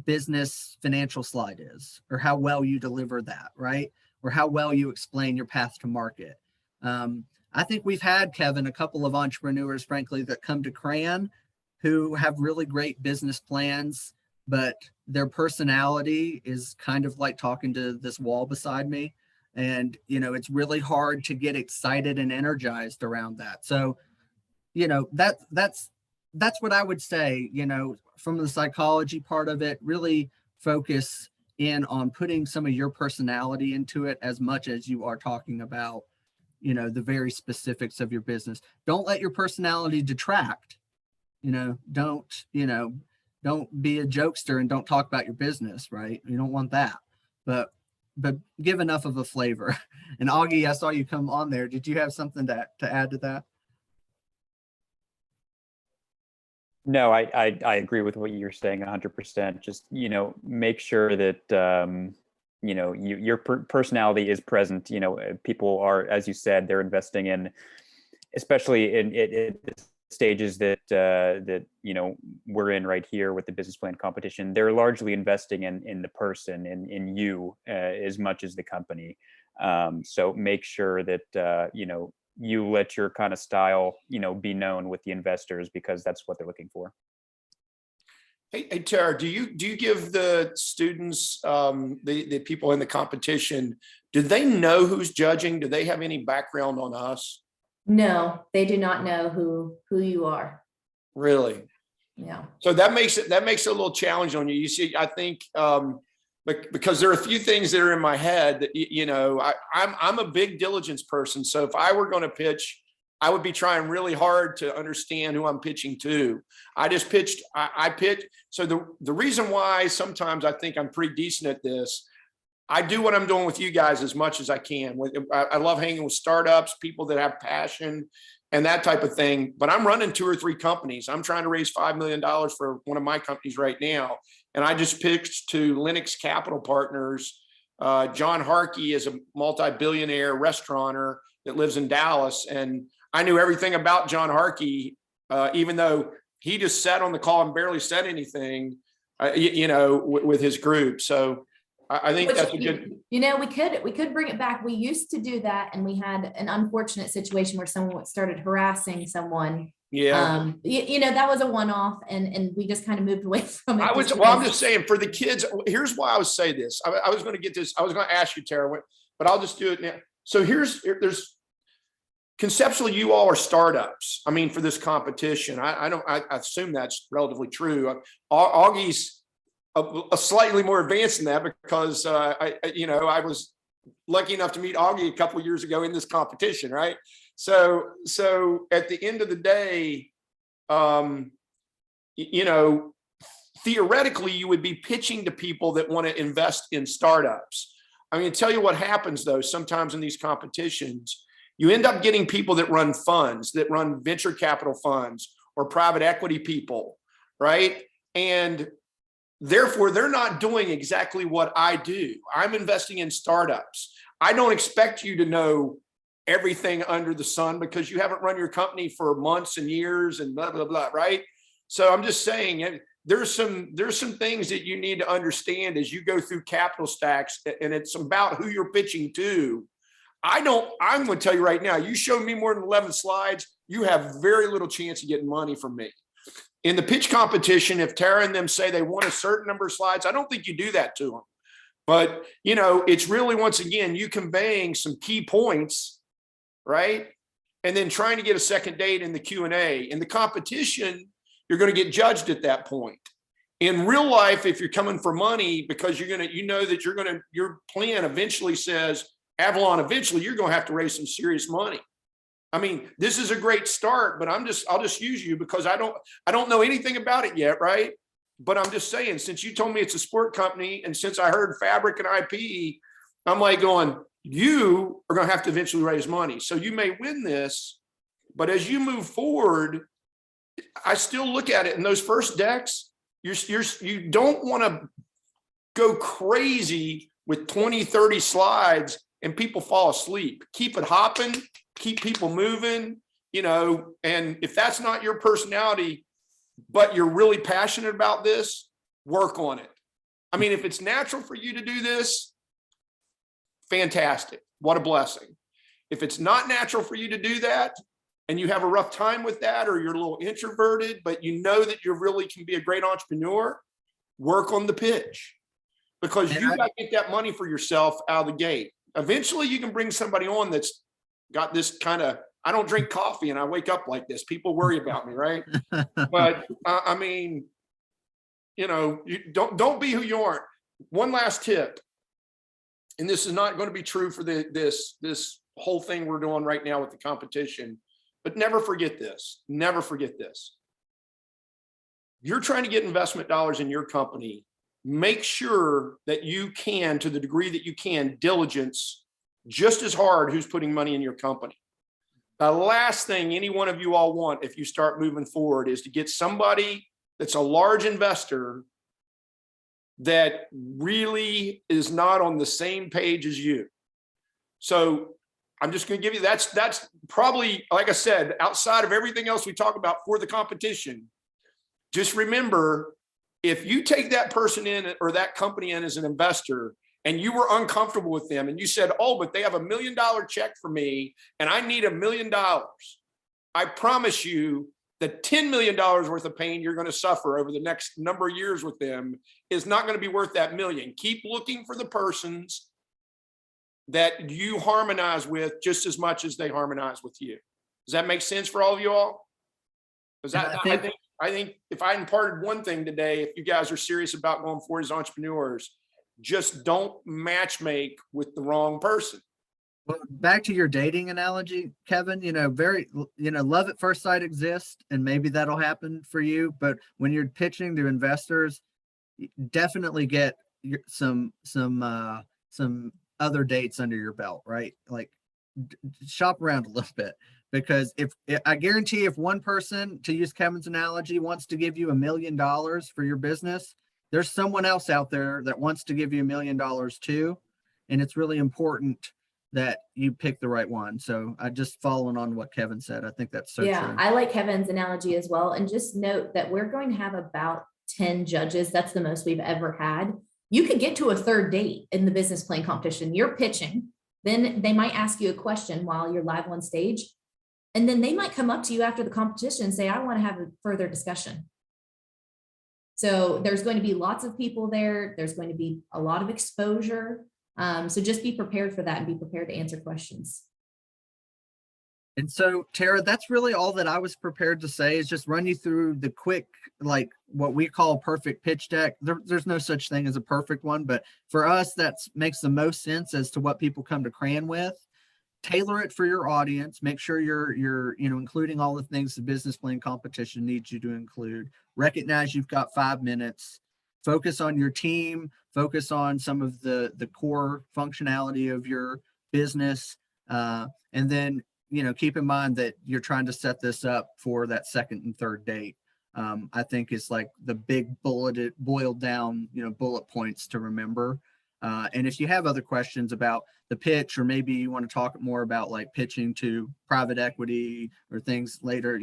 business financial slide is, or how well you deliver that, right? Or how well you explain your path to market. I think we've had, Kevin, a couple of entrepreneurs, frankly, that come to Crayon who have really great business plans, but their personality is kind of like talking to this wall beside me. And, it's really hard to get excited and energized around that. So, that's what I would say, from the psychology part of it, really focus in on putting some of your personality into it as much as you are talking about, the very specifics of your business. Don't let your personality detract, don't be a jokester and don't talk about your business, right? You don't want that, but give enough of a flavor. And Augie, I saw you come on there. Did you have something to add to that? No, I agree with what you're saying 100%. Just, make sure that, your personality is present. People are, as you said, they're investing in, especially in the stages that we're in right here with the business plan competition. They're largely investing in the person, in you, as much as the company. So make sure that, you let your kind of style, be known with the investors, because that's what they're looking for. Hey, Tara, do you give the students, the people in the competition, do they know who's judging? Do they have any background on us? No, they do not know who you are. Really? Yeah. So that makes it a little challenge on you. You see, I think, because there are a few things that are in my head that, I'm a big diligence person. So if I were going to pitch, I would be trying really hard to understand who I'm pitching to. I pitched. So the reason why sometimes I think I'm pretty decent at this, I do what I'm doing with you guys as much as I can. I love hanging with startups, people that have passion and that type of thing. But I'm running 2 or 3 companies. I'm trying to raise $5 million for one of my companies right now. And I just pitched to Linux Capital Partners. John Harkey is a multi-billionaire restaurateur that lives in Dallas. And I knew everything about John Harkey, even though he just sat on the call and barely said anything, with his group. So I think that's a good. We could bring it back. We used to do that, and we had an unfortunate situation where someone started harassing someone. Yeah. That was a one-off, and we just kind of moved away from it. I'm just saying, for the kids, here's why I would say this. I was going to get this. I was going to ask you, Tara, but I'll just do it now. So there's conceptually, you all are startups. I mean, for this competition, I assume that's relatively true. Augie's a slightly more advanced than that, because I was lucky enough to meet Augie a couple of years ago in this competition, right? So at the end of the day, theoretically, you would be pitching to people that want to invest in startups. I mean, tell you what happens though, sometimes in these competitions, you end up getting people that run funds, that run venture capital funds or private equity people, right? And therefore, they're not doing exactly what I do. I'm investing in startups. I don't expect you to know everything under the sun because you haven't run your company for months and years and blah, blah, blah, right? So I'm just saying there's some things that you need to understand as you go through capital stacks, and it's about who you're pitching to. I'm going to tell you right now, you show me more than 11 slides, you have very little chance of getting money from me. In the pitch competition, if Tara and them say they want a certain number of slides, I don't think you do that to them. But, you know, it's really, once again, you conveying some key points, right? And then trying to get a second date in the Q&A. In the competition, you're going to get judged at that point. In real life, if you're coming for money because you know that your plan eventually says, Avalon, eventually you're going to have to raise some serious money. I mean, this is a great start, but I'll just use you because I don't know anything about it yet, right? But I'm just saying, since you told me it's a sport company, and since I heard fabric and IP, I'm like going, you are going to have to eventually raise money. So you may win this, but as you move forward, I still look at it in those first decks. You don't want to go crazy with 20, 30 slides and people fall asleep. Keep it hopping, keep people moving, you know, and if that's not your personality, but you're really passionate about this, work on it. I mean, if it's natural for you to do this, fantastic. What a blessing. If it's not natural for you to do that, and you have a rough time with that, or you're a little introverted, but you know that you really can be a great entrepreneur, work on the pitch, because you got to get that money for yourself out of the gate. Eventually you can bring somebody on that's got this kind of, I don't drink coffee and I wake up like this. People worry about me, right? But I mean, you know, you don't be who you aren't. One last tip, and this is not going to be true for this whole thing we're doing right now with the competition, but never forget this. Never forget this. You're trying to get investment dollars in your company. Make sure that you can, to the degree that you can, diligence just as hard who's putting money in your company. The last thing any one of you all want if you start moving forward is to get somebody that's a large investor that really is not on the same page as you. So I'm just going to give you, that's probably, like I said, outside of everything else we talk about for the competition, just remember, if you take that person in or that company in as an investor and you were uncomfortable with them and you said, oh, but they have $1 million check for me and I need $1 million, I promise you the $10 million worth of pain you're going to suffer over the next number of years with them is not going to be worth that million. Keep looking for the persons that you harmonize with just as much as they harmonize with you. Does that make sense for all of you all? I think if I imparted one thing today, if you guys are serious about going forward as entrepreneurs, just don't matchmake with the wrong person. Well, back to your dating analogy, Kevin, love at first sight exists, and maybe that'll happen for you. But when you're pitching to investors, definitely get some other dates under your belt, right? Like shop around a little bit, because if I guarantee if one person, to use Kevin's analogy, wants to give you $1 million for your business, there's someone else out there that wants to give you $1 million too. And it's really important that you pick the right one. So I just following on what Kevin said, I think that's so true. I like Kevin's analogy as well. And just note that we're going to have about 10 judges. That's the most we've ever had. You could get to a third date in the business plan competition. You're pitching, then they might ask you a question while you're live on stage. And then they might come up to you after the competition and say, I want to have a further discussion. So there's going to be lots of people there. There's going to be a lot of exposure. So just be prepared for that and be prepared to answer questions. And so, Tara, that's really all that I was prepared to say, is just run you through the quick, like what we call perfect pitch deck. There's no such thing as a perfect one, but for us, that makes the most sense as to what people come to Cran with. Tailor it for your audience. Make sure you're including all the things the business plan competition needs you to include. Recognize you've got 5 minutes. Focus on your team. Focus on some of the core functionality of your business, and then keep in mind that you're trying to set this up for that second and third date. I think it's like the big boiled down bullet points to remember. And if you have other questions about the pitch, or maybe you want to talk more about like pitching to private equity or things later,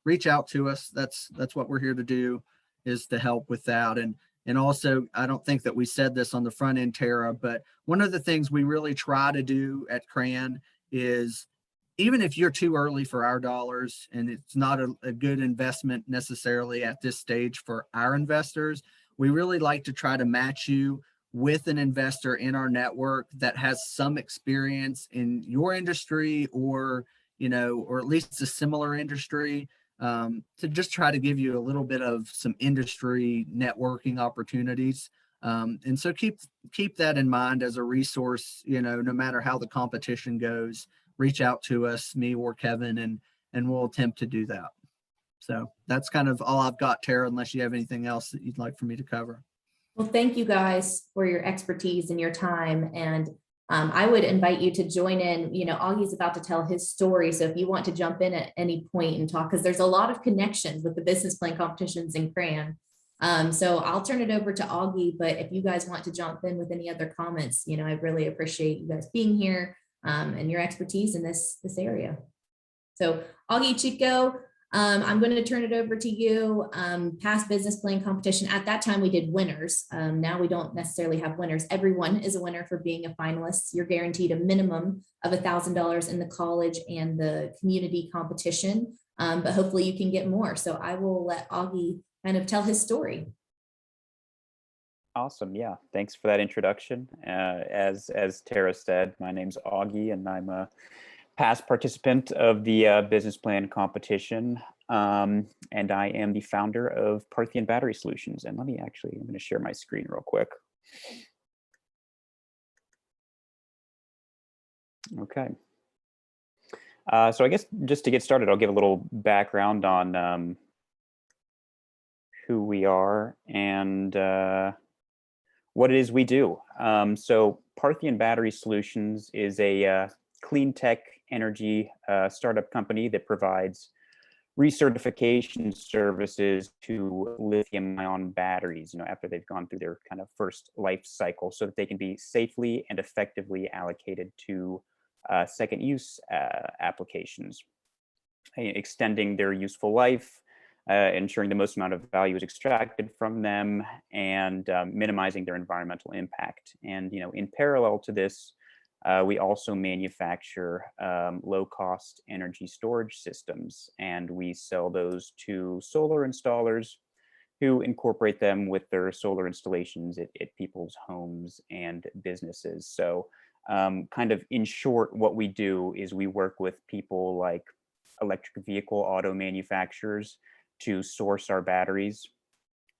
reach out to us. That's what we're here to do, is to help with that. And also, I don't think that we said this on the front end, Tara, but one of the things we really try to do at CRAN is, even if you're too early for our dollars and it's not a good investment necessarily at this stage for our investors, we really like to try to match you with an investor in our network that has some experience in your industry, or at least a similar industry, to just try to give you a little bit of some industry networking opportunities. And so keep that in mind as a resource. No matter how the competition goes, reach out to us, me or Kevin, and we'll attempt to do that. So that's kind of all I've got, Tara, unless you have anything else that you'd like for me to cover. Well, thank you guys for your expertise and your time. And I would invite you to join in. Augie's about to tell his story. So if you want to jump in at any point and talk, because there's a lot of connections with the business plan competitions in CRAN. So I'll turn it over to Augie, but if you guys want to jump in with any other comments, I really appreciate you guys being here and your expertise in this area. So Augie, Chico, I'm going to turn it over to you. Past business plan competition. At that time, we did winners. Now we don't necessarily have winners. Everyone is a winner for being a finalist. You're guaranteed a minimum of $1,000 in the college and the community competition, but hopefully you can get more. So I will let Augie kind of tell his story. Awesome. Yeah. Thanks for that introduction. As Tara said, my name's Augie, and I'm a past participant of the business plan competition. And I am the founder of Parthian Battery Solutions. And I'm going to share my screen real quick. Okay. So I guess just to get started, I'll give a little background on who we are and what it is we do. So Parthian Battery Solutions is a clean tech energy startup company that provides recertification services to lithium-ion batteries, after they've gone through their kind of first life cycle, so that they can be safely and effectively allocated to second use applications, extending their useful life, ensuring the most amount of value is extracted from them, and minimizing their environmental impact. And in parallel to this, we also manufacture low-cost energy storage systems, and we sell those to solar installers who incorporate them with their solar installations at people's homes and businesses. So kind of in short, what we do is we work with people like electric vehicle auto manufacturers to source our batteries,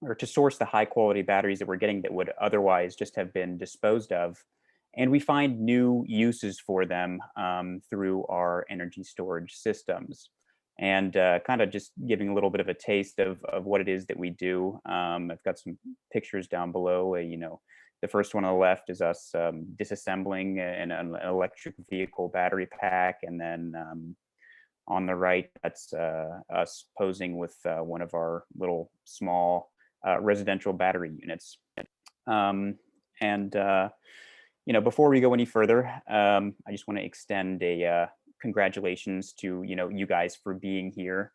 or to source the high quality batteries that we're getting that would otherwise just have been disposed of. And we find new uses for them through our energy storage systems. And kind of just giving a little bit of a taste of what it is that we do. I've got some pictures down below. The first one on the left is us disassembling an electric vehicle battery pack. And then on the right, that's us posing with one of our little small residential battery units. Before we go any further, I just want to extend a congratulations to you guys for being here.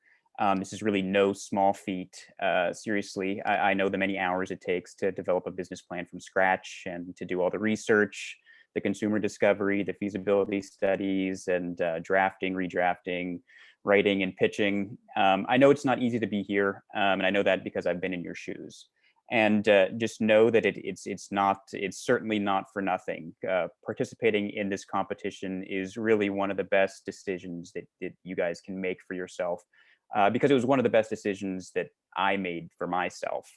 This is really no small feat. Seriously, I know the many hours it takes to develop a business plan from scratch and to do all the research, the consumer discovery, the feasibility studies, and drafting, redrafting, writing, and pitching. I know it's not easy to be here, and I know that because I've been in your shoes. And just know that it's certainly not for nothing. Participating in this competition is really one of the best decisions that you guys can make for yourself, because it was one of the best decisions that I made for myself.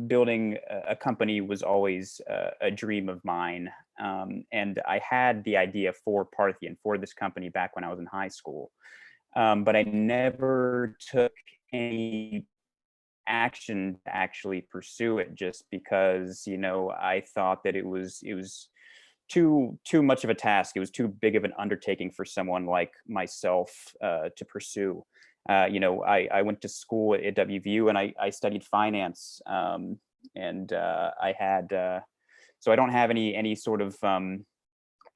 Building a company was always a dream of mine. And I had the idea for Parthian, for this company, back when I was in high school. But I never took any action to actually pursue it, just because I thought that it was too much of a task. It was too big of an undertaking for someone like myself to pursue. I went to school at WVU, and I studied finance and I had so I don't have any sort of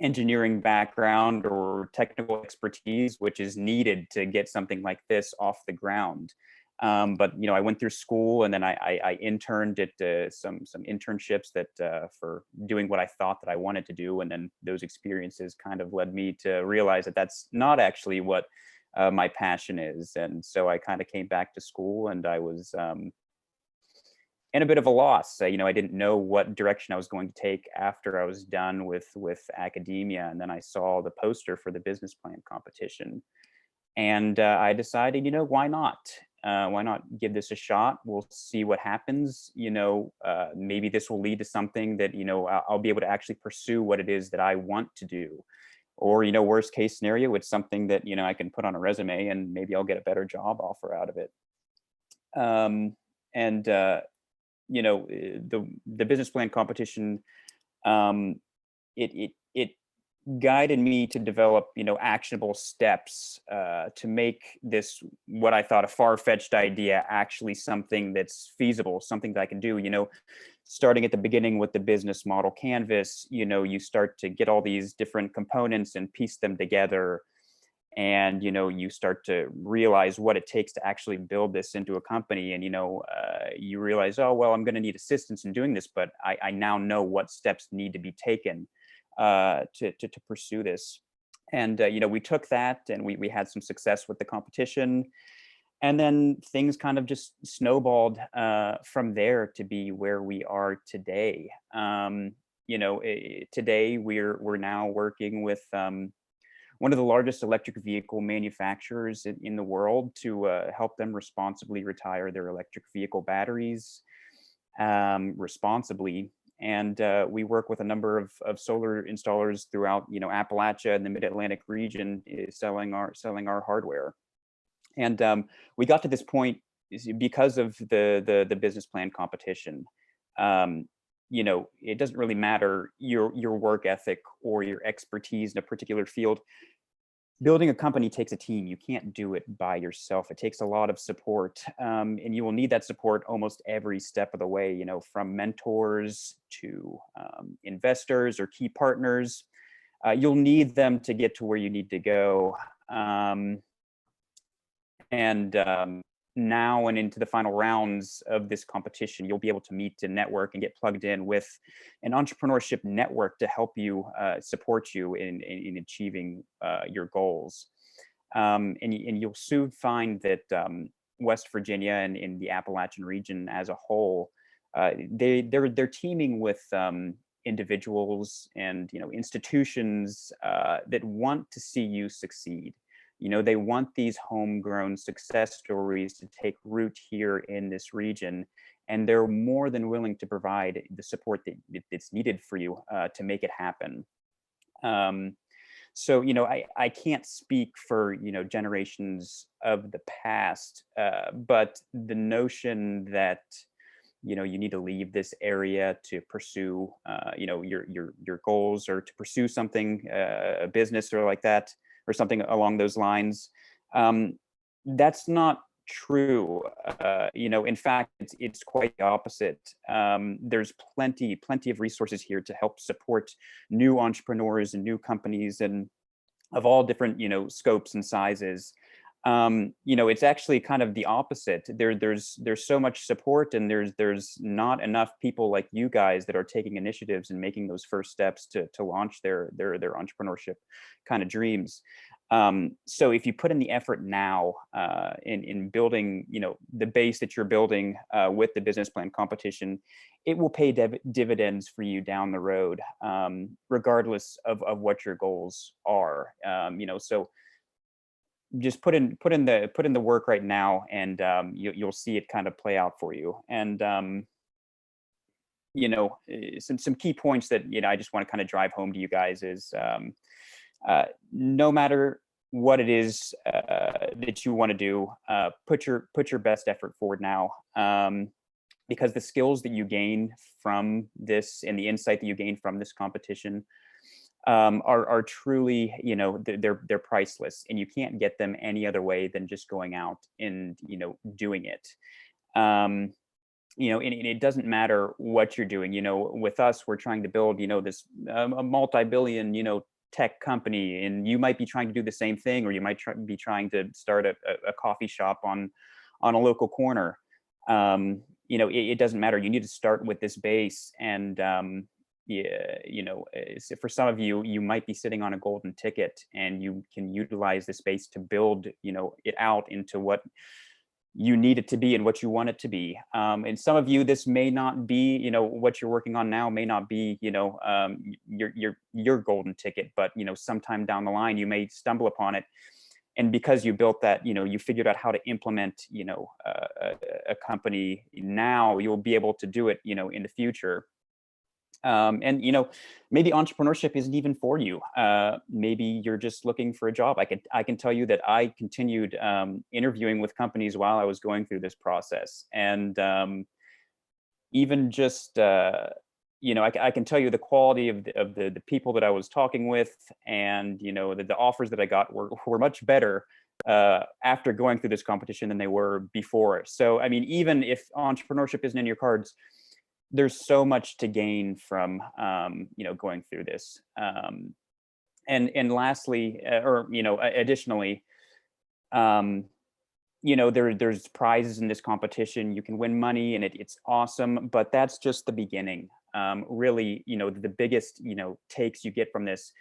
engineering background or technical expertise, which is needed to get something like this off the ground. But I went through school, and then I interned at some internships that for doing what I thought that I wanted to do, and then those experiences kind of led me to realize that that's not actually what my passion is. And so I kind of came back to school, and I was in a bit of a loss. I didn't know what direction I was going to take after I was done with academia, and then I saw the poster for the business plan competition, and I decided, why not? Why not give this a shot? We'll see what happens. Maybe this will lead to something that I'll be able to actually pursue what it is that I want to do. Or worst case scenario, it's something that I can put on a resume, and maybe I'll get a better job offer out of it. The business plan competition, it guided me to develop actionable steps to make this, what I thought a far-fetched idea, actually something that's feasible, something that I can do. Starting at the beginning with the business model canvas, you start to get all these different components and piece them together, and you start to realize what it takes to actually build this into a company. And you realize, oh well, I'm going to need assistance in doing this, but I now know what steps need to be taken to pursue this. And we took that, and we had some success with the competition, and then things kind of just snowballed from there to be where we are today. Today we're now working with one of the largest electric vehicle manufacturers in the world to help them responsibly retire their electric vehicle batteries responsibly. And we work with a number of solar installers throughout, Appalachia and the Mid-Atlantic region, selling our hardware. And we got to this point because of the business plan competition. It doesn't really matter your work ethic or your expertise in a particular field. Building a company takes a team. You can't do it by yourself. It takes a lot of support, and you will need that support almost every step of the way, from mentors to investors or key partners. You'll need them to get to where you need to go. Now and into the final rounds of this competition, you'll be able to meet and network and get plugged in with an entrepreneurship network to help you support you in achieving your goals. And you'll soon find that West Virginia and in the Appalachian region as a whole, they're teaming with individuals and institutions that want to see you succeed. They want these homegrown success stories to take root here in this region, and they're more than willing to provide the support that's needed for you to make it happen. So, I can't speak for, generations of the past, but the notion that, you need to leave this area to pursue, your goals, or to pursue something, a business or like that, or something along those lines. That's not true. In fact, it's quite the opposite. There's plenty of resources here to help support new entrepreneurs and new companies, and of all different, scopes and sizes. It's actually kind of the opposite. There's so much support, and there's not enough people like you guys that are taking initiatives and making those first steps to launch their entrepreneurship kind of dreams. So if you put in the effort now in building, the base that you're building with the business plan competition, it will pay dividends for you down the road, regardless of what your goals are. So just put in the work right now, and you'll see it kind of play out for you. And some key points that I just want to kind of drive home to you guys is no matter what it is that you want to do, put your best effort forward now, because the skills that you gain from this and the insight that you gain from this competition are truly, they're priceless, and you can't get them any other way than just going out and doing it. and it doesn't matter what you're doing. With us, we're trying to build, this a multi-billion, tech company, and you might be trying to do the same thing, or you might be trying to start a coffee shop on a local corner. It doesn't matter. You need to start with this base, and yeah, for some of you, you might be sitting on a golden ticket, and you can utilize this space to build, it out into what you need it to be and what you want it to be. And some of you, this may not be, what you're working on now may not be, your golden ticket, but sometime down the line, you may stumble upon it. And because you built that, you figured out how to implement, a company now, you'll be able to do it, in the future. And maybe entrepreneurship isn't even for you. Maybe you're just looking for a job. I can tell you that I continued interviewing with companies while I was going through this process, and even just I can tell you the quality of the people that I was talking with, and the offers that I got were much better after going through this competition than they were before. So I mean, even if entrepreneurship isn't in your cards, there's so much to gain from going through this. And lastly, additionally, there's prizes in this competition. You can win money, and it's awesome, but that's just the beginning. Really, the biggest takes you get from this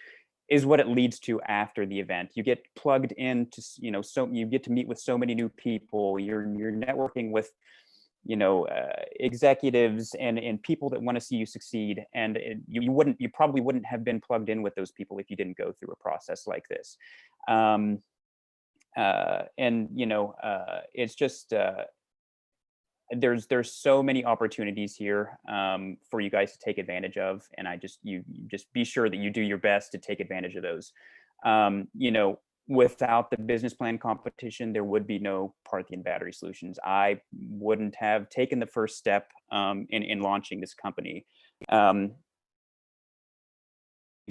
is what it leads to after the event. You get plugged into so you get to meet with so many new people. You're networking with executives and people that want to see you succeed. And you probably wouldn't have been plugged in with those people if you didn't go through a process like this. It's just, there's so many opportunities here for you guys to take advantage of. And you just be sure that you do your best to take advantage of those. Without the business plan competition, there would be no Parthian Battery Solutions. I wouldn't have taken the first step in launching this company.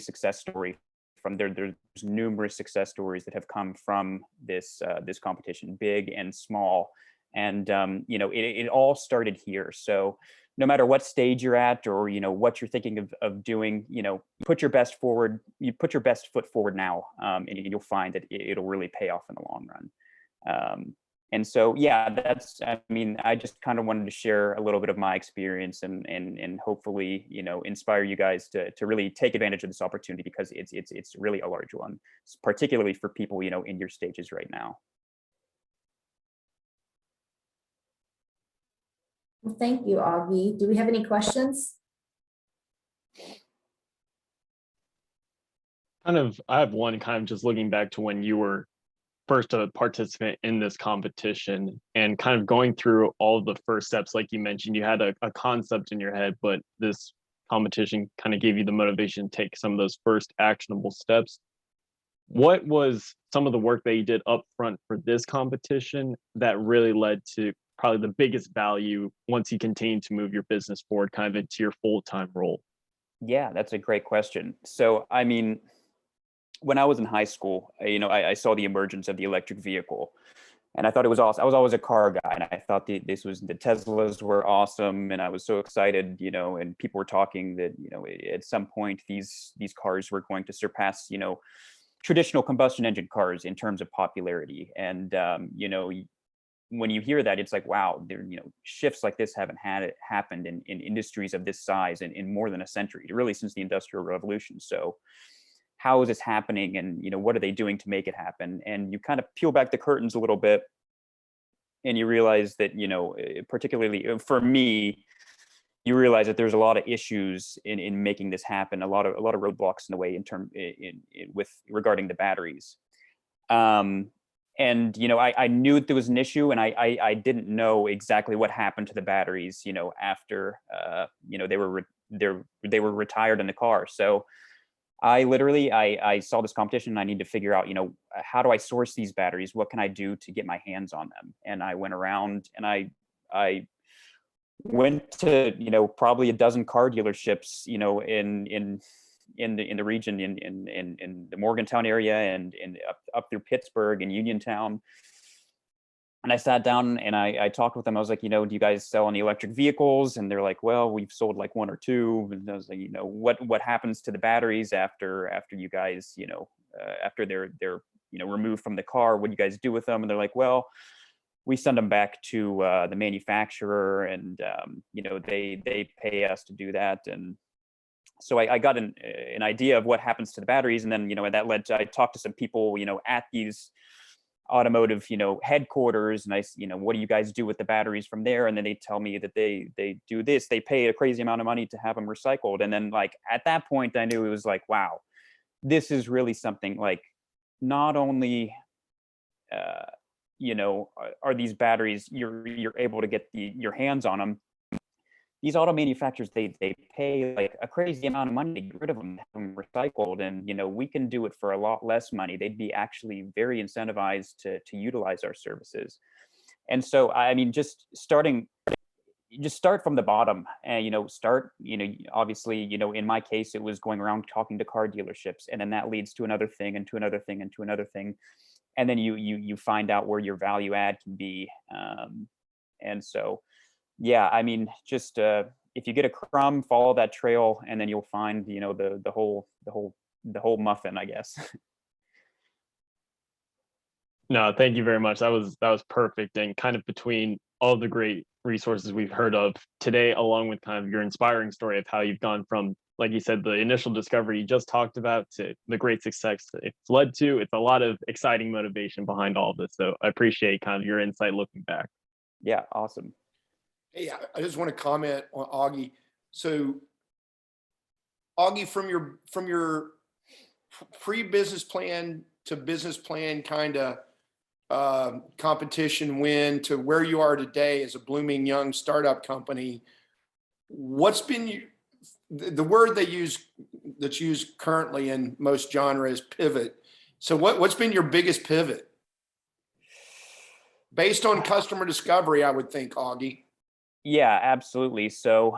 Success story from there. There's numerous success stories that have come from this competition, big and small, and it all started here. So no matter what stage you're at, or what you're thinking of doing, put your best forward. You put your best foot forward now, and you'll find that it'll really pay off in the long run. And so, yeah, I just kind of wanted to share a little bit of my experience, and hopefully, inspire you guys to really take advantage of this opportunity, because it's really a large one, particularly for people, in your stages right now. Well, thank you, Augie. Do we have any questions? I have one, kind of just looking back to when you were first a participant in this competition, and kind of going through all of the first steps. Like you mentioned, you had a concept in your head, but this competition kind of gave you the motivation to take some of those first actionable steps. What was some of the work that you did up front for this competition that really led to probably the biggest value once you continue to move your business forward kind of into your full-time role? Yeah, that's a great question. So, I mean, when I was in high school, I saw the emergence of the electric vehicle, and I thought it was awesome. I was always a car guy, and I thought the Teslas were awesome, and I was so excited, and people were talking that, at some point these cars were going to surpass, traditional combustion engine cars in terms of popularity. And, when you hear that, it's like, wow, shifts like this haven't happened in industries of this size in more than a century, really since the Industrial Revolution. So how is this happening, and what are they doing to make it happen? And you kind of peel back the curtains a little bit, and you realize that, particularly for me, you realize that there's a lot of issues in making this happen, a lot of roadblocks in the way regarding the batteries. And I knew that there was an issue, and I didn't know exactly what happened to the batteries, after they were retired in the car. So I saw this competition, and I need to figure out, how do I source these batteries? What can I do to get my hands on them? And I went around, and I went to, probably a dozen car dealerships, in the region, in the Morgantown area, and up through Pittsburgh and Uniontown. And I sat down and I talked with them. I was like, do you guys sell any electric vehicles? And they're like, well, we've sold like one or two. And I was like, what happens to the batteries after you guys, after they're removed from the car? What do you guys do with them? And they're like, well, we send them back to the manufacturer, and they pay us to do that. And so I got an idea of what happens to the batteries, and then that led to, I talked to some people at these automotive headquarters, and I what do you guys do with the batteries from there? And then they tell me that they do this. They pay a crazy amount of money to have them recycled. And then like at that point I knew it was like, wow, this is really something. Like not only are these batteries, you're able to get your hands on them. These auto manufacturers, they pay like a crazy amount of money to get rid of them, have them recycled, and we can do it for a lot less money. They'd be actually very incentivized to utilize our services. And so I mean, just start from the bottom, and obviously in my case it was going around talking to car dealerships, and then that leads to another thing and to another thing and to another thing, and then you find out where your value add can be. And so yeah, I mean, just if you get a crumb, follow that trail, and then you'll find the whole muffin, I guess. No, thank you very much. That was perfect, and kind of between all the great resources we've heard of today, along with kind of your inspiring story of how you've gone from, like you said, the initial discovery you just talked about to the great success it's led to. It's a lot of exciting motivation behind all of this. So I appreciate kind of your insight looking back. Yeah, awesome. Hey, I just want to comment on Augie. So Augie, from your pre-business plan to business plan kind of competition win to where you are today as a blooming young startup company, what's been the word that's used currently in most genres, pivot. So what's been your biggest pivot? Based on customer discovery, I would think, Augie. Yeah, absolutely. So,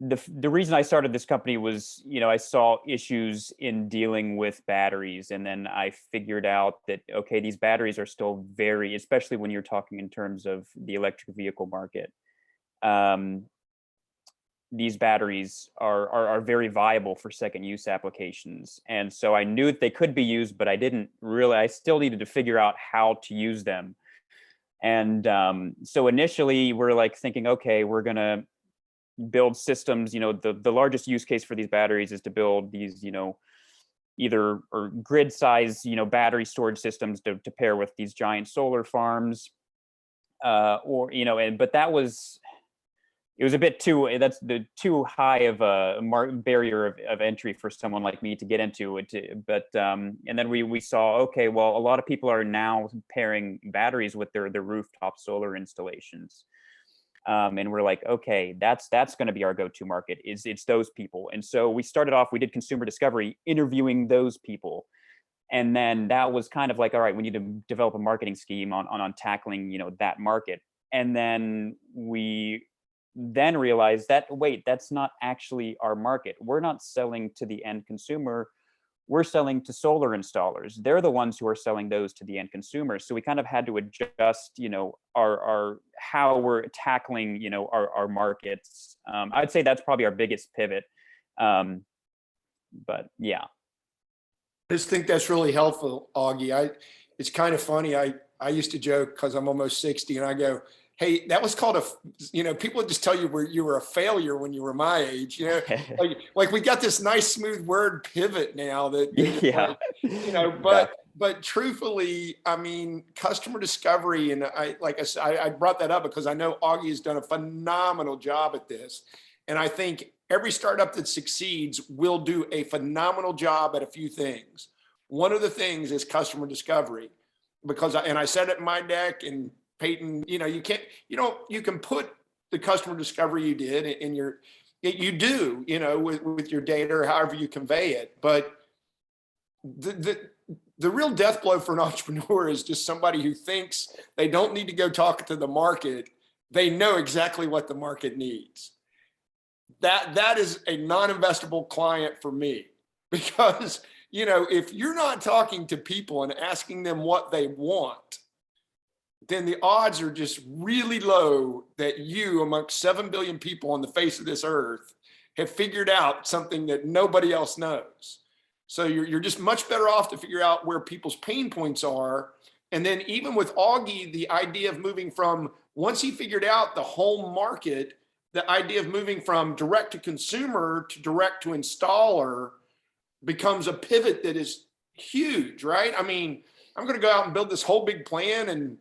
the reason I started this company was, I saw issues in dealing with batteries. And then I figured out that, okay, these batteries are still especially when you're talking in terms of the electric vehicle market. These batteries are very viable for second use applications. And so I knew that they could be used, but I still needed to figure out how to use them. And so initially we're like thinking, okay, we're going to build systems. The largest use case for these batteries is to build these, either or grid size, battery storage systems to pair with these giant solar farms, but it was a bit too high of a barrier of entry for someone like me to get into it. But and then we saw, okay, well, a lot of people are now pairing batteries with their rooftop solar installations. And we're like, okay, that's going to be our go-to market. It's those people. And so we started off, we did consumer discovery, interviewing those people. And then that was kind of like, all right, we need to develop a marketing scheme on tackling, that market. And then we realized that, wait, that's not actually our market. We're not selling to the end consumer. We're selling to solar installers. They're the ones who are selling those to the end consumer. So we kind of had to adjust, our how we're tackling, our markets. I'd say that's probably our biggest pivot. But yeah. I just think that's really helpful, Augie. It's kind of funny. I used to joke because I'm almost 60, and I go, hey, that was called people would just tell you you were a failure when you were my age, like we got this nice smooth word pivot now that yeah. But truthfully, I mean, customer discovery, and I brought that up because I know Augie has done a phenomenal job at this. And I think every startup that succeeds will do a phenomenal job at a few things. One of the things is customer discovery, because I said it in my deck, and Peyton, you can put the customer discovery you did in you do, with your data or however you convey it. But the real death blow for an entrepreneur is just somebody who thinks they don't need to go talk to the market. They know exactly what the market needs. That is a non-investable client for me, because you know, if you're not talking to people and asking them what they want, then the odds are just really low that you, amongst 7 billion people on the face of this earth, have figured out something that nobody else knows. So you're just much better off to figure out where people's pain points are. And then even with Augie, the idea of moving from, once he figured out the home market, the idea of moving from direct to consumer to direct to installer becomes a pivot that is huge, right? I mean, I'm going to go out and build this whole big plan, and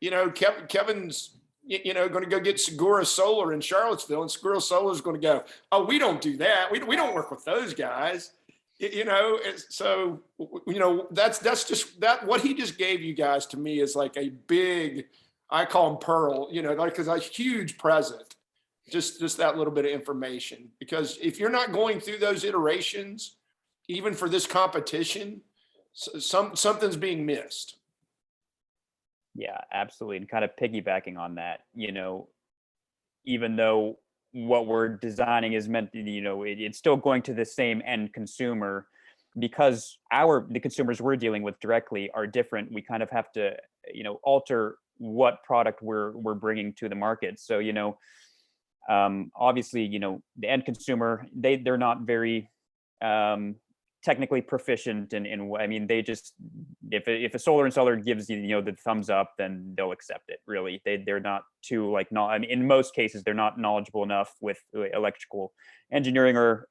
you know, Kevin's, you know, going to go get Segura Solar in Charlottesville, and Segura Solar is going to go, oh, we don't do that. We don't work with those guys, you know. So, you know, that's just that. What he just gave you guys to me is like a big, I call him pearl, you know, like, because a huge present. Just that little bit of information, because if you're not going through those iterations, even for this competition, something's being missed. Yeah, absolutely. And kind of piggybacking on that, you know, even though what we're designing is meant, you know, it's still going to the same end consumer, because the consumers we're dealing with directly are different. We kind of have to, you know, alter what product we're bringing to the market. So, you know, obviously, you know, the end consumer, they're not very technically proficient in I mean, they just, if a solar installer gives you, you know, the thumbs up, then they'll accept it. Really, they're not too like, I mean, in most cases, they're not knowledgeable enough with electrical engineering or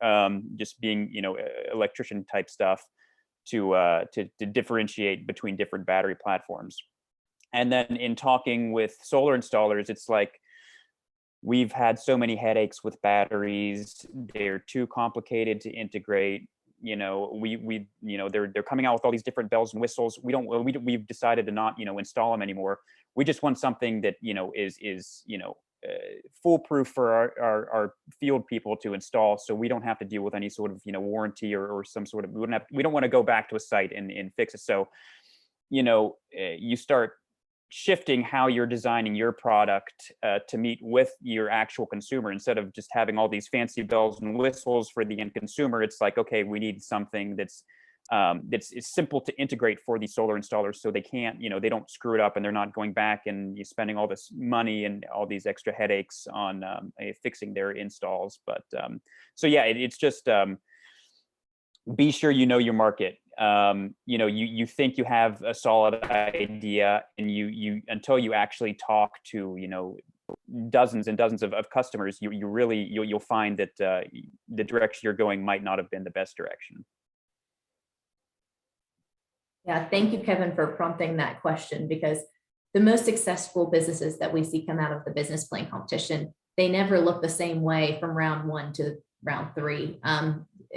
just being, you know, electrician type stuff to differentiate between different battery platforms. And then in talking with solar installers, it's like, we've had so many headaches with batteries. They're too complicated to integrate. You know, we you know, they're coming out with all these different bells and whistles. We've decided to not, you know, install them anymore. We just want something that, you know, is you know, foolproof for our field people to install, so we don't have to deal with any sort of, you know, warranty or some sort of, we don't want to go back to a site and fix it. So, you know, you start shifting how you're designing your product to meet with your actual consumer. Instead of just having all these fancy bells and whistles for the end consumer, it's like, okay, we need something that's simple to integrate for these solar installers, so they can't, you know, they don't screw it up and they're not going back and you're spending all this money and all these extra headaches on fixing their installs. But so yeah, it's just be sure you know your market. You know, you think you have a solid idea, and you until you actually talk to, you know, dozens and dozens of customers, you'll find that the direction you're going might not have been the best direction. Yeah, thank you, Kevin, for prompting that question, because the most successful businesses that we see come out of the business plan competition, they never look the same way from round 1 to round 3.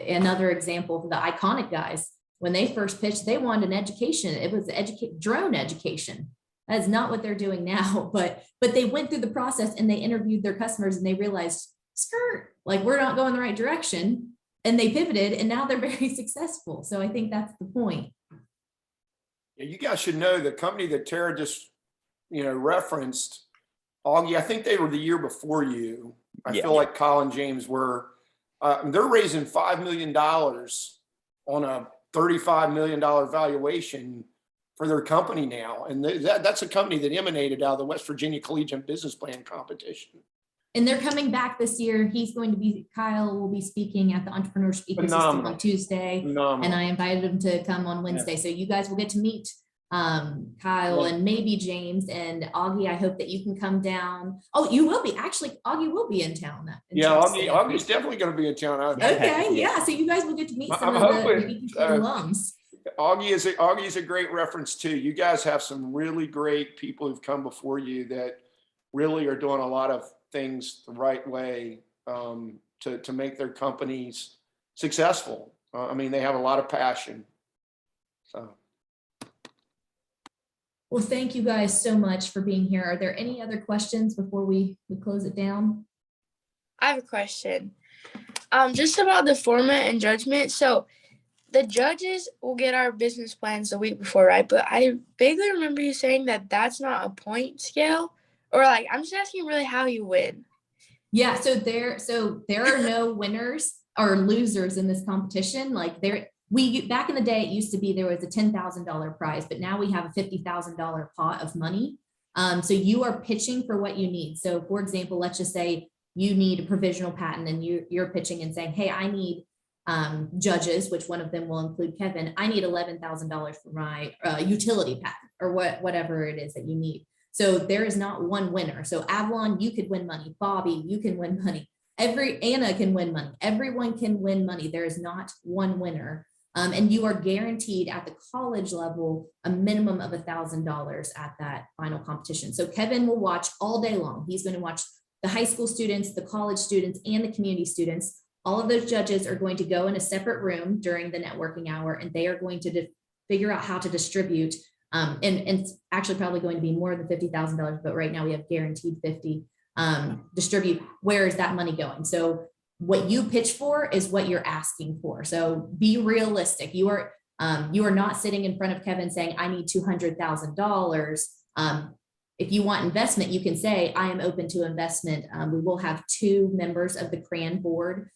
Another example, the Iconic guys, when they first pitched, they wanted an education. It was drone education. That's not what they're doing now, but they went through the process and they interviewed their customers and they realized, skirt, like, we're not going the right direction. And they pivoted, and now they're very successful. So I think that's the point. Yeah, you guys should know the company that Tara just, you know, referenced, Augie, I think they were the year before you. I feel like Colin James were, they're raising $5 million on a $35 million valuation for their company now. And that's a company that emanated out of the West Virginia Collegiate Business Plan competition. And they're coming back this year. Kyle will be speaking at the Entrepreneurship Ecosystem on Tuesday. Phenomenal. And I invited him to come on Wednesday. So you guys will get to meet Kyle and maybe James and Augie. I hope that you can come down. Oh, you will be. Actually, Augie will be in town. Augie's definitely going to be in town. Okay, yeah. So you guys will get to meet some of the alums. Augie is a great reference too. You guys have some really great people who've come before you that really are doing a lot of things the right way to make their companies successful. I mean, they have a lot of passion. So. Well, thank you guys so much for being here. Are there any other questions before we close it down? I have a question. Just about the format and judgment. So the judges will get our business plans the week before, right? But I vaguely remember you saying that that's not a point scale, or like, I'm just asking really how you win. Yeah, so there are no winners or losers in this competition. Like, back in the day, it used to be there was a $10,000 prize, but now we have a $50,000 pot of money. So you are pitching for what you need. So for example, let's just say you need a provisional patent and you're pitching and saying, hey, I need judges, which one of them will include Kevin. I need $11,000 for my utility patent or whatever it is that you need. So there is not one winner. So Avalon, you could win money. Bobby, you can win money. Anna can win money. Everyone can win money. There is not one winner. And you are guaranteed at the college level a minimum of $1,000 at that final competition. So Kevin will watch all day long. He's going to watch the high school students, the college students, and the community students. All of those judges are going to go in a separate room during the networking hour, and they are going to figure out how to distribute. And it's actually probably going to be more than $50,000, but right now we have guaranteed 50. Distribute, where is that money going? So what you pitch for is what you're asking for. So be realistic. You are not sitting in front of Kevin saying, I need $200,000. If you want investment, you can say, I am open to investment. We will have 2 members of the CRAN board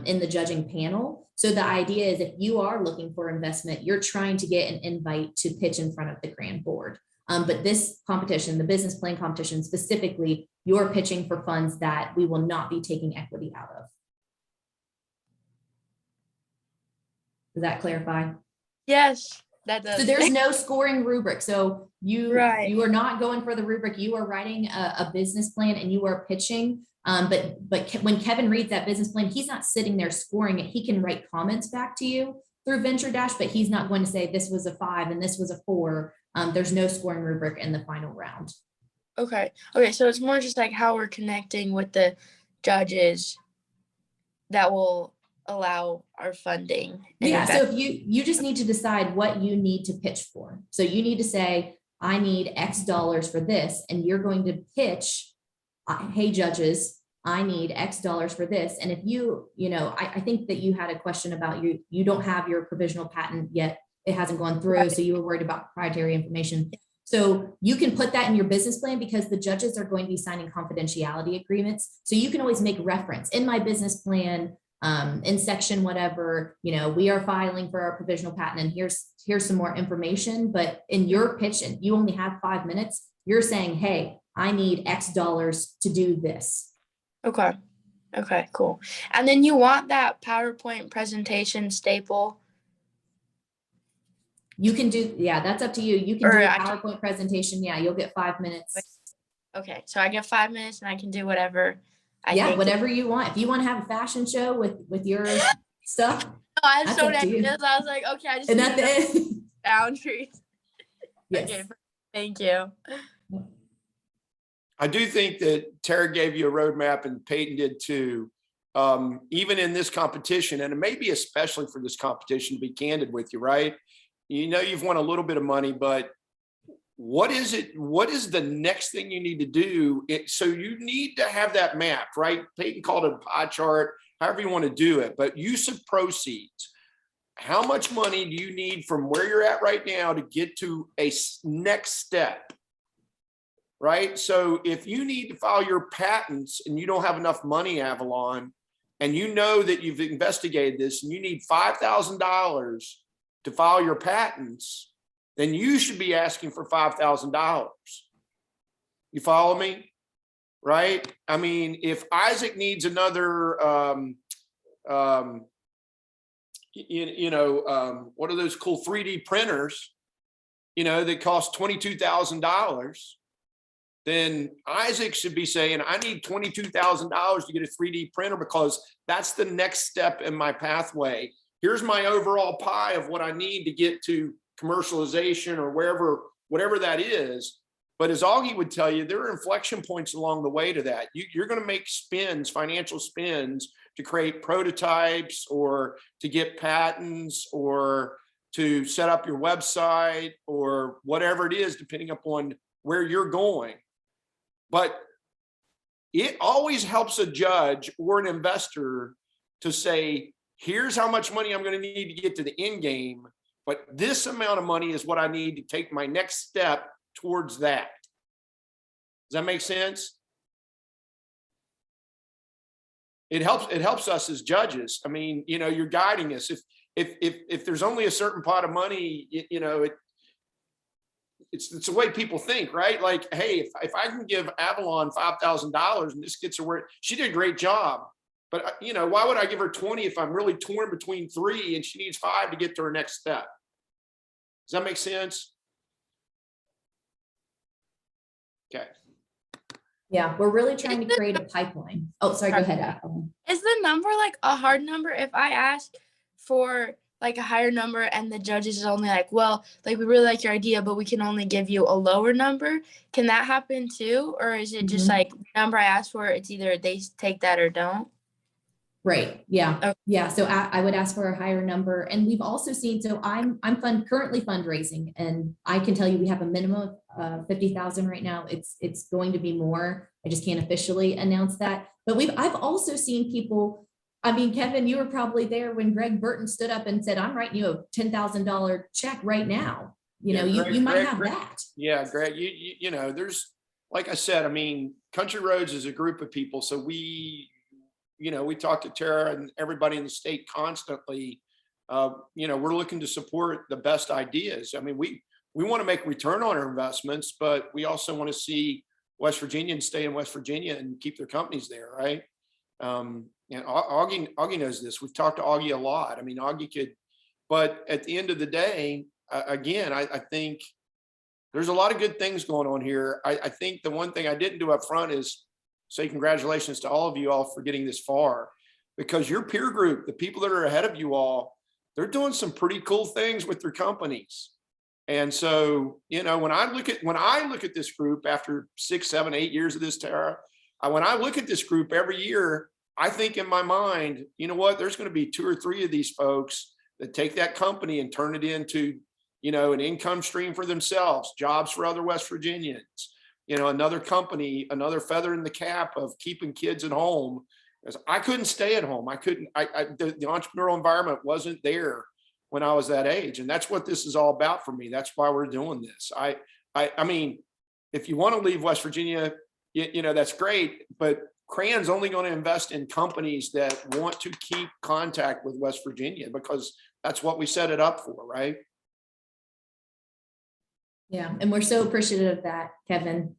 in the judging panel. So the idea is if you are looking for investment, you're trying to get an invite to pitch in front of the CRAN board. But this competition, the business plan competition specifically, you're pitching for funds that we will not be taking equity out of. Does that clarify? Yes, that does. So there's no scoring rubric. So you are not going for the rubric. You are writing a business plan and you are pitching. But when Kevin reads that business plan, he's not sitting there scoring it. He can write comments back to you through Venture Dash, but he's not going to say this was a 5 and this was a 4. There's no scoring rubric in the final round. Okay. So it's more just like how we're connecting with the judges that will allow our funding. Yeah. So if you just need to decide what you need to pitch for. So you need to say, I need X dollars for this. And you're going to pitch, hey, judges, I need X dollars for this. And if I think that you had a question about you don't have your provisional patent yet. It hasn't gone through. Right. So you were worried about proprietary information. So you can put that in your business plan because the judges are going to be signing confidentiality agreements. So you can always make reference in my business plan, in section, whatever, we are filing for our provisional patent and here's some more information. But in your pitch, and you only have 5 minutes, you're saying, hey, I need X dollars to do this. Okay, cool. And then you want that PowerPoint presentation staple? You can do, that's up to you. You can do a PowerPoint presentation. Yeah, you'll get 5 minutes. Okay, so I get 5 minutes and I can do whatever whatever you want. If you want to have a fashion show with your stuff. I have so many ideas. I was like, okay, I just need boundaries. Yes. Okay, thank you. I do think that Tara gave you a roadmap and Peyton did too. Even in this competition, and maybe especially for this competition, to be candid with you, right? You've won a little bit of money, but what is it? What is the next thing you need to do? So you need to have that map, right? Peyton called it a pie chart, however you want to do it, but use of proceeds. How much money do you need from where you're at right now to get to a next step? Right? So if you need to file your patents and you don't have enough money, Avalon, and you know that you've investigated this and you need $5,000 to file your patents, then you should be asking for $5,000. You follow me? Right? I mean, if Isaac needs another, what are those cool 3D printers, that cost $22,000, then Isaac should be saying, I need $22,000 to get a 3D printer because that's the next step in my pathway. Here's my overall pie of what I need to get to commercialization or whatever that is. But as Augie would tell you, there are inflection points along the way to that. You're going to make spins, financial spins, to create prototypes or to get patents or to set up your website or whatever it is, depending upon where you're going. But it always helps a judge or an investor to say, here's how much money I'm going to need to get to the end game, but this amount of money is what I need to take my next step towards that. Does that make sense? It helps us as judges. I mean, you're guiding us. if there's only a certain pot of money, you know, it's the way people think, right? Like, hey, if I can give Avalon $5,000 and this gets her where she did a great job, but you know, why would I give her 20 if I'm really torn between 3 and she needs 5 to get to her next step? Does that make sense? Okay. Yeah, we're really trying to create a pipeline. Oh, sorry, go ahead, Avalon. Is the number like a hard number? If I ask for like a higher number and the judges is only like, well, like we really like your idea, but we can only give you a lower number. Can that happen too? Or is it just like the number I asked for, it's either they take that or don't? Right. Yeah. Okay. Yeah. So I would ask for a higher number. And we've also seen, so I'm currently fundraising, and I can tell you we have a minimum of 50,000 right now. It's going to be more. I just can't officially announce that. But I've also seen people, I mean, Kevin, you were probably there when Greg Burton stood up and said, I'm writing you a $10,000 check right now. You know, you might have that. Yeah, Greg, you know, there's, like I said, I mean, Country Roads is a group of people. So we talk to Tara and everybody in the state constantly. You know, we're looking to support the best ideas. I mean, we want to make return on our investments, but we also want to see West Virginians stay in West Virginia and keep their companies there, right? And Augie knows this. We've talked to Augie a lot. I mean, Augie could, but at the end of the day, again, I think there's a lot of good things going on here. I think the one thing I didn't do up front is say congratulations to all of you all for getting this far, because your peer group, the people that are ahead of you all, they're doing some pretty cool things with their companies. And so, you know, when I look at this group after 6, 7, 8 years of this, Tara, when I look at this group every year, I think in my mind, you know what, there's going to be 2 or 3 of these folks that take that company and turn it into, you know, an income stream for themselves, jobs for other West Virginians, you know, another company, another feather in the cap of keeping kids at home. Because I couldn't stay at home. The entrepreneurial environment wasn't there when I was that age. And that's what this is all about for me. That's why we're doing this. I mean, if you want to leave West Virginia, you know, that's great, but Cran's only going to invest in companies that want to keep contact with West Virginia, because that's what we set it up for, right? Yeah. And we're so appreciative of that, Kevin.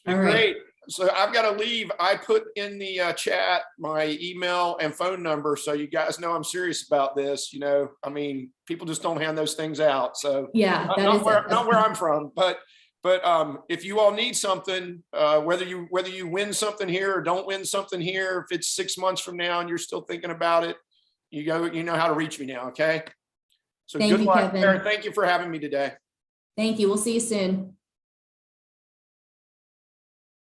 All right. Great. So I've got to leave. I put in the chat my email and phone number, so you guys know I'm serious about this. You know, I mean, people just don't hand those things out. So yeah, not where I'm from, but if you all need something, whether you win something here or don't win something here, if it's 6 months from now and you're still thinking about it, you know how to reach me now. Okay. So good luck, Kevin. Thank you for having me today. Thank you. We'll see you soon.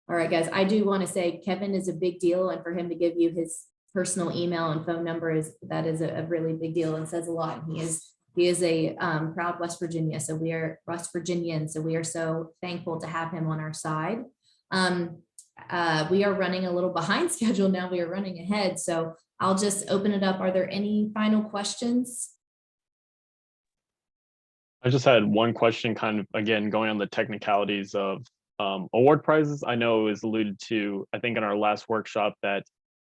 All right, guys, I do want to say Kevin is a big deal, and for him to give you his personal email and phone number is a really big deal and says a lot. He is a proud West Virginia. So we are West Virginians. So we are so thankful to have him on our side. We are running a little behind schedule now. We are running ahead. So I'll just open it up. Are there any final questions? I just had one question, kind of, again, going on the technicalities of award prizes. I know it was alluded to, I think in our last workshop, that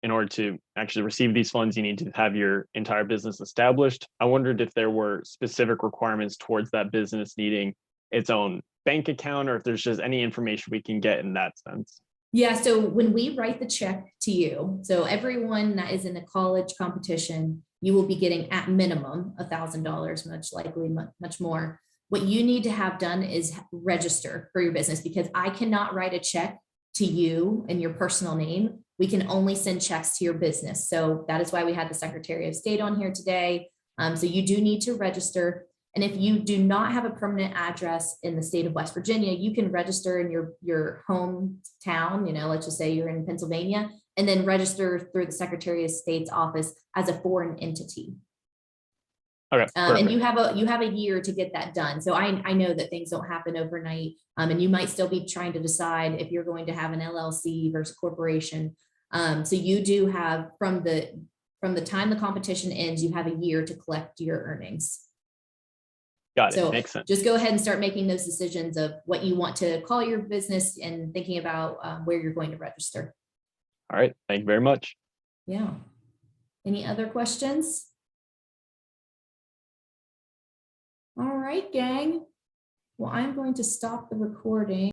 in order to actually receive these funds, you need to have your entire business established. I wondered if there were specific requirements towards that business needing its own bank account, or if there's just any information we can get in that sense. Yeah, so when we write the check to you, so everyone that is in a college competition, you will be getting at minimum $1,000, much likely much more. What you need to have done is register for your business, because I cannot write a check to you in your personal name. We can only send checks to your business. So that is why we had the Secretary of State on here today. So you do need to register. And if you do not have a permanent address in the state of West Virginia, you can register in your hometown. You know, let's just say you're in Pennsylvania, and then register through the Secretary of State's office as a foreign entity. Okay, and you have a year to get that done. So I know that things don't happen overnight, and you might still be trying to decide if you're going to have an LLC versus corporation. So you do have from the time the competition ends, you have a year to collect your earnings. Got it. So makes sense. Just go ahead and start making those decisions of what you want to call your business and thinking about where you're going to register. All right. Thank you very much. Yeah. Any other questions? All right, gang. Well, I'm going to stop the recording.